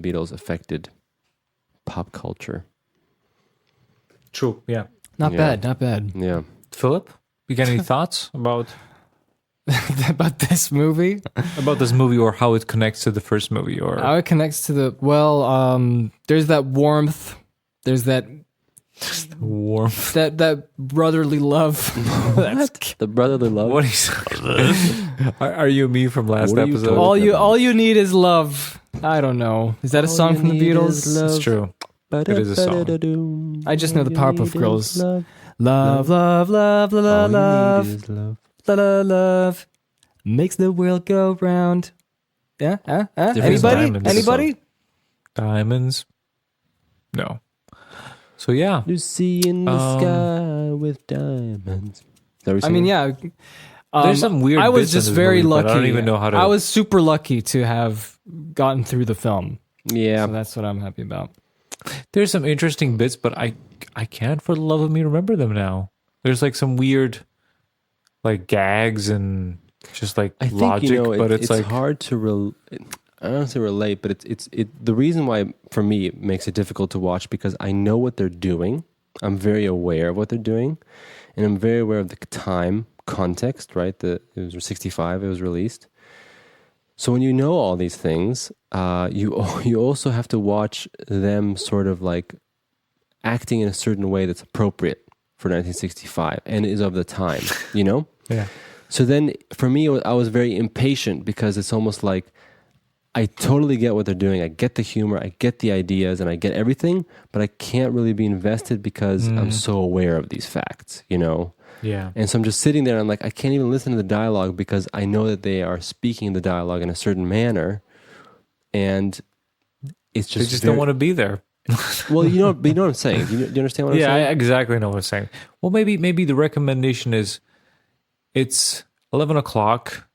Beatles affected pop culture. True. Yeah. Not Yeah. bad. Yeah. Philip, you got any thoughts about About this movie? this movie or how it connects to the first movie? Or How it connects to there's that warmth. There's that warmth? that brotherly love. The brotherly love. What is? Are you me from last What are you episode? talking all you need is love. I don't know. Is that a song from the Beatles? It's true. It is a song. I just know the Powerpuff Girls. Love. Love, love, love, la, la, All you love, need is love. la, la, love, makes the world go round. Yeah, Diamonds. Anybody? Diamonds? No. So yeah. Lucy in the sky with diamonds. Is that what you're I mean, saying? yeah. There's some weird I was bits in just this very movie, lucky. but I don't even know how to. I was super lucky to have gotten through the film. Yeah. So that's what I'm happy about. There's some interesting bits, but I can't for the love of me remember them now. There's like some weird like gags and just like I think logic, but it's like hard to I don't want to say relate, but it's the reason why for me it makes it difficult to watch because I know what they're doing. I'm very aware of what they're doing, and I'm very aware of the time context. Right, it was 65. It was released. So when you know all these things, you also have to watch them sort of like acting in a certain way that's appropriate for 1965 and is of the time. yeah. So then for me, I was very impatient because it's almost like I totally get what they're doing. I get the humor, I get the ideas, and I get everything, but I can't really be invested because I'm so aware of these facts, Yeah. And so I'm just sitting there and I'm like, I can't even listen to the dialogue because I know that they are speaking the dialogue in a certain manner. And it's They just just don't want to be there. Well, you know what I'm saying. Do you understand what I'm Yeah, I saying? exactly know what I'm saying. Well, maybe the recommendation is it's 11 o'clock.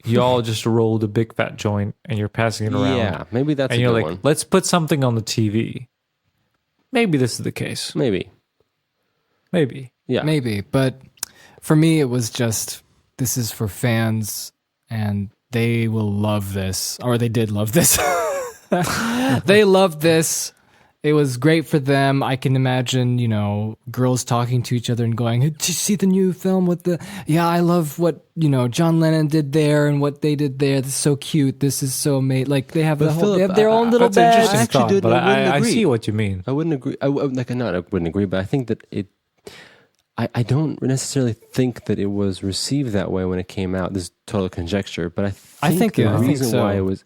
Y'all just rolled a big fat joint and you're passing it around. Yeah, maybe that's and a you're good like, one. let's put something on the TV. Maybe this is the case. Maybe. Yeah. Maybe, but for me, it was just this is for fans, and they will love this, or they did love this. They loved this. It was great for them. I can imagine, girls talking to each other and going, "Did you see the new film with the? Yeah, I love what John Lennon did there and what they did there. This is so cute. This is so amazing. Like they have Philip, they have their own little That's an bag." interesting actually thought, didn't- but I wouldn't I agree. see what you mean. I wouldn't agree. I wouldn't agree, but I think that I don't necessarily think that it was received that way when it came out. This is total conjecture, but I think the reason so. why it was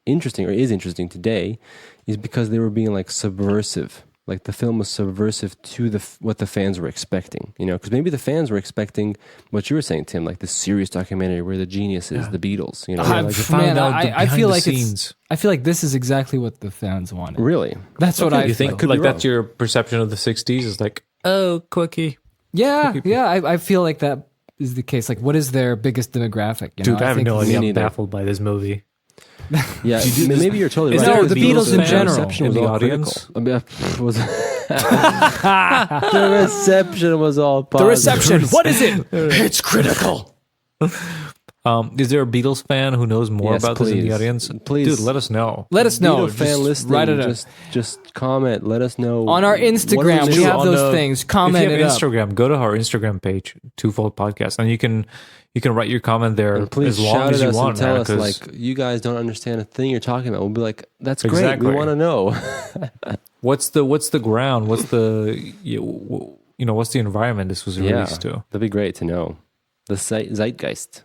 interesting or is interesting today is because they were being like subversive. Like the film was subversive to what the fans were expecting, because maybe the fans were expecting what you were saying, Tim, like this serious documentary where the genius is the Beatles, I feel like scenes. I feel like this is exactly what the fans wanted. Really? That's what I You think feel. Could be like that's wrong. your perception of the 60s is like, oh, quickie. Yeah, I feel like that is the case. Like, what is their biggest demographic? Dude, I have no idea. I'm neither. baffled by this movie. Yeah, maybe you're totally Is right. there the a Beatles in fan general reception in was the all audience? critical. The reception was all positive. What is it? It's critical. Is there a Beatles fan who knows more Yes, about this in the please. audience? Please. Dude, let us know. Let us know. Beatle fan Just listening, write it up. just comment. Let us know On our what are we Instagram, we missing? have On those the- things. Comment if you it have up. Instagram, go to our Instagram page, Twofold Podcast, and you can write your comment there And please as long shout as at you us want. and tell man, us 'cause like you guys don't understand a thing you're talking about. We'll be like, that's great. Exactly. We want to know. what's the ground? What's the what's the environment this was released to? That'd be great to know. The zeitgeist.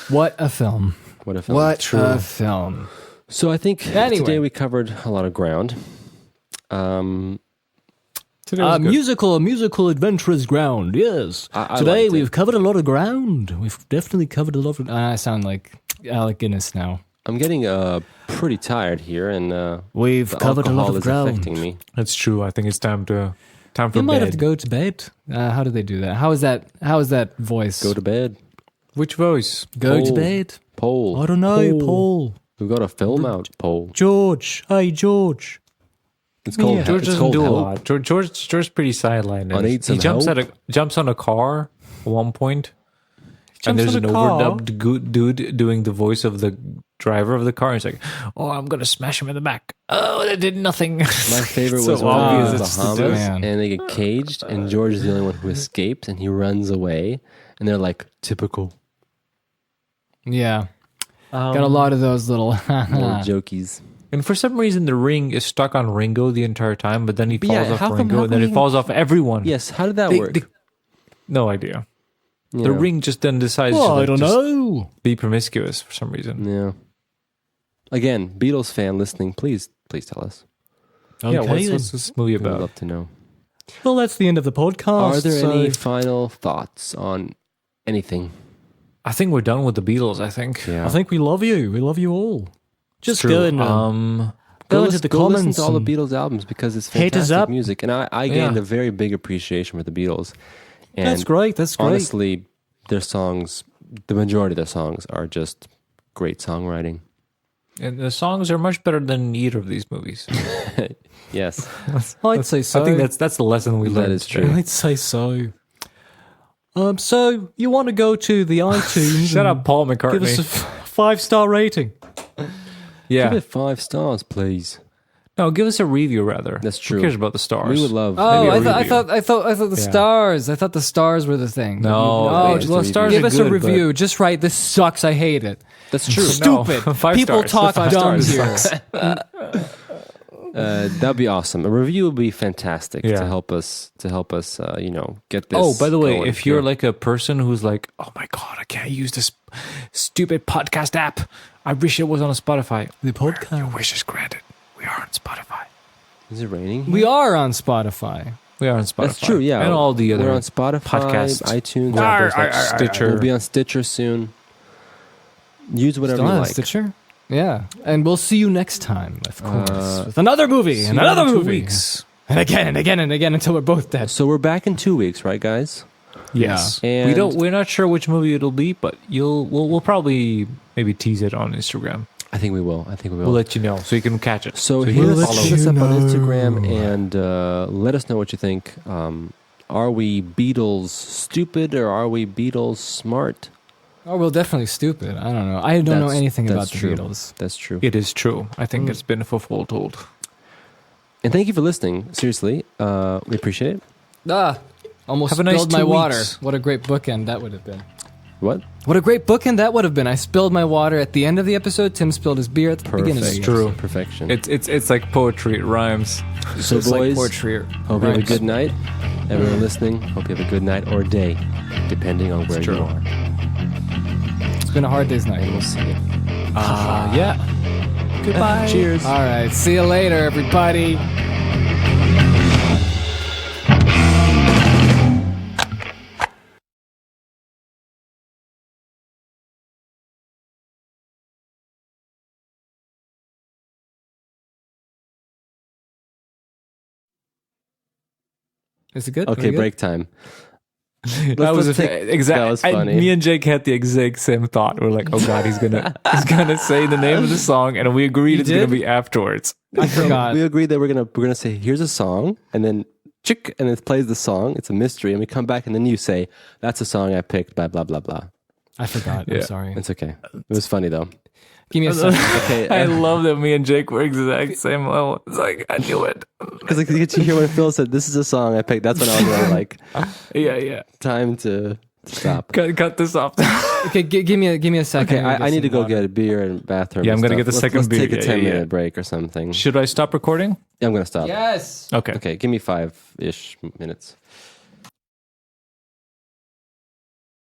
What a film. What a film. What a film. So I think Anyway. today we covered a lot of ground. Today was good. musical adventurous ground, yes. I Today liked we've it. covered a lot of ground. We've definitely covered a lot of... I sound like Alec Guinness now. I'm getting pretty tired here, and We've the covered a lot alcohol of is ground. affecting me. That's true. I think it's time for You might bed. have to go to bed. How do they do that? How is that voice? Go to bed. Which voice? Go to Pole. bed. Poll. I don't know, Paul. We've got a film out. Poll. George. Hey, George. It's called. Yeah. George it's doesn't called do a Help. lot. George's pretty sidelined. I need some He jumps help. jumps on a car at one point, and Jumps there's on an a car? overdubbed dude doing the voice of the driver of the car. He's like, "Oh, I'm gonna smash him in the back." Oh, that did nothing. My favorite So was when obvious they're in the it's to do. Bahamas Man. and they get caged, and George is the only one who escapes, and he runs away, and they're like, typical Yeah. Got a lot of those little... little jokies. And for some reason, the ring is stuck on Ringo the entire time, but then he But yeah, falls how off come- Ringo, how and then come it falls off everyone. Yes, how did that They- work? they- no idea. You The know, ring just then decides Well, to like, I don't just know. be promiscuous for some reason. Yeah. Again, Beatles fan listening, please tell us. Okay, Yeah, what's then. this movie We'd about? love to know. Well, that's the end of the podcast. Are there so- any final thoughts on anything? I think we're done with the Beatles. I think. Yeah. I think we love you. We love you all. Just True. go and go into the listen comments. to all the and- Beatles albums because it's Hit us fantastic up. music, and I gained Yeah. a very big appreciation for the Beatles. And That's great. That's great. honestly, their songs, the majority of their songs, are just great songwriting. And the songs are much better than either of these movies. Yes, I'd say so. I think that's the lesson we That learned. is today. true. I'd say so. So you want to go to the iTunes? Shut and up, Paul McCartney. Give us a 5-star rating. yeah. give it 5 stars, please. No, give us a review rather. That's true. Who cares about the stars? We would love. Oh, Maybe a I review. thought the stars. I thought the stars were the thing. No, Oh, just well, a stars give are us good, a but- review. Just write. This sucks. I hate it. That's true. No, Stupid. 5 People stars. talk dumb here. That'd be awesome. A review would be fantastic Yeah. to help us. Get this. Oh, by the way, going if you're here. like a person who's like, oh my God, I can't use this stupid podcast app. I wish it was on a Spotify. The podcast. Your wish is granted. We are on Spotify. is it raining? We are on Spotify. We are on Spotify. That's true. Yeah, And all the other We're on Spotify, podcasts. iTunes, Yeah, there's like Stitcher. We'll be on Stitcher soon. Use whatever Still you on like. Stitcher. Yeah, and we'll see you next time, of course, Uh, with another movie, See and you another in 2 movie, weeks. and again and again and again until we're both dead. So we're back in 2 weeks, right, guys? Yes. And- We're not sure which movie it'll be, but we'll probably maybe tease it on Instagram. I think we will. We'll let you know so you can catch it. So you hit can us, follow hit it. us up on know. Instagram and let us know what you think. Are we Beatles stupid or are we Beatles smart? Oh, well, definitely stupid. I don't know. I don't know anything about that's the true. Beatles. That's true. It is true. I think it's been foretold. And thank you for listening. Seriously, we appreciate it. Almost Have a nice spilled my 2 water. weeks. What a great bookend that would have been. What? What a great bookend that would have been. I spilled my water at the end of the episode. Tim spilled his beer at the beginning of the Perfect. episode. Perfection. It's like poetry. It rhymes. So It's like boys, poetry. hope you have a Right. good night. Everyone listening, hope you have a good night or day, depending on where true. you are. It's been a hard day's night. And we'll see you. Yeah. Goodbye. Cheers. All right. See you later, everybody. Is it good? Are we Okay, good? break time. That was let's that was funny. Me and Jake had the exact same thought. We're like, oh God, he's gonna say the name of the song, and we agreed You it's gonna did? be afterwards. I forgot. We agreed that we're gonna say here's a song, and then chick, and it plays the song. It's a mystery, and we come back, and then you say that's a song I picked. Blah blah blah blah. I forgot. I'm sorry. It's okay. It was funny though. Give me a second. Okay, I love that me and Jake were exact same level. It's like, I knew it. because like you hear when Phil said, "This is a song I picked." That's when I was really like, Yeah. "Time to stop." Cut this off. Okay, give me a second. Okay, I need to go get a beer and bathroom. Yeah, and I'm gonna stuff. get the second let's beer. Take a Yeah, 10-minute yeah. break or something. Should I stop recording? Yeah, I'm gonna stop. Yes. Okay. Okay, give me 5-ish minutes.